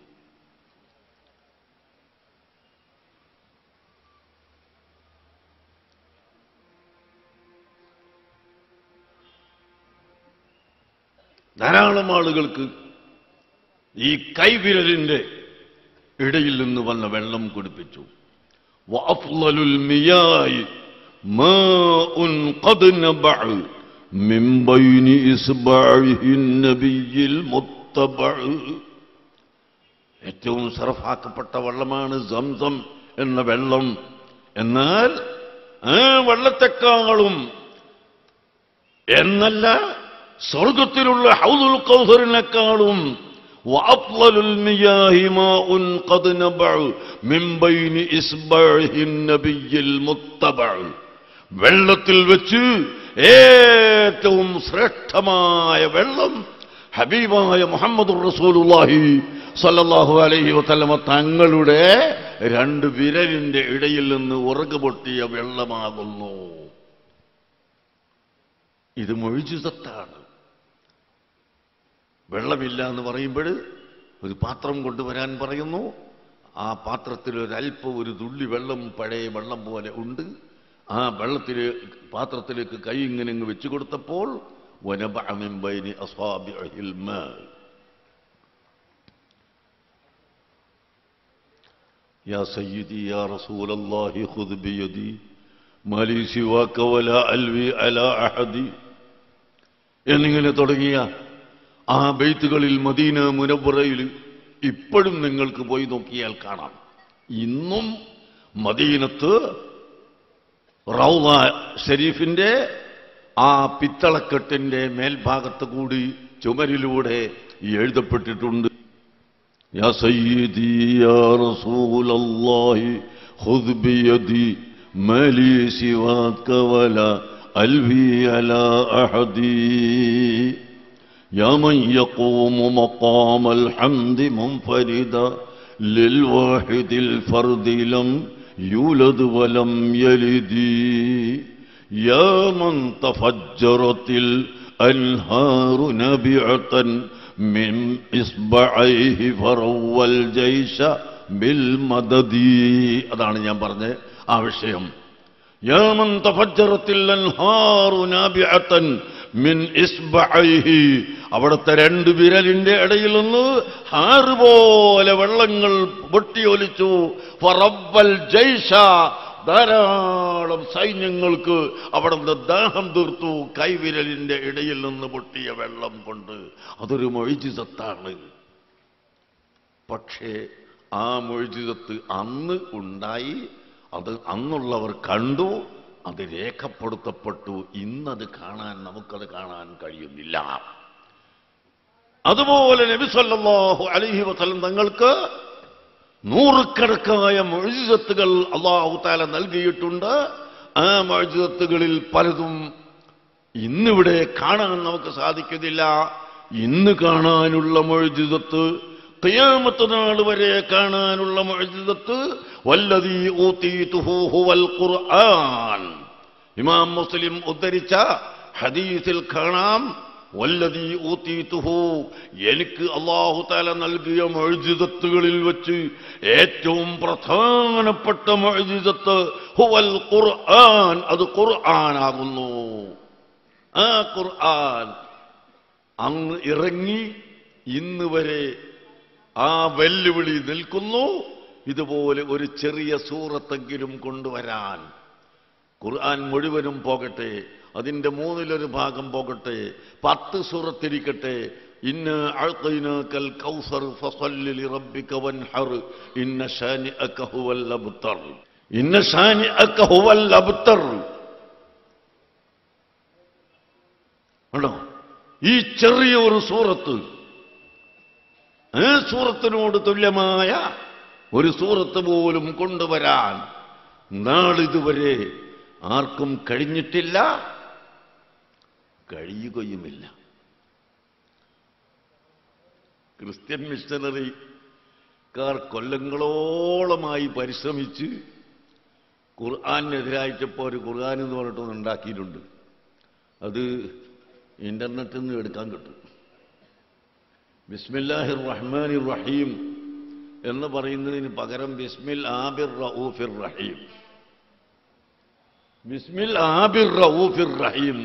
ധാരാളം ആളുകൾക്ക് ഈ കൈവിരലിന്റെ ഇടയിൽ നിന്ന് വന്ന വെള്ളം കുടിപ്പിച്ചു. വഅഫ്ളലുൽ മിയായി മാഉൻ ഖദ് നബഅ മിൻ ബൈനി ഇസ്ബഅഹിൻ നബിയിൽ മുത്തബഅ. ഏറ്റവും സറഫാക്കപ്പെട്ട വെള്ളമാണ് സംസം എന്ന വെള്ളം. എന്നാൽ ആ വെള്ളത്തെക്കാളും എന്നല്ല, സ്വർഗത്തിലുള്ള ഹൗദുൽ കൗസറിനേക്കാളും വഅഫ്ളലുൽ മിയാഹി മാഉൻ ഖദ് നബഅ മിൻ ബൈനി ഇസ്ബഅഹിൻ നബിയിൽ മുത്തബഅ. വെള്ളത്തിൽ വെച്ച് ഏറ്റവും ശ്രേഷ്ഠമായ വെള്ളം ഹബീബായ മുഹമ്മദുർ റസൂലുള്ളാഹി സല്ലല്ലാഹു അലൈഹി വസല്ലമ തങ്ങളുടെ 2 വിരലിന്റെ ഇടയിൽ നിന്ന് ഉറകു പൊട്ടിയ വെള്ളമാകുന്നു. ഇത് മുഅ്ജിസത്താണ്. വെള്ളമില്ല എന്ന് പറയുമ്പോൾ ഒരു പാത്രം കൊണ്ടുവരാൻ പറയുന്നു. ആ പാത്രത്തിൽ ഒരു തുള്ളി വെള്ളം, പഴയ വെള്ളം പോലെ ഉണ്ട്. ആ പാത്രത്തിലേക്ക് കൈ ഇങ്ങനെ വെച്ചു കൊടുത്തപ്പോൾ വനബഅ മിൻ ബൈനി അസ്വാബിഇൽ മാ. യാ സയ്യിദി യാ റസൂലല്ലാഹി ഖുദ് ബിയദി മാലി സിവാക വലാ അൽവി അലാ അഹദി എന്നിങ്ങനെ തുടങ്ങിയ ആ ബൈത്തുകളിൽ മദീന മുനവ്വറയിൽ ഇപ്പോഴും നിങ്ങൾക്ക് പോയി നോക്കിയാൽ കാണാം. ഇന്നും മദീനത്ത് റൗള ഷരീഫിന്റെ ആ പിത്തളക്കെട്ടിന്റെ മേൽഭാഗത്ത് കൂടി ചുമരിലൂടെ എഴുതപ്പെട്ടിട്ടുണ്ട്. യാ സയ്യിദി യാ റസൂലല്ലാഹി ഖുദ് ബിയദി മാലി സിവാക വലാ അൽവി അലാ അഹദി يا من يقوم مقام الحمد منفردا للواحد الفرد لم يولد ولم يلد يا من تفجرت الأنهار نبعة من إصبعيه فروى الجيش بالمدد. അതാണ് ഞാൻ പറഞ്ഞ ആ വിഷയം. يا من تفجرت الأنهار نابعة മിൻ ഇസ്ബഅൈഹി, അവിടുത്തെ 2 വിരലിന്റെ ഇടയിൽ നിന്ന് ഹാറ് പോലെ വെള്ളങ്ങൾ പൊട്ടിയൊലിച്ചു. ഫറബ്ബൽ ജൈഷ, ധാരാളം സൈന്യങ്ങൾക്ക് അവിടുന്ന് ദാഹം തീർത്തു കൈവിരലിന്റെ ഇടയിൽ നിന്ന് പൊട്ടിയ വെള്ളം കൊണ്ട്. അതൊരു മുഅ്ജിസത്താണ്. പക്ഷേ ആ മുഅ്ജിസത്ത് അന്ന് ഉണ്ടായി, അത് അന്നുള്ളവർ കണ്ടു, അത് രേഖപ്പെടുത്തപ്പെട്ടു. ഇന്നത് നമുക്കത് കാണാൻ കഴിയുന്നില്ല. അതുപോലെ നബി സല്ലല്ലാഹു അലൈഹി വസല്ലം തങ്ങൾക്ക് നൂറുകണക്കായ മുഅ്ജിസത്തുകൾ അല്ലാഹു തആല നൽകിയിട്ടുണ്ട്. ആ മുഅ്ജിസത്തുകളിൽ പലതും ഇന്നിവിടെ കാണാൻ നമുക്ക് സാധിക്കുന്നില്ല. ഇന്ന് കാണാനുള്ള മുഅ്ജിസത്ത്, ഖിയാമത്ത് നാൾ വരെ കാണാനുള്ള മുഅ്ജിസത്ത് വല്ലദീ ഊതീതുഹു ഹുവൽ ഖുർആൻ. ഇമാം മുസ്ലിം ഉദ്ധരിച്ച ഹദീസിൽ കാണാം, വല്ലദീ ഊതീതുഹു, എനിക്ക് അല്ലാഹു തആല നൽകിയ മുഅ്ജിസത്തുകളിൽ വെച്ച് ഏറ്റവും പ്രധാനപ്പെട്ട മുഅ്ജിസത്ത് ഹുവൽ ഖുർആൻ, അത് ഖുർആനാകുന്നു. ആ ഖുർആൻ അങ്ങ് ഇറങ്ങി ഇന്ന് വരെ ആ വെല്ലുവിളി നിൽക്കുന്നു. ഇതുപോലെ ഒരു ചെറിയ സൂറത്തെങ്കിലും കൊണ്ടുവരാൻ. ഖുർആൻ മുഴുവനും പോകട്ടെ, അതിന്റെ 1/3 ഭാഗം പോകട്ടെ, 10 സൂറത്തിരിക്കട്ടെ. ഇന്ന അഅ്തൈനാകൽ കൗസർ ഫസല്ലി ലിറബ്ബിക വൻഹർ ഇന്ന ശാനിഅക ഹുവൽ അബ്തർ, ഇന്ന ശാനിഅക ഹുവൽ അബ്തർ. ആണോ ഈ ചെറിയ ഒരു സൂറത്ത്? ആ സൂറത്തിനോട് തുല്യമായ ഒരു സൂറത്ത് പോലും കൊണ്ടുവരാൻ നാളിതുവരെ ആർക്കും കഴിഞ്ഞിട്ടില്ല, കഴിയുകയുമില്ല. ക്രിസ്ത്യൻ മിഷണറിക്കാർ കൊല്ലങ്ങളോളമായി പരിശ്രമിച്ച് ഖുർആനെതിരായിട്ടിപ്പോൾ ഒരു ഖുർആൻ എന്ന് പറഞ്ഞിട്ടൊന്ന് ഉണ്ടാക്കിയിട്ടുണ്ട്. അത് ഇന്റർനെറ്റിൽ നിന്ന് എടുക്കാൻ കിട്ടും. ബിസ്മില്ലാഹിർ റഹ്മാനിർ റഹീം എന്ന് പറയുന്നതിന് പകരം ബിസ്മിൽ ആബിർ റഊഫിർ റഹീം, ബിസ്മിൽ ആബിർ റഊഫിർ റഹീം.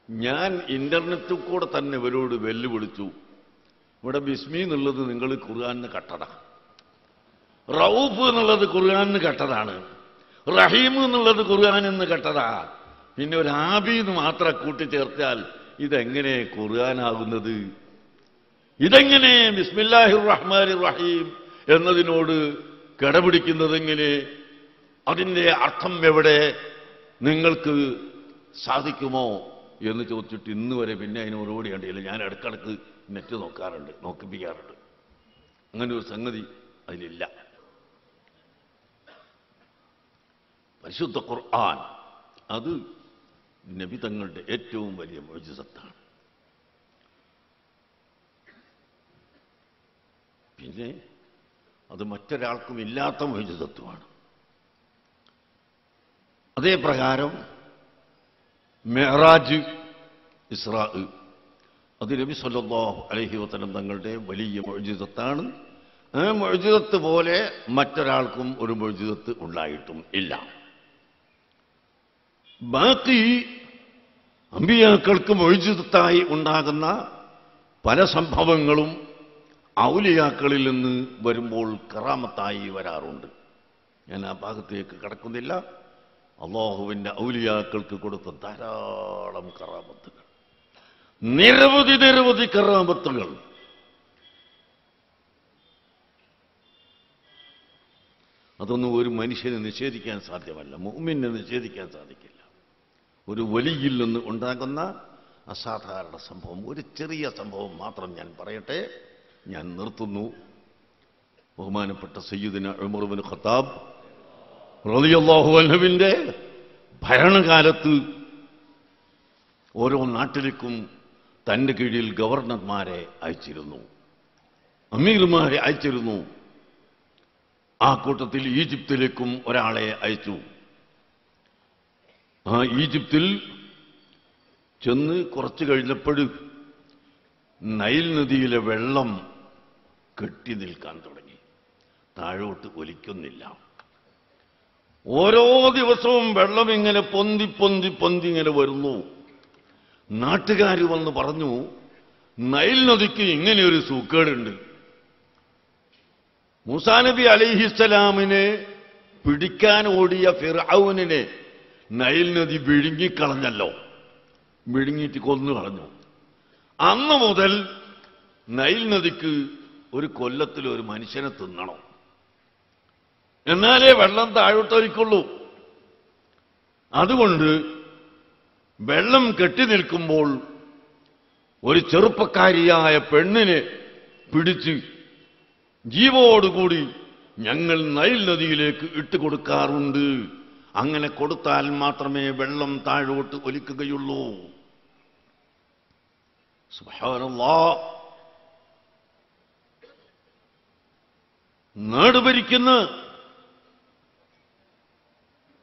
ഞാൻ ഇന്റർനെറ്റിൽ കൂടെ തന്നെ ഇവരോട് വെല്ലുവിളിച്ചു, ഇവിടെ ബിസ്മി എന്നുള്ളത് നിങ്ങൾ ഖുർആനിന് കട്ടതാ, റഊഫ് എന്നുള്ളത് ഖുർആനിന് കട്ടതാണ്, റഹീം എന്നുള്ളത് ഖുർആനിന് കട്ടതാ, പിന്നെ ഒരു ആബിന്ന് മാത്രം കൂട്ടിച്ചേർത്താൽ ഇതെങ്ങനെ ഖുർആനാകുന്നത്? ഇതെങ്ങനെ ബിസ്മില്ലാഹിർ റഹ്മാനിർ റഹീം എന്നതിനോട് കിടപിടിക്കുന്നത് എങ്ങനെ? അതിൻ്റെ അർത്ഥം എവിടെ? നിങ്ങൾക്ക് സാധിക്കുമോ എന്ന് ചോദിച്ചിട്ട് ഇന്ന് വരെ പിന്നെ അതിന് മറുപടി കണ്ടില്ല. ഞാൻ ഇടക്കിടക്ക് നെറ്റ് നോക്കിപ്പിക്കാറുണ്ട്. അങ്ങനെ ഒരു സംഗതി അതിലില്ല. പരിശുദ്ധ ഖുർആൻ അത് നബി തങ്ങളുടെ ഏറ്റവും വലിയ മുഅ്ജിസത്താണ്. പിന്നെ അത് മറ്റൊരാൾക്കും ഇല്ലാത്ത മൗജിദത്വമാണ്. അതേ പ്രകാരം മെഹ്റാജ്, ഇസ്രാ, അത് നബി സല്ലല്ലാഹു അലൈഹി വസല്ലം തങ്ങളുടെ വലിയ മൗജിദത്താണ്. ആ മൗജിദത്ത് പോലെ മറ്റൊരാൾക്കും ഒരു മൗജിദത്ത് ഉണ്ടായിട്ടും ഇല്ല. ബാക്കി അമ്പിയാക്കൾക്ക് മൗജിദത്തായി ഉണ്ടാകുന്ന പല സംഭവങ്ങളും ഔലിയാക്കളിൽ നിന്ന് വരുമ്പോൾ കറാമത്തായി വരാറുണ്ട്. ഞാൻ ആ ഭാഗത്തേക്ക് കടക്കുന്നില്ല. അള്ളാഹുവിൻ്റെ ഔലിയാക്കൾക്ക് കൊടുത്ത ധാരാളം കറാമത്തുകൾ, നിരവധി നിരവധി കറാമത്തുകൾ. അതൊന്നും ഒരു മനുഷ്യന് നിഷേധിക്കാൻ സാധ്യമല്ല, മുഅ്മിന് നിഷേധിക്കാൻ സാധിക്കില്ല. ഒരു വലിയിൽ നിന്ന് ഉണ്ടാകുന്ന അസാധാരണ സംഭവം, ഒരു ചെറിയ സംഭവം മാത്രം ഞാൻ പറയട്ടെ, ഞാൻ നിർത്തുന്നു. ബഹുമാനപ്പെട്ട സയ്യിദുന ഉമർ ഇബ്നു ഖത്താബ് റളിയല്ലാഹു അൻഹുവിന്റെ ഭരണകാലത്ത് ഓരോ നാട്ടിലേക്കും തൻ്റെ കീഴിൽ ഗവർണർമാരെ അയച്ചിരുന്നു, അമീർമാരെ അയച്ചിരുന്നു. ആ കൂട്ടത്തിൽ ഈജിപ്തിലേക്കും ഒരാളെ അയച്ചു. ആ ഈജിപ്തിൽ ചെന്ന് കുറച്ചു കഴിഞ്ഞപ്പോൾ നൈൽ നദിയിലെ വെള്ളം കെട്ടി നിൽക്കാൻ തുടങ്ങി, താഴോട്ട് ഒലിക്കുന്നില്ല. ഓരോ ദിവസവും വെള്ളം ഇങ്ങനെ പൊന്തി പൊന്തി പൊന്തി ഇങ്ങനെ വരുന്നു. നാട്ടുകാർ വന്ന് പറഞ്ഞു, നൈൽ നദിക്ക് ഇങ്ങനെ ഒരു സൂക്കേടുണ്ട്. മൂസാ നബി അലൈഹിസ്സലാമിനെ പിടിക്കാൻ ഓടിയ ഫിർഔനിനെ നൈൽ നദി വിഴുങ്ങിക്കളഞ്ഞല്ലോ, വിഴുങ്ങിയിട്ട് കൊന്നു കളഞ്ഞു. അന്ന് മുതൽ നൈൽ നദിക്ക് ഒരു കൊല്ലത്തിൽ ഒരു മനുഷ്യനെ തിന്നണം, എന്നാലേ വെള്ളം താഴോട്ടൊലിക്കുള്ളൂ. അതുകൊണ്ട് വെള്ളം കെട്ടി നിൽക്കുമ്പോൾ ഒരു ചെറുപ്പക്കാരിയായ പെണ്ണിനെ പിടിച്ച് ജീവോടുകൂടി ഞങ്ങൾ നൈൽ നദിയിലേക്ക് ഇട്ടുകൊടുക്കാറുണ്ട്. അങ്ങനെ കൊടുത്താൽ മാത്രമേ വെള്ളം താഴോട്ട് ഒലിക്കുകയുള്ളൂ. സുബ്ഹാനല്ലാഹ്. നാട് ഭരിക്കുന്ന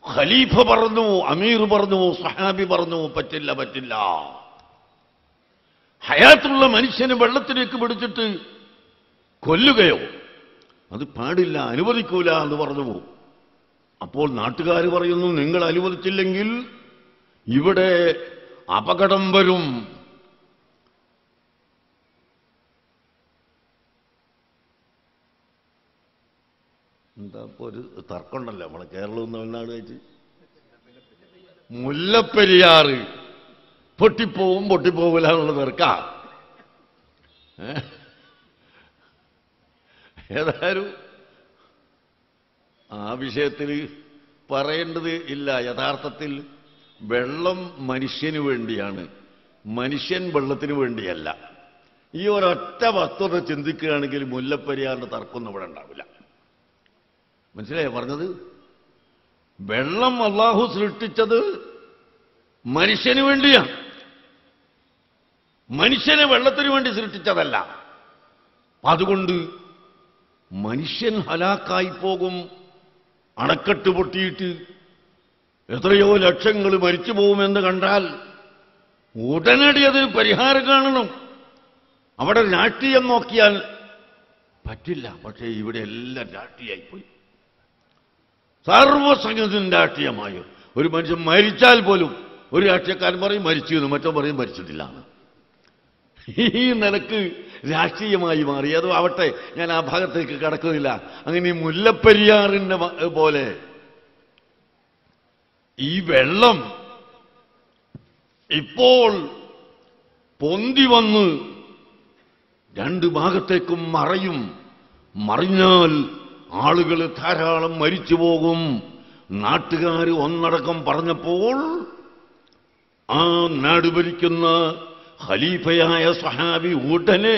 ഖലീഫ പറഞ്ഞു, അമീർ പറഞ്ഞു, സഹാബി പറഞ്ഞു, പറ്റില്ല പറ്റില്ല, ഹയാത്തുള്ള മനുഷ്യനെ വെള്ളത്തിലേക്ക് പിടിച്ചിട്ട് കൊല്ലുകയോ, അത് പാടില്ല, അനുവദിക്കൂല എന്ന് പറഞ്ഞു. അപ്പോൾ നാട്ടുകാർ പറയുന്നു, നിങ്ങൾ അനുവദിച്ചില്ലെങ്കിൽ ഇവിടെ അപകടം വരും. എന്താ ഇപ്പോൾ ഒരു തർക്കമുണ്ടല്ലോ നമ്മളെ കേരളവും തമിഴ്നാട് വെച്ച്. മുല്ലപ്പെരിയാറ് പൊട്ടിപ്പോവും പൊട്ടിപ്പോവില്ല എന്നുള്ള തർക്ക. ഏതായാലും ആ വിഷയത്തിൽ പറയേണ്ടത് ഇല്ല. യഥാർത്ഥത്തിൽ വെള്ളം മനുഷ്യന് വേണ്ടിയാണ്, മനുഷ്യൻ വെള്ളത്തിന് വേണ്ടിയല്ല. ഈ ഒരൊറ്റ വസ്തുത ചിന്തിക്കുകയാണെങ്കിൽ മുല്ലപ്പെരിയാറിന്റെ തർക്കമൊന്നും ഇവിടെ ഉണ്ടാവില്ല. മനസ്സിലായോ പറഞ്ഞത്? വെള്ളം അല്ലാഹു സൃഷ്ടിച്ചത് മനുഷ്യന് വേണ്ടിയാണ്, മനുഷ്യനെ വെള്ളത്തിന് വേണ്ടി സൃഷ്ടിച്ചതല്ല. അതുകൊണ്ട് മനുഷ്യൻ ഹലാക്കായി പോകും. അണക്കെട്ട് പൊട്ടിയിട്ട് എത്രയോ ലക്ഷങ്ങൾ മരിച്ചു പോകുമെന്ന് കണ്ടാൽ ഉടനടി അതിന് പരിഹാരം കാണണം. അവിടെ രാഷ്ട്രീയം നോക്കിയാൽ പറ്റില്ല. പക്ഷേ ഇവിടെ എല്ലാം രാഷ്ട്രീയമായിപ്പോയി, സർവസംഗതിയും രാഷ്ട്രീയമായി. ഒരു മനുഷ്യൻ മരിച്ചാൽ പോലും ഒരു രാഷ്ട്രീയക്കാരൻ പറയും മരിച്ചു എന്ന്, മറ്റോ പറയും മരിച്ചിട്ടില്ല എന്ന്. ഈ നിലക്ക് രാഷ്ട്രീയമായി മാറി. അത് ആവട്ടെ, ഞാൻ ആ ഭാഗത്തേക്ക് കടക്കുന്നില്ല. അങ്ങനെ ഈ മുല്ലപ്പെരിയാറിന്റെ പോലെ ഈ വെള്ളം ഇപ്പോൾ പൊന്തി വന്ന് രണ്ട് ഭാഗത്തേക്കും മറയും. മറിഞ്ഞാൽ ആളുകൾ ധാരാളം മരിച്ചു പോകും. നാട്ടുകാർ ഒന്നടക്കം പറഞ്ഞപ്പോൾ ആ നാട് ഭരിക്കുന്ന ഖലീഫയായ സ്വഹാബി ഉടനെ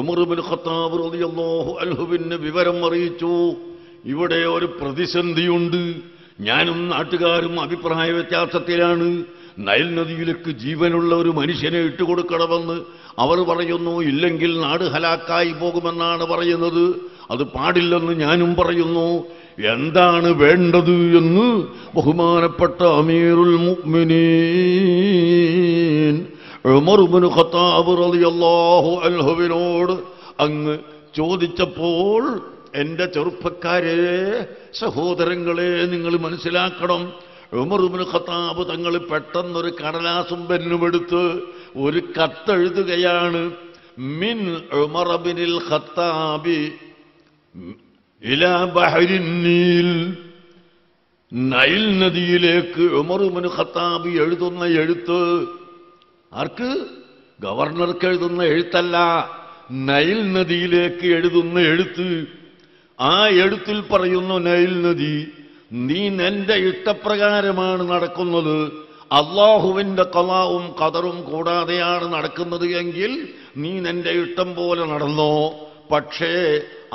ഉമർ ഇബ്നു ഖത്താബ് റളിയല്ലാഹു അൻഹുവിനെ വിവരം അറിയിച്ചു, ഇവിടെ ഒരു പ്രതിസന്ധിയുണ്ട്, ഞാനും നാട്ടുകാരും അഭിപ്രായ വ്യത്യാസത്തിലാണ്, നൈൽ നദിയിലേക്ക് ജീവനുള്ള ഒരു മനുഷ്യനെ ഇട്ടുകൊടുക്കണമെന്ന് അവർ പറയുന്നു ഇല്ലെങ്കിൽ നാട് ഹലാക്കായി പോകുമെന്നാണ് പറയുന്നത്. അത് പാടില്ലെന്ന് ഞാനും പറയുന്നു. എന്താണ് വേണ്ടത് എന്ന് ബഹുമാനപ്പെട്ട അമീറുൽ മുഅ്മിനീൻ ഉമർ ഇബ്നു ഖത്താബ് റളിയല്ലാഹു അൻഹുവിനോട് അങ്ങ് ചോദിച്ചപ്പോൾ, എന്റെ ചെറുപ്പക്കാരെ, സഹോദരങ്ങളെ, നിങ്ങൾ മനസ്സിലാക്കണം. ഉമർ ഇബ്നു ഖത്താബ് തങ്ങൾ പെട്ടെന്നൊരു കടലാസും പെന്നും എടുത്ത് ഒരു കത്തെഴുതുകയാണ്. മിൻ ഉമർ ഇബ്നുൽ ഖത്താബി ഇലാ ബഹ്റിൻ നീൽ. നൈൽ നദിയിലേക്ക് ഉമർ ഇബ്നു ഖത്താബ് എഴുതുന്ന എഴുത്ത്. ആർക്ക്? ഗവർണർക്ക് എഴുതുന്ന എഴുത്തല്ല, നൈൽ നദിയിലേക്ക് എഴുതുന്ന എഴുത്ത്. ആ എഴുത്തിൽ പറയുന്നു, നൈൽ നദി, നീ നിന്റെ ഇഷ്ടപ്രകാരമാണ് നടക്കുന്നത്. അള്ളാഹുവിന്റെ ഖളാവും ഖദറും കൂടാതെയാണ് നടക്കുന്നത് എങ്കിൽ നീ നിന്റെ ഇഷ്ടം പോലെ നടന്നോ. പക്ഷേ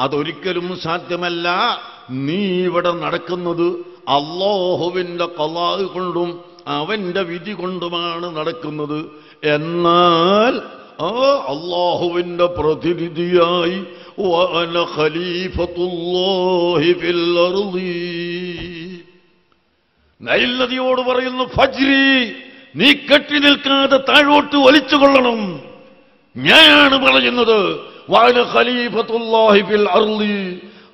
അതൊരിക്കലും സാധ്യമല്ല. നീ ഇവിടെ നടക്കുന്നത് അള്ളാഹുവിന്റെ ഖളാ കൊണ്ടും അവന്റെ വിധി കൊണ്ടുമാണ് നടക്കുന്നത്. എന്നാൽ ആ അള്ളാഹുവിന്റെ പ്രതിനിധിയായി വഅന ഖലീഫത്തുല്ലാഹി ഫിൽ അർളി. നൈൽ നദിയോട് പറയുന്നു, ഫജ്രി, നീ കെട്ടി നിൽക്കാതെ താഴോട്ട് വലിച്ചുകൊള്ളണം. ഞാനാണ് പറയുന്നത്. വഅന ഖലീഫത്തുല്ലാഹി ഫിൽ അർളി.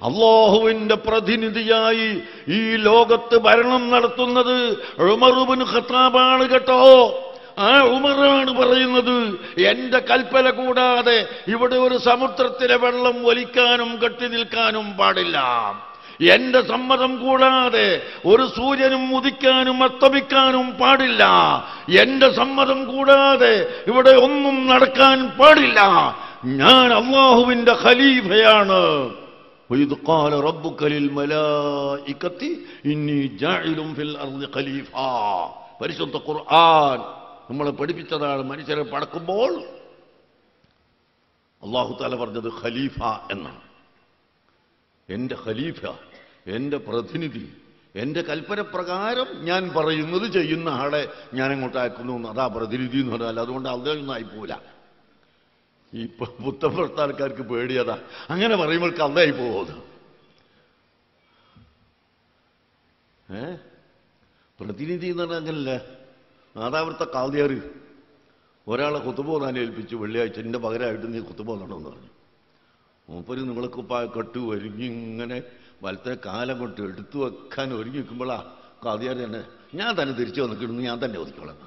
അള്ളാഹുവിന്റെ പ്രതിനിധിയായി ഈ ലോകത്ത് ഭരണം നടത്തുന്നത് ഉമർ ഇബ്നു ഖത്താബാണ് കേട്ടോ. ആ ഉമറാണ് പറയുന്നത്, എന്റെ കൽപ്പന കൂടാതെ ഇവിടെ ഒരു സമുദ്രത്തിലെ വെള്ളം ഒലിക്കാനും കെട്ടി നിൽക്കാനും പാടില്ല. എന്റെ സമ്മതം കൂടാതെ ഒരു സൂര്യനും ഉദിക്കാനും അസ്തമിക്കാനും പാടില്ല. എന്റെ സമ്മതം കൂടാതെ ഇവിടെ ഒന്നും നടക്കാൻ പാടില്ല. ഞാൻ അള്ളാഹുവിന്റെ ഖലീഫയാണ്. وإذ قال ربك للملائكة إني جاعل في الأرض خليفة. പരിശുദ്ധ ഖുർആൻ നമ്മളെ പഠിപ്പിച്ചതാണ്. മനുഷ്യരെ പടക്കുമ്പോൾ അല്ലാഹു തആല പറഞ്ഞത് ഖലീഫ എന്നാണ്. എന്റെ ഖലീഫ, എന്റെ പ്രതിനിധി, എന്റെ കൽപ്പന പ്രകാരം ഞാൻ പറയുന്നത് ചെയ്യുന്ന ആളെ ഞാൻ അങ്ങോട്ട് അയക്കുന്നു. അതാ പ്രതിനിധി എന്ന് പറഞ്ഞാൽ. അതുകൊണ്ട് അതൊന്നും ആയിപ്പോല. ഈ പുത്തമ്പുറത്ത ആൾക്കാർക്ക് പേടിയതാ, അങ്ങനെ പറയുമ്പോൾ കല്ലായി പോകുന്നത്. പ്രതിനിധി എന്ന് പറഞ്ഞാൽ അങ്ങനല്ലേ. അതാവിടുത്തെ കാളിയാർ ഒരാളെ കുത്തുബോധാൻ ഏൽപ്പിച്ചു. വെള്ളിയാഴ്ച എൻ്റെ പകരമായിട്ട് നീ കുത്തുബോധണമെന്ന് പറഞ്ഞു. മൂപ്പര് നിങ്ങൾക്ക് കെട്ടു ഒരുങ്ങി ഇങ്ങനെ വലത്തെ കാലം കൊണ്ട് എടുത്തു വെക്കാൻ ഒരുങ്ങി വെക്കുമ്പോഴാ കാളിയാർ തന്നെ, ഞാൻ തന്നെ തിരിച്ചു വന്നിക്കിടുന്നു, ഞാൻ തന്നെ ഒതുക്കോളാം.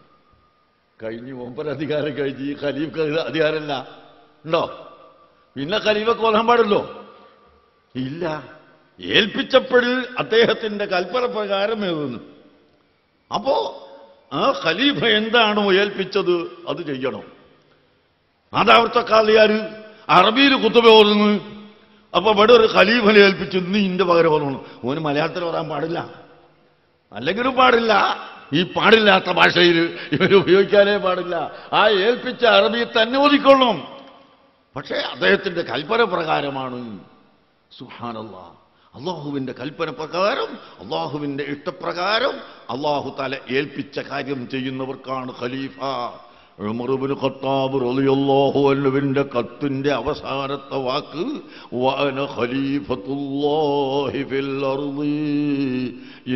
കഴിഞ്ഞ് മൂപ്പര് അധികാരം കഴിഞ്ഞ് ഈ ഖലീഫ്ക്ക് അധികാരമല്ല ഉണ്ടോ? പിന്നെ ഖലീഫക്ക് കൊല്ലാൻ പാടല്ലോ? ഇല്ല. ഏൽപ്പിച്ചപ്പോഴും അദ്ദേഹത്തിന്റെ കൽപ്പന പ്രകാരം എഴുതുന്നു. അപ്പോ ആ ഖലീഫ എന്താണോ ഏൽപ്പിച്ചത് അത് ചെയ്യണം. അതാവത്തെ കാളിയാർ അറബിയിൽ കുത്തുബ ഓതുന്നു. അപ്പൊ ഇവിടെ ഒരു ഖലീഫനെ ഏൽപ്പിച്ചു, നീ ഇന്റെ പകരം ഓതണം. ഓന് മലയാളത്തിൽ ഓതാൻ പാടില്ല, അല്ലെങ്കിലും പാടില്ല. ഈ പാടില്ലാത്ത ഭാഷയിൽ ഇവർ ഉപയോഗിക്കാനേ പാടില്ല. ആ ഏൽപ്പിച്ച അറബി തന്നെ ഓതിക്കൊള്ളണം. പക്ഷേ അദ്ദേഹത്തിന്റെ കൽപ്പന പ്രകാരമാണ്. സുബ്ഹാനല്ലാഹ്. അള്ളാഹുവിന്റെ കൽപ്പന പ്രകാരം, അള്ളാഹുവിന്റെ ഇഷ്ടപ്രകാരം അള്ളാഹു തആല ഏൽപ്പിച്ച കാര്യം ചെയ്യുന്നവർക്കാണ് ഖലീഫ. ഉമർ ഇബ്നു ഖത്താബ് റളിയല്ലാഹു അൻഹുവിന്റെ കത്തിന്റെ അവസാനത്തെ വാക്ക് വഅന ഖലീഫത്തുല്ലാഹി ഫിൽ അർളി.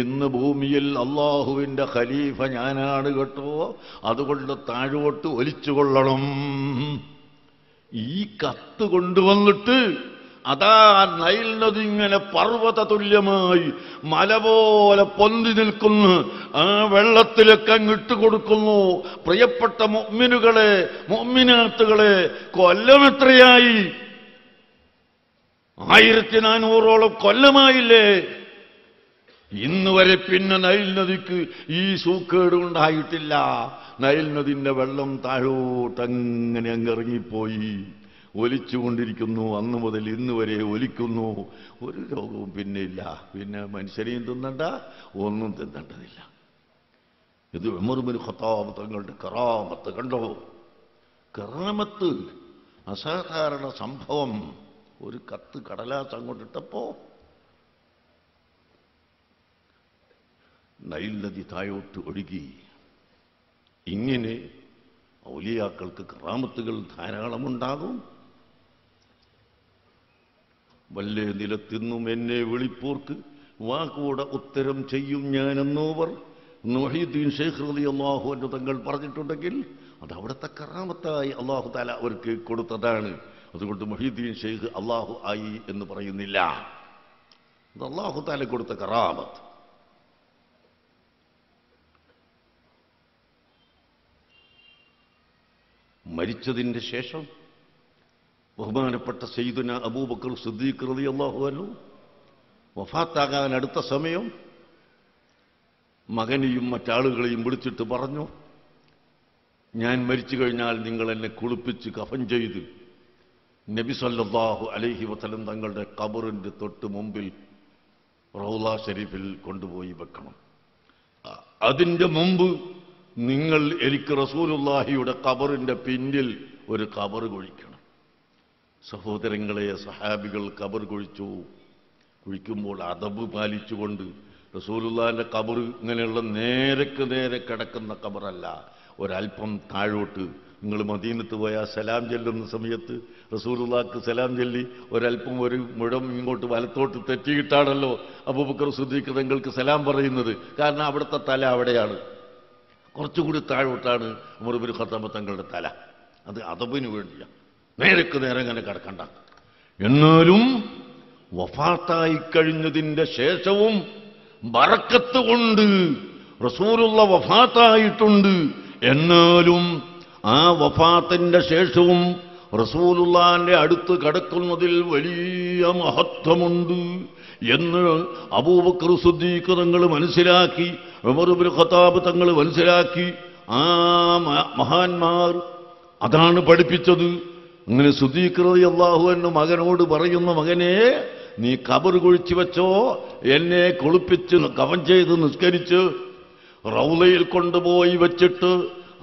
ഇന്ന് ഭൂമിയിൽ അള്ളാഹുവിന്റെ ഖലീഫ ഞാനാണ് കേട്ടോ. അതുകൊണ്ട് താഴോട്ട് ഒലിച്ചുകൊള്ളണം. ഈ കത്ത് കൊണ്ടുവന്നിട്ട് അതാ നൈൽ നദി ഇങ്ങനെ പർവ്വത തുല്യമായി മല പോലെ പൊന്തി നിൽക്കുന്നു. ആ വെള്ളത്തിലൊക്കെ അങ്ങിട്ട് കൊടുക്കുന്നു. പ്രിയപ്പെട്ട മുഅ്മിനുകളെ, മുഅ്മിനാത്തുകളെ, കൊല്ലം എത്രയായി? 1400ഓളം കൊല്ലമായില്ലേ? ഇന്ന് വരെ പിന്നെ നൈൽ നദിക്ക് ഈ സൂക്കേട് ഉണ്ടായിട്ടില്ല. നൈൽ നദിന്റെ വെള്ളം താഴോട്ടങ്ങനെ അങ്ങിറങ്ങിപ്പോയി, ഒലിച്ചുകൊണ്ടിരിക്കുന്നു. അന്ന് മുതൽ ഇന്ന് വരെ ഒലിക്കുന്നു. ഒരു രോഗവും പിന്നെ ഇല്ല. പിന്നെ മനുഷ്യരെയും തിന്നണ്ട, ഒന്നും തിന്നേണ്ടതില്ല. ഇത് ഉമർ ഇബ്നു ഖത്താബ് തങ്ങളുടെ കറാമത്ത് കണ്ടോ? കറാമത്ത്, അസാധാരണ സംഭവം. ഒരു കത്ത് കടലാസ് അങ്ങോട്ടിട്ടപ്പോ നൈൽ നദി താഴോട്ട് ഒഴുകി. ഇങ്ങനെ ഔലിയാക്കൾക്ക് കറാമത്തുകൾ ധാരാളമുണ്ടാകും. വല്ലേ നിലത്തിന്നും എന്നെ വിളിപ്പോർക്ക് വാക്കോടെ ഉത്തരം ചെയ്യും ഞാനെന്നോവർ മുഹീദ്ദീൻ ശൈഖ് റളിയല്ലാഹു അൻഹു തങ്ങൾ പറഞ്ഞിട്ടുണ്ടെങ്കിൽ അത് അവിടുത്തെ കറാമത്തായി അല്ലാഹു തആല അവർക്ക് കൊടുത്തതാണ്. അതുകൊണ്ട് മുഹീദ്ദീൻ ശൈഖ് അല്ലാഹു ആയി എന്ന് പറയുന്നില്ല. അത് അല്ലാഹു തആല കൊടുത്ത കറാമത്ത്. മരിച്ചതിൻ്റെ ശേഷം ബഹുമാനപ്പെട്ട സയ്യിദുന അബൂബക്കർ സിദ്ദീഖ് റളിയല്ലാഹു അൻഹു വഫാത്താകാൻ അടുത്ത സമയം മകനെയും മറ്റാളുകളെയും വിളിച്ചിട്ട് പറഞ്ഞു, ഞാൻ മരിച്ചു കഴിഞ്ഞാൽ നിങ്ങൾ എന്നെ കുളിപ്പിച്ച് കഫൻ ചെയ്ത് നബി സല്ലല്ലാഹു അലൈഹി വസല്ലം തങ്ങളുടെ ഖബറിന്റെ തൊട്ട് മുമ്പിൽ റൗള ഷരീഫിൽ കൊണ്ടുപോയി വെക്കണം. അതിൻ്റെ മുമ്പ് നിങ്ങൾ എനിക്ക് റസൂലുള്ളാഹിയുടെ ഖബറിന്റെ പിന്നിൽ ഒരു ഖബർ കുഴിക്കണം. സഹോദരങ്ങളെ, സഹാബികൾ ഖബർ കുഴിക്കുമ്പോൾ അദബ് പാലിച്ചുകൊണ്ട് റസൂലുള്ളാഹിന്റെ ഖബർ ഇങ്ങനെയുള്ള നേരക്ക് നേരെ കിടക്കുന്ന ഖബറല്ല, ഒരല്പം താഴോട്ട്. നിങ്ങൾ മദീനത്ത് പോയാൽ സലാം ചെല്ലുന്ന സമയത്ത് റസൂലുള്ളാഹിക്ക് സലാം ചൊല്ലി ഒരല്പം ഒരു മുഴം ഇങ്ങോട്ട് വലത്തോട്ട് തെറ്റിയിട്ടാണല്ലോ അബൂബക്കർ സിദ്ദീഖ് തങ്ങൾക്ക് സലാം പറയുന്നത്. കാരണം അവിടുത്തെ തല അവിടെയാണ്, കുറച്ചുകൂടി താഴോട്ടാണ് ഉമർ ഇബ്നു ഖത്താബ് തങ്ങളുടെ തല. അത് അദബിന് വേണ്ടിയാണ്, നേരക്ക് നേരെ അങ്ങനെ കിടക്കണ്ട. എന്നാലും വഫാത്തായി കഴിഞ്ഞതിൻ്റെ ശേഷവും ബറക്കത്ത് കൊണ്ട് റസൂലുള്ള വഫാത്തായിട്ടുണ്ട്. എന്നാലും ആ വഫാത്തിന്റെ ശേഷവും റസൂലുള്ളാഹിന്റെ അടുത്ത് കിടക്കുന്നതിൽ വലിയ മഹത്വമുണ്ട് എന്ന് അബൂബക്കർ സിദ്ദീഖ് തങ്ങൾ മനസ്സിലാക്കി, ഉമർ ഇബ്നു ഖത്താബ് തങ്ങൾ മനസ്സിലാക്കി. ആ മഹാന്മാർ അതാണ് പഠിപ്പിച്ചത്. അങ്ങനെ സിദ്ദീഖ് റളിയല്ലാഹു അൻഹു മകനോട് പറയുന്ന, മകനെ നീ ഖബർ കുഴിച്ചു വെച്ചോ, എന്നെ കുളിപ്പിച്ച് കഫൻ ചെയ്ത് നിസ്കരിച്ച് റൗളയിൽ കൊണ്ടുപോയി വെച്ചിട്ട്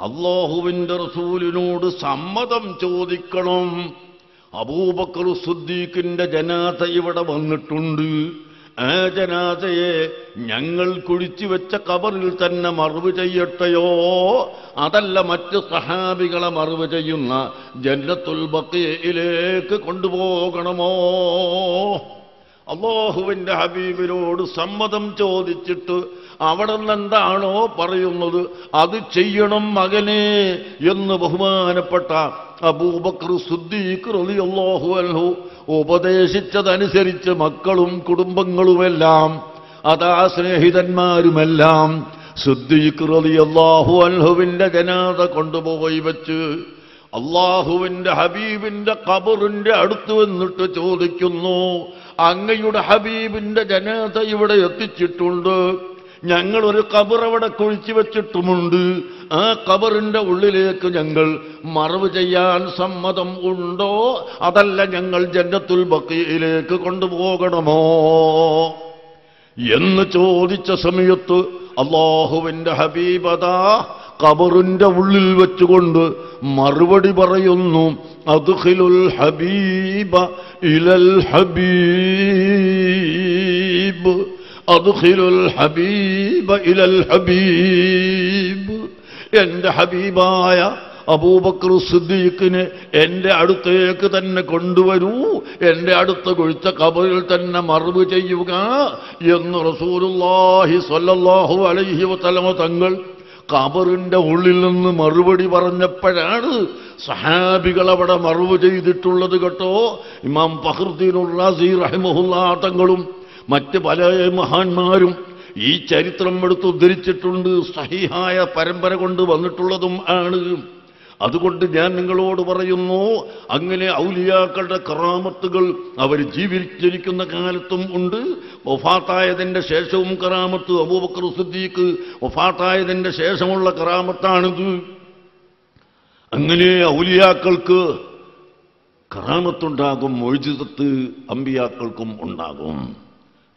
അല്ലാഹുവിന്റെ റസൂലിനോട് സമ്മതം ചോദിക്കണം. അബൂബക്കർ സിദ്ദീഖിന്റെ ജനാസ ഇവിടെ വന്നിട്ടുണ്ട്. ആ ജനാസയെ ഞങ്ങൾ കുഴിച്ചു വെച്ച ഖബറിൽ തന്നെ മറവ് ചെയ്യട്ടെയോ, അതല്ല മറ്റ് സഹാബികളെ മറവ് ചെയ്യുന്ന ജന്നത്തുൽ ബഖീഇലേക്ക് കൊണ്ടുപോകണമോ? അല്ലാഹുവിന്റെ ഹബീബിനോട് സമ്മതം ചോദിച്ചിട്ട് അവിടെ നിന്ന് എന്താണോ പറയുന്നത് അത് ചെയ്യണം മകനെ എന്ന് ബഹുമാനപ്പെട്ട അബൂബക്കർ സിദ്ദീഖ് റളിയല്ലാഹു അൻഹു ഉപദേശിച്ചതനുസരിച്ച് മക്കളും കുടുംബങ്ങളുമെല്ലാം അതാ സ്നേഹിതന്മാരുമെല്ലാം സിദ്ദീഖ് റളിയല്ലാഹു അൻഹുവിന്റെ ജനാസ കൊണ്ടുപോയി വെച്ച് അല്ലാഹുവിന്റെ ഹബീബിന്റെ ഖബറിന്റെ അടുത്ത് വന്നിട്ട് ചോദിക്കുന്നു, അങ്ങയുടെ ഹബീബിന്റെ ജനാസ ഇവിടെ എത്തിച്ചിട്ടുണ്ട്, ഞങ്ങളൊരു ഖബർ അവിടെ കുഴിച്ചു വെച്ചിട്ടുമുണ്ട്, ആ ഖബറിന്റെ ഉള്ളിലേക്ക് ഞങ്ങൾ മറവ് ചെയ്യാൻ സമ്മതം ഉണ്ടോ, അതല്ല ഞങ്ങൾ ജന്നത്തുൽ ബഖീഇലേക്ക് കൊണ്ടുപോകണമോ എന്ന് ചോദിച്ച സമയത്ത് അല്ലാഹുവിന്റെ ഹബീബതാ ഖബറിന്റെ ഉള്ളിൽ വെച്ചുകൊണ്ട് മറുപടി പറയുന്നു, അദ്ഖിലുൽ ഹബീബ ഇലൽ ഹബീബ്, അദ്ഖിലുൽ ഹബീബ ഇലൽ ഹബീബ്. എന്റെ ഹബീബായ അബൂബക്കർ സിദ്ദീഖിനെ എന്റെ അടുത്തേക്ക് തന്നെ കൊണ്ടുവരൂ, എന്റെ അടുത്ത് കുഴിച്ച ഖബറിൽ തന്നെ മറവ് ചെയ്യുക എന്ന് റസൂലുള്ളാഹി സ്വല്ലല്ലാഹു അലൈഹി വസല്ലം തങ്ങൾ ഖബറിന്റെ ഉള്ളിൽ നിന്ന് മറുപടി പറഞ്ഞപ്പോഴാണ് സഹാബികൾ അവിടെ മറവ് ചെയ്തിട്ടുള്ളത് കേട്ടോ. ഇമാം ഫഖ്റുദ്ദീനുർ റാസി റഹിമഹുല്ലാഹ് തങ്ങളും മറ്റ് പല മഹാന്മാരും ഈ ചരിത്രം എടുത്ത് ഉദ്ധരിച്ചിട്ടുണ്ട്. സഹീഹായ പരമ്പര കൊണ്ട് വന്നിട്ടുള്ളതും ആണ്. അതുകൊണ്ട് ഞാൻ നിങ്ങളോട് പറയുന്നു, അങ്ങനെ ഔലിയാക്കളുടെ കറാമത്തുകൾ അവർ ജീവിച്ചിരിക്കുന്ന കാലത്തും ഉണ്ട്, വഫാത്തായതിന്റെ ശേഷവും കറാമത്ത്. അബൂബക്കർ സിദ്ദീഖ് വഫാത്തായതിന്റെ ശേഷമുള്ള കറാമത്താണിത്. അങ്ങനെ ഔലിയാക്കൾക്ക് കറാമത്തുണ്ടാകും, മുഅ്ജിസത്ത് അമ്പിയാക്കൾക്കും ഉണ്ടാകും.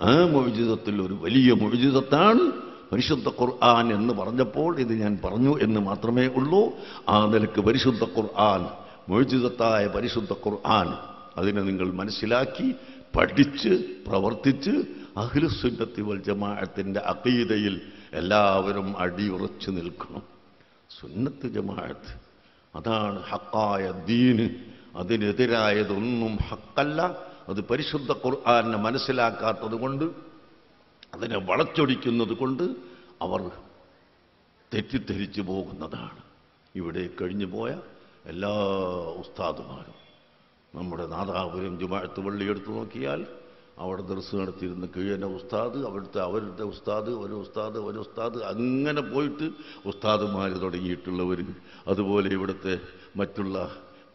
ആ മുഅ്ജിസത്തിൽ ഒരു വലിയ മുഅ്ജിസത്താണ് പരിശുദ്ധ ഖുർആൻ എന്ന് പറഞ്ഞപ്പോൾ ഇത് ഞാൻ പറഞ്ഞു എന്ന് മാത്രമേ ഉള്ളൂ. ആ നിലക്ക് പരിശുദ്ധ ഖുർആൻ, മുഅ്ജിസത്തായ പരിശുദ്ധ ഖുർആൻ, അതിനെ നിങ്ങൾ മനസ്സിലാക്കി പഠിച്ച് പ്രവർത്തിച്ച് അഹ്ലുസുന്നത്തി വൽ ജമാഅത്തിന്റെ അഖീദയിൽ എല്ലാവരും അടിയുറച്ചു നിൽക്കണം. സുന്നത്ത് ജമാഅത്ത് അതാണ് ഹക്കായ ദീന്. അതിനെതിരായതൊന്നും ഹക്കല്ല. അത് പരിശുദ്ധ ഖുർആനെ മനസ്സിലാക്കാത്തത് കൊണ്ട്, അതിനെ വളച്ചൊടിക്കുന്നത് കൊണ്ട് അവർ തെറ്റിദ്ധരിച്ചു പോകുന്നതാണ്. ഇവിടെ കഴിഞ്ഞു പോയ എല്ലാ ഉസ്താദുമാരും, നമ്മുടെ നാദാപുരം ജുമാഅത്ത് പള്ളി എടുത്തു നോക്കിയാൽ അവിടെ ദർസ് നടത്തിയിരുന്ന കീഴന ഉസ്താദ്, അവരുടെ ഉസ്താദ്, ഒരു ഉസ്താദ് അങ്ങനെ പോയിട്ട് ഉസ്താദുമാർ തുടങ്ങിയിട്ടുള്ളവർ, അതുപോലെ ഇവിടുത്തെ മറ്റുള്ള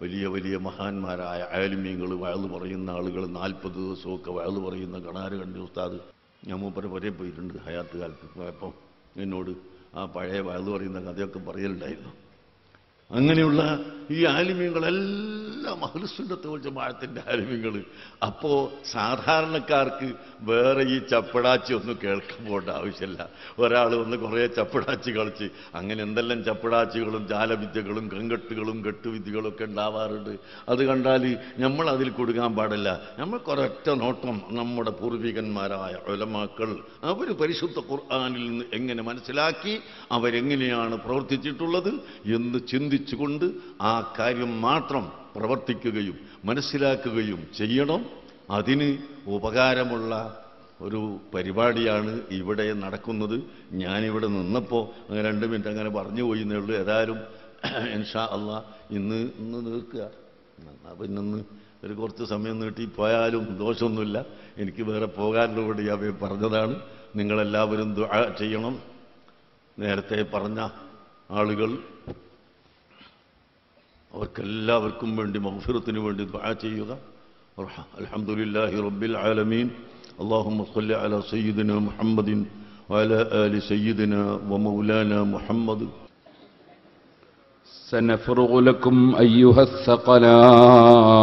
വലിയ വലിയ മഹാന്മാരായ ആലിമീങ്ങൾ, വയല് പറയുന്ന ആളുകൾ 40 ദിവസമൊക്കെ വയല് പറയുന്ന കണാര് കണ്ടി ഉസ്താദ്. ഞാൻ മൂപ്പരെ വരെ പോയിട്ടുണ്ട് ഹയാത്ത് കാലത്ത് പോയപ്പം. എന്നോട് ആ പഴയ വയല് പറയുന്ന കഥയൊക്കെ പറയലുണ്ടായിരുന്നു. അങ്ങനെയുള്ള ഈ ആലിമീങ്ങളെല്ലാം അഹ്ലുസുന്നത്ത് വൽ ജമാഅത്തിന്റെ ആലിമീങ്ങൾ. അപ്പോൾ സാധാരണക്കാർക്ക് വേറെ ഈ ചപ്പടാച്ചി ഒന്നും കേൾക്കുമ്പോണ്ട ആവശ്യമില്ല. ഒരാൾ വന്ന് കുറേ ചപ്പടാച്ചി കളിച്ച്, അങ്ങനെ എന്തെല്ലാം ചപ്പടാച്ചികളും ജാലവിദ്യകളും കങ്കട്ടുകളും കെട്ടുവിദ്യകളൊക്കെ ഉണ്ടാവാറുണ്ട്. അത് കണ്ടാൽ നമ്മൾ അതിൽ കൊടുക്കാൻ പാടില്ല. നമ്മൾക്കൊരൊറ്റ നോട്ടം നമ്മുടെ പൂർവികന്മാരായ ഉലമാക്കൾ അവർ പരിശുദ്ധ ഖുർആനിൽ നിന്ന് എങ്ങനെ മനസ്സിലാക്കി, അവരെങ്ങനെയാണ് പ്രവർത്തിച്ചിട്ടുള്ളത് എന്ന് ചിന്തിച്ചുകൊണ്ട് ആ കാര്യം മാത്രം പ്രവർത്തിക്കുകയും മനസ്സിലാക്കുകയും ചെയ്യണം. അതിന് ഉപകാരമുള്ള ഒരു പരിപാടിയാണ് ഇവിടെ നടക്കുന്നത്. ഞാനിവിടെ നിന്നപ്പോൾ 2 മിനിറ്റ് അങ്ങനെ പറഞ്ഞു പോയിന്നേ ഉള്ളൂ. ഏതായാലും ഇൻഷാ അല്ലാഹ് ഇന്ന് നീക്കുക. അപ്പം ഇന്ന് ഒരു കുറച്ച് സമയം നീട്ടി പോയാലും ദോഷമൊന്നുമില്ല. എനിക്ക് വേറെ പോകാനുള്ളതുകൊണ്ട് ഞാൻ പറഞ്ഞതാണ്. നിങ്ങളെല്ലാവരും ദുആ ചെയ്യണം. നേരത്തെ പറഞ്ഞ ആളുകൾ അവർക്കെല്ലാവർക്കും വേണ്ടി മഗ്ഫിറത്തിന് വേണ്ടി ദുആ ചെയ്യുക. അൽഹംദുലില്ലാഹി റബ്ബിൽ ആലമീൻ. اللهم صل على سيدنا محمد وعلى آل سيدنا ومولانا محمد. سنفرغ لكم أيها الثقلان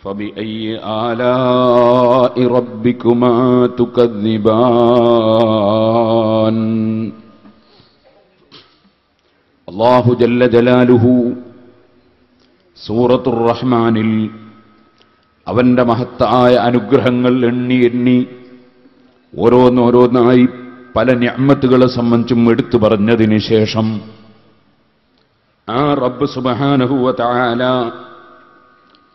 فبأي آلاء ربكما تكذبان. അല്ലാഹു ജല്ല ജലാലുഹു സൂറത്തുർ റഹ്മാനിൽ അവന്റെ മഹത്തായ അനുഗ്രഹങ്ങൾ എണ്ണി എണ്ണി ഓരോന്നോരോന്നായി പല നിഅ്മത്തുകളെ സംബന്ധിച്ചും എടുത്തു പറഞ്ഞതിന് ശേഷം ആ റബ്ബ് സുബ്ഹാനഹു വ തആല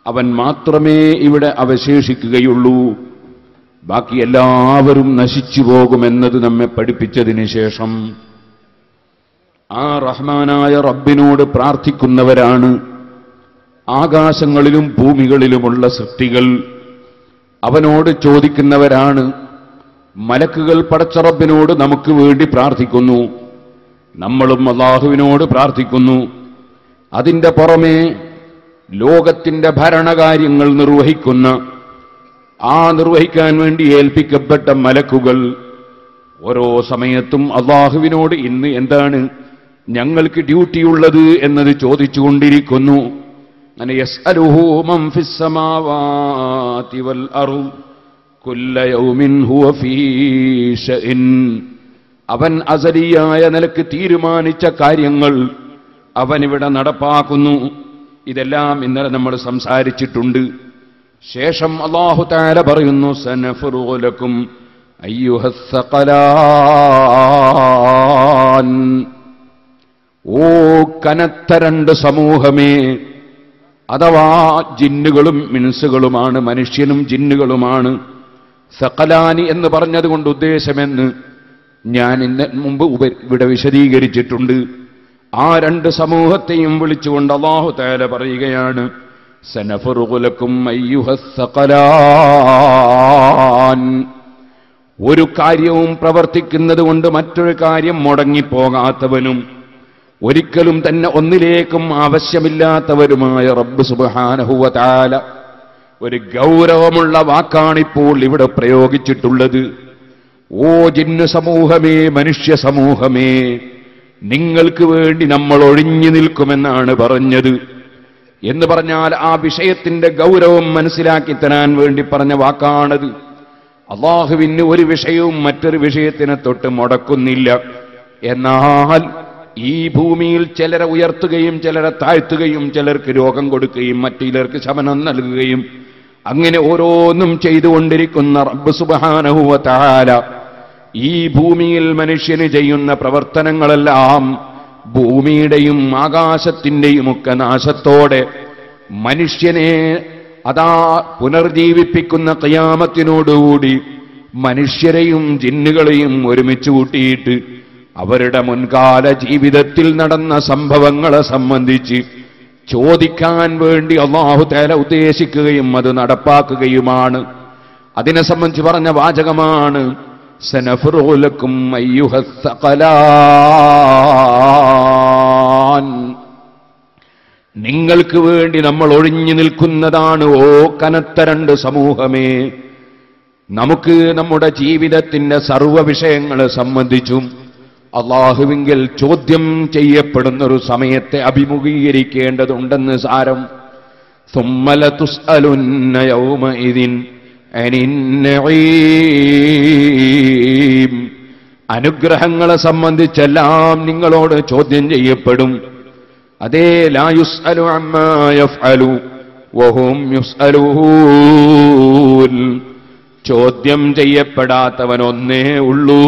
അവൻ മാത്രമേ ഇവിടെ അവശേഷിക്കുകയുള്ളൂ, ബാക്കി എല്ലാവരും നശിച്ചു പോകുമെന്നത് നമ്മെ പഠിപ്പിച്ചതിന് ശേഷം ആ റഹ്മാനായ റബ്ബിനോട് പ്രാർത്ഥിക്കുന്നവരാണ് ആകാശങ്ങളിലും ഭൂമികളിലുമുള്ള സൃഷ്ടികൾ. അവനോട് ചോദിക്കുന്നവരാണ്. മലക്കുകൾ പടച്ച റബ്ബിനോട് നമുക്ക് വേണ്ടി പ്രാർത്ഥിക്കുന്നു, നമ്മളും അല്ലാഹുവിനോട് പ്രാർത്ഥിക്കുന്നു. അതിന്റെ പുറമെ ലോകത്തിന്റെ ഭരണകാര്യങ്ങൾ നിർവഹിക്കാൻ വേണ്ടി ഏൽപ്പിക്കപ്പെട്ട മലക്കുകൾ ഓരോ സമയത്തും അല്ലാഹുവിനോട് ഇന്ന് എന്താണ് ഞങ്ങൾക്ക് ഡ്യൂട്ടിയുള്ളത് എന്നത് ചോദിച്ചുകൊണ്ടിരിക്കുന്നു. അങ്ങനെ യസ്അലുഹു മൻ ഫിസ് സമാവാതി വൽ അർദ് കുല്ല യൗമിൻ ഹുവ ഫീ ശഅൻ. അവൻ അസലിയായ നിലക്ക് തീരുമാനിച്ച കാര്യങ്ങൾ അവനിവിടെ നടപ്പാക്കുന്നു. ഇതെല്ലാം ഇന്നലെ നമ്മൾ സംസാരിച്ചിട്ടുണ്ട്. ശേഷം അല്ലാഹു തആല പറയുന്നു സനഫറുഗു ലക്കും അയ്യുഹസ് സഖലാൻ. ഓ കനത്ത 2 സമൂഹമേ, അഥവാ ജിന്നുകളും മിൻസുകളുമാണ്, മനുഷ്യനും ജിന്നുകളുമാണ്. സഖലാനി എന്ന് പറഞ്ഞതുകൊണ്ട് ഉദ്ദേശമെന്ന് ഞാൻ ഇന്ന് മുമ്പ് ഇവിടെ വിശദീകരിച്ചിട്ടുണ്ട്. ആ 2 സമൂഹത്തെയും വിളിച്ചുകൊണ്ട് അല്ലാഹു തആല പറയുകയാണ് സനഫറുഗു ലക്കും അയ്യുഹസ് സഖലാൻ. ഒരു കാര്യവും പ്രവർത്തിക്കുന്നത് കൊണ്ട് മറ്റൊരു കാര്യം മുടങ്ങിപ്പോകാത്തവനും ഒരിക്കലും തന്നെ ഒന്നിലേക്കും ആവശ്യമില്ലാത്തവരുമായ റബ്ബ് സുബ്ഹാനഹു വ തആല ഒരു ഗൗരവമുള്ള വാക്കാണിപ്പോൾ ഇവിടെ പ്രയോഗിച്ചിട്ടുള്ളത്. ഓ ജിന്നു സമൂഹമേ, മനുഷ്യ സമൂഹമേ, നിങ്ങൾക്ക് വേണ്ടി നമ്മൾ ഒഴിഞ്ഞു നിൽക്കുമെന്നാണ് പറഞ്ഞത്. എന്ന് പറഞ്ഞാൽ ആ വിഷയത്തിന്റെ ഗൗരവം മനസ്സിലാക്കി തരാൻ വേണ്ടി പറഞ്ഞ വാക്കാണത്. അല്ലാഹുവിന് ഒരു വിഷയവും മറ്റൊരു വിഷയത്തിനെ തൊട്ട് മുടക്കുന്നില്ല. എന്നാൽ ഈ ഭൂമിയിൽ ചിലരെ ഉയർത്തുകയും ചിലരെ താഴ്ത്തുകയും ചിലർക്ക് രോഗം കൊടുക്കുകയും മറ്റു ചിലർക്ക് ശമനം നൽകുകയും അങ്ങനെ ഓരോന്നും ചെയ്തുകൊണ്ടിരിക്കുന്ന റബ്ബ് സുബ്ഹാനഹു വ തആല ഈ ഭൂമിയിൽ മനുഷ്യന് ചെയ്യുന്ന പ്രവർത്തനങ്ങളെല്ലാം ഭൂമിയുടെയും ആകാശത്തിന്റെയും ഒക്കെ നാശത്തോടെ മനുഷ്യനെ അതാ പുനർജീവിപ്പിക്കുന്ന ഖിയാമത്തിനോടുകൂടി മനുഷ്യരെയും ജിന്നുകളെയും ഒരുമിച്ച് കൂട്ടിയിട്ട് അവരുടെ മുൻകാല ജീവിതത്തിൽ നടന്ന സംഭവങ്ങളെ സംബന്ധിച്ച് ചോദിക്കാൻ വേണ്ടി അല്ലാഹു തആല ഉദ്ദേശിക്കുകയും അത് നടപ്പാക്കുകയുമാണ്. അതിനെ സംബന്ധിച്ച് പറഞ്ഞ വാചകമാണ് സനഫ്റുഗു ലക്കും അയ്യുഹസ് സഖലാൻ. നിങ്ങൾക്ക് വേണ്ടി നമ്മൾ ഒഴിഞ്ഞു നിൽക്കുന്നതാണ് ഓ കനത്ത രണ്ട് സമൂഹമേ. നമുക്ക് നമ്മുടെ ജീവിതത്തിന്റെ സർവ്വ വിഷയങ്ങളെ സംബന്ധിച്ചും അല്ലാഹുവിങ്കൽ ചോദ്യം ചെയ്യപ്പെടുന്നൊരു സമയത്തെ അഭിമുഖീകരിക്കേണ്ടതുണ്ടെന്ന് സാരം. ثُمَّ لَتُسْأَلُنَّ يَوْمَئِذٍ عَنِ النَّعِيمِ. അനുഗ്രഹങ്ങളെ സംബന്ധിച്ചെല്ലാം നിങ്ങളോട് ചോദ്യം ചെയ്യപ്പെടും. അതേ ലാ യുസ്അലു അമ്മാ യഫ്അലു വഹും യുസ്അലൂൻ. ചോദ്യം ചെയ്യപ്പെടാത്തവൻ ഒന്നേ ഉള്ളൂ,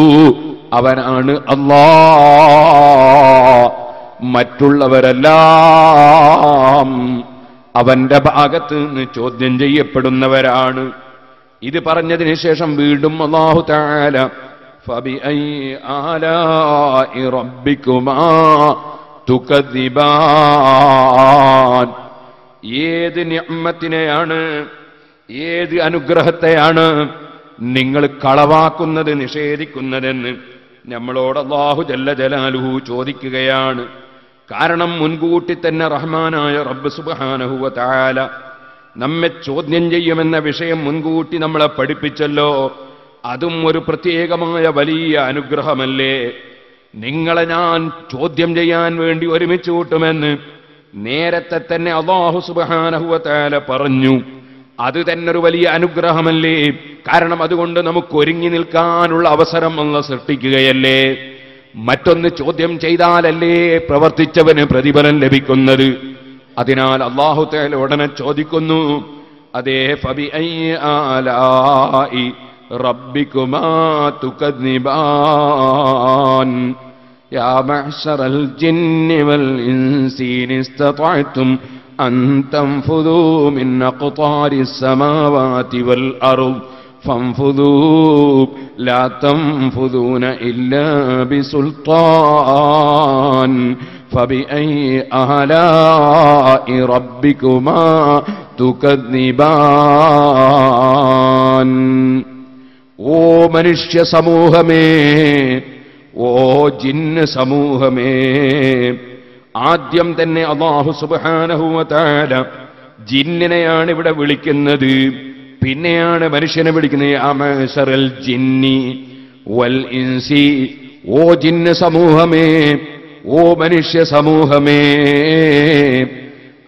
അവനാണ് അല്ലാഹ്. മറ്റുള്ളവരെല്ലാം അവന്റെ ഭാഗത്ത് നിന്ന് ചോദ്യം ചെയ്യപ്പെടുന്നവരാണ്. ഇത് പറഞ്ഞതിന് ശേഷം വീണ്ടും അല്ലാഹു തആല ഫബിഅയ്യി ആലാഇ റബ്ബികുമാ തുകദ്ദിബാൻ. ഏത് നിഅമത്തിനെയാണ്, ഏത് അനുഗ്രഹത്തെയാണ് നിങ്ങൾ കളവാക്കുന്നത്, നിഷേധിക്കുന്നതെന്ന് നമ്മളോട് അല്ലാഹു ജല്ല ജലാലുഹു ചോദിക്കുകയാണ്. കാരണം മുൻകൂട്ടി തന്നെ റഹ്മാനായ റബ്ബ് സുബ്ഹാനഹു വ തആല നമ്മെ ചോദ്യം ചെയ്യുമെന്ന വിഷയം മുൻകൂട്ടി നമ്മളെ പഠിപ്പിച്ചല്ലോ. അതും ഒരു പ്രത്യേകമായ വലിയ അനുഗ്രഹമല്ലേ. നിങ്ങളെ ഞാൻ ചോദ്യം ചെയ്യാൻ വേണ്ടി ഒരുമിച്ച് കൂട്ടുമെന്ന് നേരത്തെ തന്നെ അല്ലാഹു സുബ്ഹാനഹു വ തആല പറഞ്ഞു. അത് തന്നെ ഒരു വലിയ അനുഗ്രഹമല്ലേ. കാരണം അതുകൊണ്ട് നമുക്ക് ഒരുങ്ങി നിൽക്കാനുള്ള അവസരം അല്ലാഹു സൃഷ്ടിക്കുകയല്ലേ. മറ്റൊന്ന് ചോദ്യം ചെയ്താലല്ലേ പ്രവർത്തിച്ചവന് പ്രതിഫലം ലഭിക്കുന്നത്. അതിനാൽ അല്ലാഹു തആല ഉടനെ ചോദിക്കുന്നു, അതേ ഫബിഅയ്യി ആലാഇ റബ്ബികുമാ തുകദ്ദിബാൻ. യാ മഅ്ശറൽ ജിന്നി വൽ ഇൻസി ഇൻ ഇസ്തതഅ്തും അൻ തൻഫുദൂ മിൻ അഖ്താരിസ് സമാവാതി വൽ അർദ് ഫൻഫുദൂ ലാ തൻഫുദൂന ഇല്ലാ ബിസുൽത്താൻ. ഫബിഅയ്യി ആലാഇ റബ്ബികുമാ തുകദ്ദിബാൻ. ഓ മനുഷ്യ സമൂഹമേ, ഓ ജിന്ന് സമൂഹമേ, ആദ്യം തന്നെ അല്ലാഹു സുബ്ഹാനഹു വ തആല ജിന്നിനെയാണ് ഇവിടെ വിളിക്കുന്നത്. പിന്നെയാണ് മനുഷ്യനെ വിളിക്കുന്നത്. യാ മഅ്ശറൽ ജിന്നി വൽ ഇൻസി. ഓ ജിന്ന് സമൂഹമേ, ഓ മനുഷ്യ സമൂഹമേ.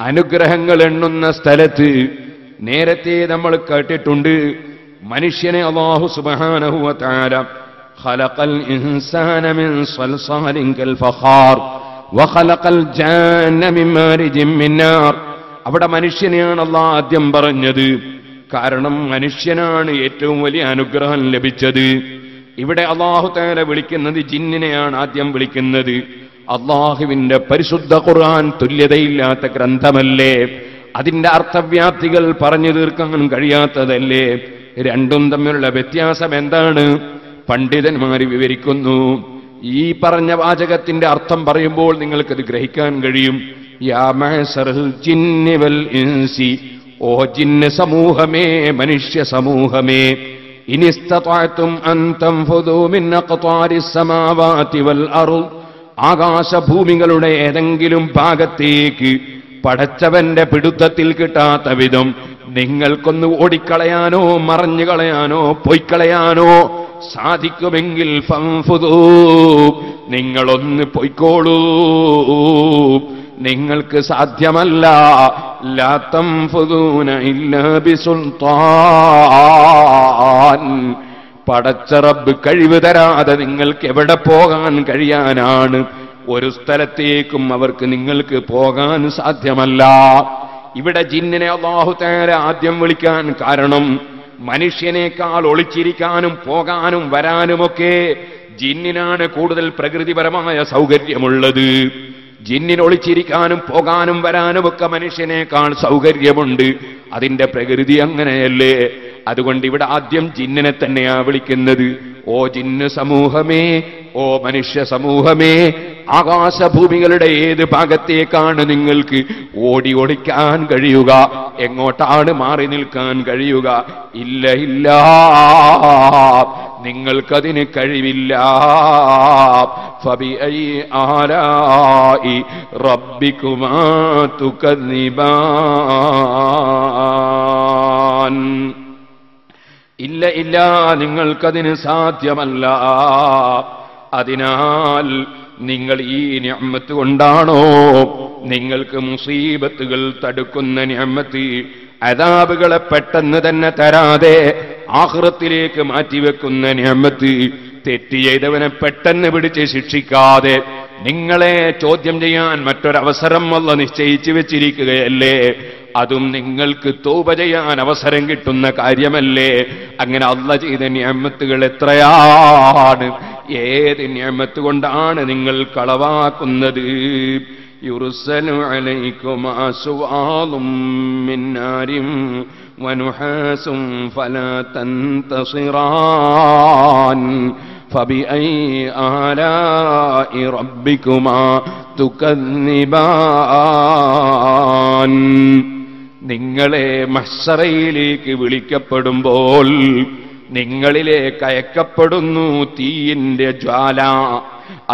അനുഗ്രഹങ്ങൾ എണ്ണുന്ന സ്ഥലത്ത് നേരത്തെ നമ്മൾ കേട്ടിട്ടുണ്ട്, മനുഷ്യനെ അല്ലാഹു സുബ്ഹാനഹു വ തആല ഖലഖൽ ഇൻസാന മിൻ സൽസാലിൻ കൽ ഫഖാർ വഖലഖൽ ജാന്ന മിൻ മാരിജിൻ മിൻ നാർ. അവിടെ മനുഷ്യനെയാണ് അല്ലാഹു ആദ്യം പറഞ്ഞത്. കാരണം മനുഷ്യനാണ് ഏറ്റവും വലിയ അനുഗ്രഹം ലഭിച്ചത്. ഇവിടെ അല്ലാഹു തആല വിളിക്കുന്നത് ജിന്നിനെയാണ് ആദ്യം വിളിക്കുന്നത്. അല്ലാഹുവിന്റെ പരിശുദ്ധ ഖുർആൻ തുല്യതയില്ലാത്ത ഗ്രന്ഥമല്ലേ. അതിന്റെ അർത്ഥവ്യാപ്തികൾ പറഞ്ഞു തീർക്കാൻ കഴിയാത്തതല്ലേ. രണ്ടും തമ്മിലുള്ള വ്യത്യാസം എന്താണ്? പണ്ഡിതന്മാർ വിവരിക്കുന്നു. ഈ പറഞ്ഞ വാചകത്തിന്റെ അർത്ഥം പറയുമ്പോൾ നിങ്ങൾക്കത് ഗ്രഹിക്കാൻ കഴിയും. യാ മഅ്ശറൽ ജിന്നി വൽ ഇൻസി. ഓ ജിന്ന് സമൂഹമേ, മനുഷ്യ സമൂഹമേ. ഇനിസ്തതഅ്തും അൻ തൻഫുദൂ മിൻ അഖ്താരിസ് സമാവാതി വൽ അർദ്. ആകാശഭൂമികളുടെ ഏതെങ്കിലും ഭാഗത്തേക്ക് പടച്ചവന്റെ പിടുത്തത്തിൽ കിട്ടാത്ത വിധം നിങ്ങൾക്കൊന്ന് ഓടിക്കളയാനോ മറഞ്ഞു കളയാനോ പൊയ്ക്കളയാനോ സാധിക്കുമെങ്കിൽ ഫൻഫുദൂ, നിങ്ങളൊന്ന് പൊയ്ക്കോളൂ. നിങ്ങൾക്ക് സാധ്യമല്ല. ലാ തൻഫുദൂന ഇല്ലാ ബിസുൽത്താൻ. പടച്ച റബ്ബ് കഴിവ് തരാതെ നിങ്ങൾക്ക് എവിടെ പോകാൻ കഴിയാനാണ്? ഒരു സ്ഥലത്തേക്കും അവർക്ക് നിങ്ങൾക്ക് പോകാൻ സാധ്യമല്ല. ഇവിടെ ജിന്നിനെ അല്ലാഹു തആല ആദ്യം വിളിക്കാൻ കാരണം മനുഷ്യനേക്കാൾ ഒളിച്ചിരിക്കാനും പോകാനും വരാനുമൊക്കെ ജിന്നിനാണ് കൂടുതൽ പ്രകൃതിപരമായ സൗകര്യമുള്ളത്. ജിന്നിന് ഒളിച്ചിരിക്കാനും പോകാനും വരാനും ഒക്കെ മനുഷ്യനേക്കാൾ സൗകര്യമുണ്ട്. അതിന്റെ പ്രകൃതി അങ്ങനെയല്ലേ? അതുകൊണ്ട് ഇവിടെ ആദ്യം ജിന്നിനെ തന്നെയാ വിളിക്കുന്നത്. ഓ ജിന്ന് സമൂഹമേ, ഓ മനുഷ്യ സമൂഹമേ, ആകാശഭൂമികളുടെ ഏത് ഭാഗത്തേക്കാണ് നിങ്ങൾക്ക് ഓടി ഒളിക്കാൻ കഴിയുക? എങ്ങോട്ടാണ് മാറി നിൽക്കാൻ കഴിയുക? ഇല്ല ഇല്ല, നിങ്ങൾക്കതിന് കഴിവില്ല. ഫബിഅയി ആലാഇ റബ്ബികുമാ തുകദ്ദിബാൻ. ഇല്ല ഇല്ല, നിങ്ങൾക്കതിന് സാധ്യമല്ല. അതിനാൽ നിങ്ങൾ ഈ നിഅമത്ത് കൊണ്ടാണോ നിങ്ങൾക്ക് മുസീബത്തുകൾ തടുക്കുന്ന നിഅമത്ത്, അദാബുകളെ പെട്ടെന്ന് തന്നെ തരാതെ ആഖിറത്തിലേക്ക് മാറ്റിവെക്കുന്ന നിഅമത്ത്, തെറ്റ് ചെയ്തവനെ പെട്ടെന്ന് പിടിച്ച് ശിക്ഷിക്കാതെ നിങ്ങളെ ചോദ്യം ചെയ്യാൻ മറ്റൊരവസരം അല്ലാഹു നിശ്ചയിച്ചു വെച്ചിരിക്കുകയല്ലേ? അതും നിങ്ങൾക്ക് തൗബ ചെയ്യാൻ അവസരം കിട്ടുന്ന കാര്യമല്ലേ? അങ്ങനെ അല്ലാഹു ചെയ്ത നിഅമത്തുകൾ എത്രയാണ്? ഏത് നിഅമത്ത് കൊണ്ടാണ് നിങ്ങൾ കളവാക്കുന്നത്? യുർസലു അലൈക്കും അസ്വാദും മിൻ നാരിൻ വനുഹാസും ഫലാ തൻതസിറാൻ. ഫബിഅയി ആലാഇ റബ്ബികുമാ തുകദ്ദിബാൻ. നിങ്ങളെ മഹ്ശറയിലേക്ക് വിളിക്കപ്പെടുമ്പോൾ നിങ്ങളിലേക്ക് അയക്കപ്പെടുന്നു തീയിന്റെ ജ്വാല,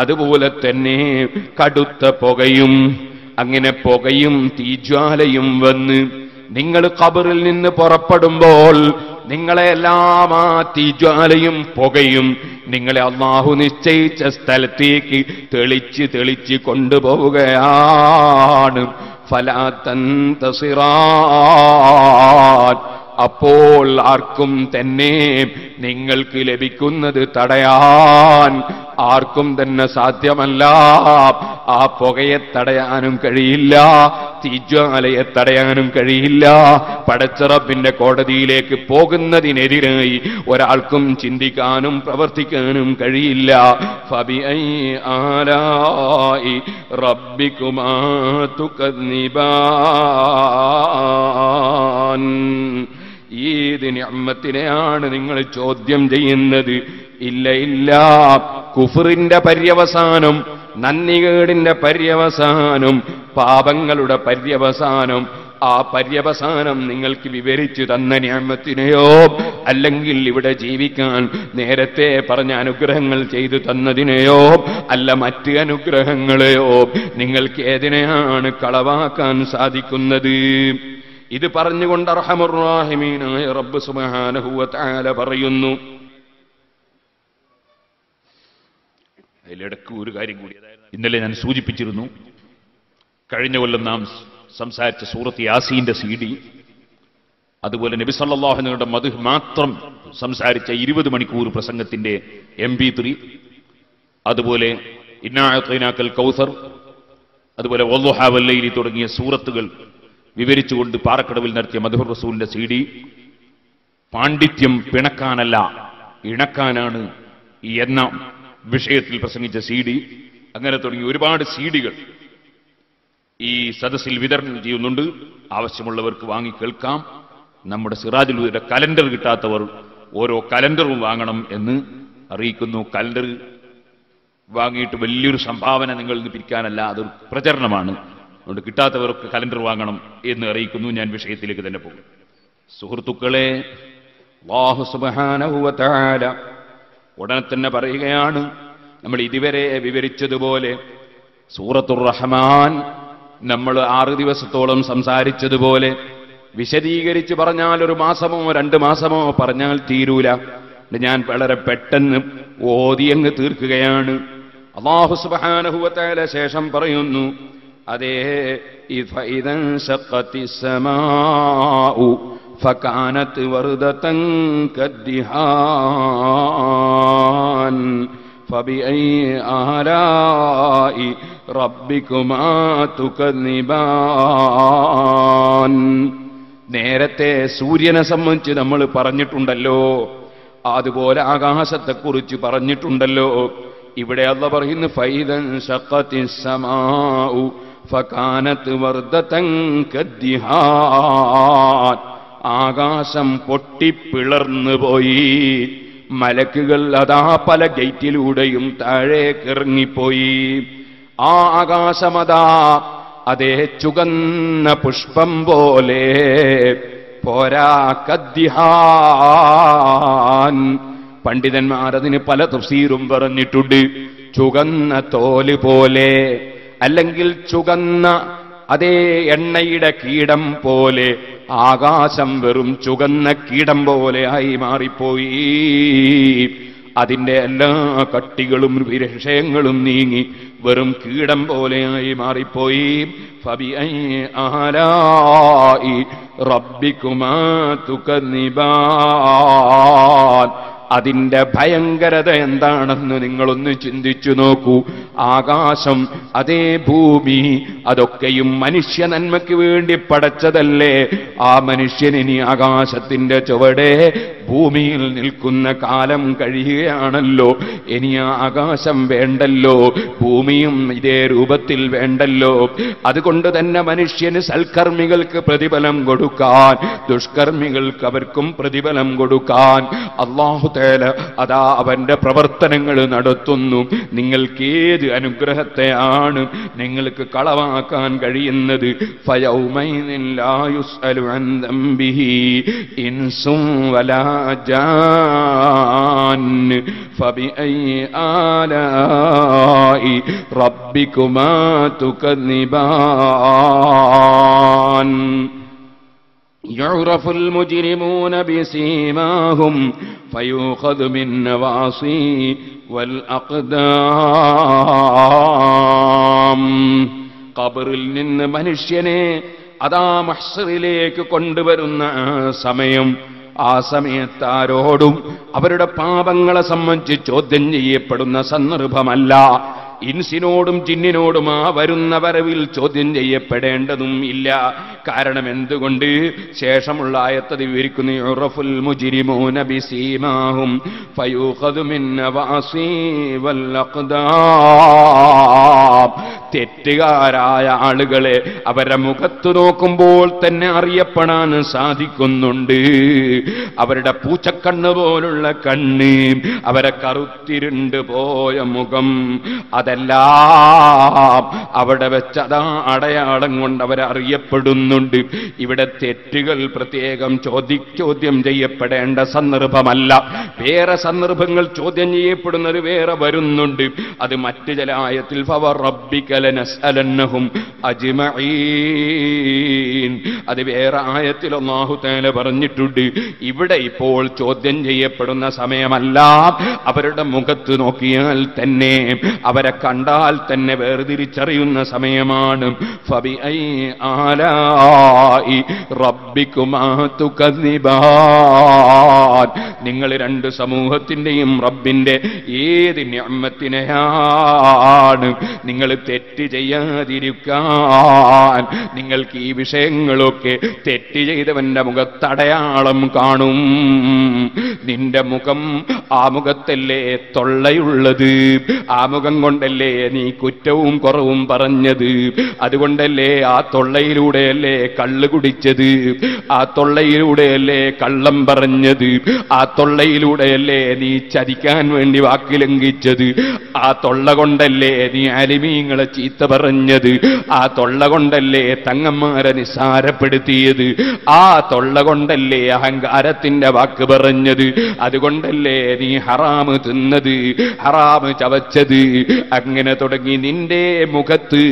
അതുപോലെ തന്നെ കടുത്ത പുകയും. അങ്ങനെ പുകയും തീജ്വാലയും വന്ന് നിങ്ങൾ ഖബറിൽ നിന്ന് പുറപ്പെടുമ്പോൾ നിങ്ങളെല്ലാം ആ തീജ്വാലയും പുകയും നിങ്ങളെ അല്ലാഹു നിശ്ചയിച്ച സ്ഥലത്തേക്ക് തെളിച്ച് തെളിച്ച് കൊണ്ടുപോവുകയാണ്. ഫലാ തൻതസിറാൻ. അപ്പോൾ ആർക്കും തന്നെ നിങ്ങൾക്ക് ലഭിക്കുന്നത് തടയാൻ ആർക്കും തന്നെ സാധ്യമല്ല. ആ പുകയെ തടയാനും കഴിയില്ല, തീജ്വാലയെ തടയാനും കഴിയില്ല. പടച്ച റബ്ബിന്റെ കോടതിയിലേക്ക് പോകുന്നതിനെതിരായി ഒരാൾക്കും ചിന്തിക്കാനും പ്രവർത്തിക്കാനും കഴിയില്ല. ഫബിഅയി ആലാഇ റബ്ബികുമാ തുകദ്ദിബാൻ. ഏത് നിഅമത്തിനെയാണ് നിങ്ങൾ ചോദ്യം ചെയ്യുന്നത്? ഇല്ല ഇല്ല, കുഫറിന്റെ പര്യവസാനം, നന്ദികേടിന്റെ പര്യവസാനം, പാപങ്ങളുടെ പര്യവസാനം, ആ പര്യവസാനം നിങ്ങൾക്ക് വിവരിച്ചു തന്ന നിഅമത്തിനെയോ അല്ലെങ്കിൽ ഇവിടെ ജീവിക്കാൻ നേരത്തെ പറഞ്ഞ അനുഗ്രഹങ്ങൾ ചെയ്തു തന്നതിനെയോ അല്ല മറ്റ് അനുഗ്രഹങ്ങളെയോ നിങ്ങൾക്ക് ഏതിനെയാണ് കളവാക്കാൻ സാധിക്കുന്നത്? ഇത് പറഞ്ഞുകൊണ്ട് അർഹമുർ റഹീമീനായ റബ്ബ് സുബ്ഹാനഹു വ തആല പറയുന്നു. അതിലിടക്ക് ഒരു കാര്യം കൂടി, ഇന്നലെ ഞാൻ സൂചിപ്പിച്ചിരുന്നു, കഴിഞ്ഞ കൊല്ലം നാം സംസാരിച്ച സൂറത്ത് യാസീന്റെ CD, അതുപോലെ നബി സല്ലല്ലാഹു അലൈഹി വസല്ലമയുടെ മദ്ഹ് മാത്രം സംസാരിച്ച 20 മണിക്കൂർ പ്രസംഗത്തിന്റെ MP3, അതുപോലെ ഇന്നാ അഅ്തൈനാക്കൽ കൗസർ, അതുപോലെ വദ്ദുഹാ വല്ലൈലി തുടങ്ങിയ സൂറത്തുകൾ വിവരിച്ചുകൊണ്ട് പാറക്കടവിൽ നടത്തിയ മദ്ഹുർ റസൂലിന്റെ CD, പാണ്ഡിത്യം പിണക്കാനല്ല ഇണക്കാനാണ് എന്ന വിഷയത്തിൽ പ്രസംഗിച്ച CD, അങ്ങനെ തുടങ്ങി ഒരുപാട് CDകൾ ഈ സദസ്സിൽ വിതരണം ചെയ്യുന്നുണ്ട്. ആവശ്യമുള്ളവർക്ക് വാങ്ങി കേൾക്കാം. നമ്മുടെ സിറാജുൽ ഹുദയുടെ കലണ്ടർ കിട്ടാത്തവർ ഓരോ കലണ്ടറും വാങ്ങണം എന്ന് അറിയിക്കുന്നു. കലണ്ടർ വാങ്ങിയിട്ട് വലിയൊരു സംഭാവന നിങ്ങളിൽ നിന്ന് പിരിക്കാനല്ല, അതൊരു പ്രചരണമാണ്. അതുകൊണ്ട് കിട്ടാത്തവർക്ക് കലണ്ടർ വാങ്ങണം എന്ന് അറിയിക്കുന്നു. ഞാൻ വിഷയത്തിലേക്ക് തന്നെ പോകും. സുഹൃത്തുക്കളെ, അല്ലാഹു സുബ്ഹാനഹു വ തആല ഉടനെ തന്നെ പറയുകയാണ്, നമ്മൾ ഇതുവരെ വിവരിച്ചതുപോലെ സൂറത്തുർ റഹ്മാൻ നമ്മൾ 6 ദിവസത്തോളം സംസാരിച്ചതുപോലെ വിശദീകരിച്ച് പറഞ്ഞാൽ 1 മാസമോ 2 മാസമോ പറഞ്ഞാൽ തീരൂല. ഞാൻ വളരെ പെട്ടെന്ന് ഓതിയങ്ങ് തീർക്കുകയാണ്. അല്ലാഹു സുബ്ഹാനഹു വ തആല ശേഷം പറയുന്നു, അതേ ഇഫഇദൻ ശഖ്ഖത്തിസ് സമാഉ ഫകാനത് വർദതൻ കദ്ദിഹാൻ ഫബിഅയി ആലാഇ റബ്ബികുമാ തുകദ്ദിബാൻ. നേരത്തെ സൂര്യനെ സംബന്ധിച്ച് നമ്മൾ പറഞ്ഞിട്ടുണ്ടല്ലോ. അതുപോലെ ആകാശത്തെക്കുറിച്ച് പറഞ്ഞിട്ടുണ്ടല്ലോ. ഇവിടെ അല്ലാഹു പറയുന്നു ഫൈദൻ ശഖത്തിസ് സമാഉ ഫകാനത് വർദതൻ കദ്ദിഹാൻ. ആകാശം പൊട്ടിപ്പിളർന്നു പോയി, മലക്കുകൾ അതാ പല ഗേറ്റിലൂടെയും താഴേക്ക് ഇറങ്ങിപ്പോയി. ആ ആകാശമതാ അതേ ചുവന്ന പുഷ്പം പോലെ, പോരാ കദ്ദിഹാൻ. പണ്ഡിതന്മാർ അതിന് പല തഫ്സീറും പറഞ്ഞിട്ടുണ്ട്. ചുവന്ന തോല് പോലെ, അല്ലെങ്കിൽ ചുവന്ന അതേ എണ്ണയുടെ കീടം പോലെ. ആകാശം വെറും ചുവന്ന കീടം പോലെ ആയി മാറിപ്പോയി. അതിന്റെ എല്ലാ കട്ടികളും വിഷയങ്ങളും നീങ്ങി വെറും കീടം പോലെയായി മാറിപ്പോയി. ഫബിഅയ്യി ആലാഇ റബ്ബികുമാ തുകദ്ദിബാൻ. അതിന്റെ ഭയങ്കരത എന്താണെന്ന് നിങ്ങളൊന്ന് ചിന്തിച്ചു നോക്കൂ. ആകാശം, അതേ ഭൂമി, അതൊക്കെയും മനുഷ്യ നന്മയ്ക്ക് വേണ്ടി പടച്ചതല്ലേ. ആ മനുഷ്യൻ ഇനി ആകാശത്തിന്റെ ചുവടെ ഭൂമിയിൽ നിൽക്കുന്ന കാലം കഴിയുകയാണല്ലോ. ഇനി ആ ആകാശം വേണ്ടല്ലോ, ഭൂമിയും ഇതേ രൂപത്തിൽ വേണ്ടല്ലോ. അതുകൊണ്ട് തന്നെ മനുഷ്യന് സൽക്കർമ്മികൾക്ക് പ്രതിഫലം കൊടുക്കാൻ, ദുഷ്കർമ്മികൾക്ക് അവർക്കും പ്രതിഫലം കൊടുക്കാൻ അല്ലാഹു തആല അതാ അവന്റെ പ്രവർത്തനങ്ങൾ നടത്തുന്നു. നിങ്ങൾക്ക് ഏത് അനുഗ്രഹത്തെയാണ് നിങ്ങൾക്ക് കളവാക്കാൻ കഴിയുന്നത്? ഫയൗമൈനിൻ ലാ യുസ്അലു അൻ ദംബിഹി ഇൻസും വലാ ജാൻ ഫബിഅയ്യി ആലാഇ റബ്ബികുമാ തുകദ്ദിബാൻ. يعرف المجرمون بسيماهم فيؤخذ بالنواصي والأقدام. ഖബറിൽ നിന്ന് മനുഷ്യനെ അതാ മഹ്ശറിലേക്ക് കൊണ്ടുവരുന്ന സമയം, ആ സമയത്ത് ആരോടും അവരുടെ പാപങ്ങളെ സംബന്ധിച്ച് ചോദ്യം ചെയ്യപ്പെടുന്ന സന്ദർഭമല്ല. ഇൻസിനോടും ജിന്നിനോടും ആ വരുന്ന വരവിൽ ചോദ്യം ചെയ്യപ്പെടേണ്ടതും ഇല്ല. കാരണം എന്തുകൊണ്ട്? ശേഷമുള്ള ആയത്ത് വിവരിക്കുന്നു. യുറഫുൽ മുജ്രിമൂന ബിസീമാഹും ഫയൂഖദു മിൻ നവാസി വൽ അഖ്ദാം. തെറ്റുകാരായ ആളുകളെ അവരുടെ മുഖത്ത് നോക്കുമ്പോൾ തന്നെ അറിയപ്പെടാൻ സാധിക്കുന്നുണ്ട്. അവരുടെ പൂച്ചക്കണ്ണ് പോലുള്ള കണ്ണ്, അവരെ കറുത്തിരുണ്ട് പോയ മുഖം, അതെല്ലാം അവിടെ വെച്ചതാ അടയാളം കൊണ്ട് അവരെ അറിയപ്പെടുന്നുണ്ട്. ഇവിടെ തെറ്റുകൾ പ്രത്യേകം ചോദ്യം ചെയ്യപ്പെടേണ്ട സന്ദർഭമല്ല. വേറെ സന്ദർഭങ്ങൾ ചോദ്യം ചെയ്യപ്പെടുന്നത് വേറെ വരുന്നുണ്ട്. അത് മറ്റു ചില ആയത്തിൽ ഫവറബ്ബിക ലനസ്അലന്നഹും അജ്മഈൻ, അത് വേറെ ആയത്തിൽ അല്ലാഹു തആല പറഞ്ഞിട്ടുണ്ട്. ഇവിടെ ഇപ്പോൾ ചോദ്യം ചെയ്യപ്പെടുന്ന സമയമല്ല. അവരുടെ മുഖത്ത് നോക്കിയാൽ തന്നെ, അവരെ കണ്ടാൽ തന്നെ വേർതിരിച്ചറിയുന്ന സമയമാണ്. ഫബിഅയ്യി ആലാഇ റബ്ബികുമാ തുകദ്ദിബാൻ. നിങ്ങൾ രണ്ട് സമൂഹത്തിന്റെയും റബ്ബിന്റെ ഏത് നിഅമത്തിനെയാണ് നിങ്ങൾ തെറ്റ് ചെയ്യാതിരിക്കാൻ? നിങ്ങൾക്ക് ഈ വിഷയങ്ങളൊക്കെ തെറ്റ് ചെയ്തവന്റെ മുഖത്തടയാളം കാണും. നിന്റെ മുഖം, ആ മുഖത്തല്ലേ തൊള്ളയുള്ളത്, ആ മുഖം കൊണ്ടല്ലേ നീ കുറ്റവും കുറവും പറഞ്ഞത്, അതുകൊണ്ടല്ലേ ആ തൊള്ളയിലൂടെയല്ലേ കള്ള് കുടിച്ചത്, ആ തൊള്ളയിലൂടെയല്ലേ കള്ളം പറഞ്ഞത്, ആ തൊള്ളയിലൂടെയല്ലേ നീ ചതിക്കാൻ വേണ്ടി വാക്ക് ലംഘിച്ചത്, ആ തൊള്ള കൊണ്ടല്ലേ നീ ആലിമീങ്ങളെ ചീത്ത പറഞ്ഞത്, ആ തൊള്ള കൊണ്ടല്ലേ തങ്ങന്മാരെ നിസ്സാരപ്പെടുത്തിയത്, ആ തൊള്ള കൊണ്ടല്ലേ അഹങ്കാരത്തിന്റെ വാക്ക് പറഞ്ഞത്, അതുകൊണ്ടല്ലേ നീ ഹറാമ് തിന്നത്, ഹറാമ് ചവച്ചത്. അങ്ങനെ തുടങ്ങി നിന്റെ മുഖത്ത്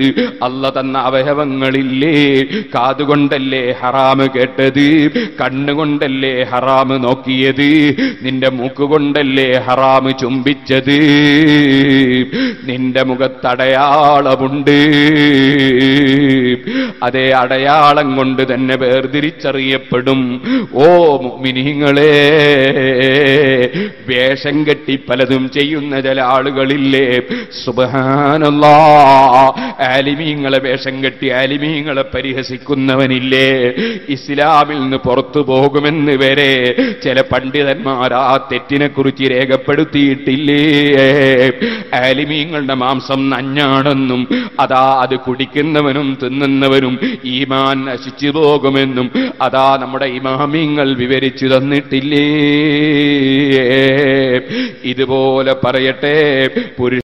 അല്ലാഹു തന്ന അവയവങ്ങളില്ലേ? കാതുകൊണ്ടല്ലേ ഹറാമ് കേട്ടത്, കണ്ണുകൊണ്ടല്ലേ ഹറാമ് നോക്കിയത്, നിന്റെ മൂക്കുകൊണ്ടല്ലേ ഹറാമ് ചുംബിച്ചത്. നിന്റെ മുഖത്തടയാളമുണ്ട്. ഉണ്ട്. അതേ അടയാളം കൊണ്ട് തന്നെ വേർതിരിച്ചറിയപ്പെടും. ഓ മുഅ്മിനീങ്ങളെ, വേഷം കെട്ടി പലതും ചെയ്യുന്ന ചില ആളുകളില്ലേ, സുബ്ഹാനല്ലാഹ്, ആലിമീങ്ങളെ വേഷം കെട്ടി ആലിമീങ്ങളെ പരിഹസിക്കുന്നവനില്ലേ, ഇസ്ലാമിൽ നിന്ന് പുറത്തു പോകുമെന്ന് വരെ ചില പണ്ഡിതന്മാർ ആ തെറ്റിനെ കുറിച്ച് രേഖപ്പെടുത്തിയിട്ടില്ലേ. ആലിമീങ്ങളുടെ മാംസം നഞ്ഞാണെന്നും അതാ അത് കുടിക്കുന്നവനും തിന്നുന്നവനും ഈമാൻ നശിച്ചു പോകുമെന്നും അതാ നമ്മുടെ ഇമാമിങ്ങൾ വിവരിച്ചു തന്നിട്ടില്ലേ. ഇതുപോലെ പറയട്ടെ, പുരുഷ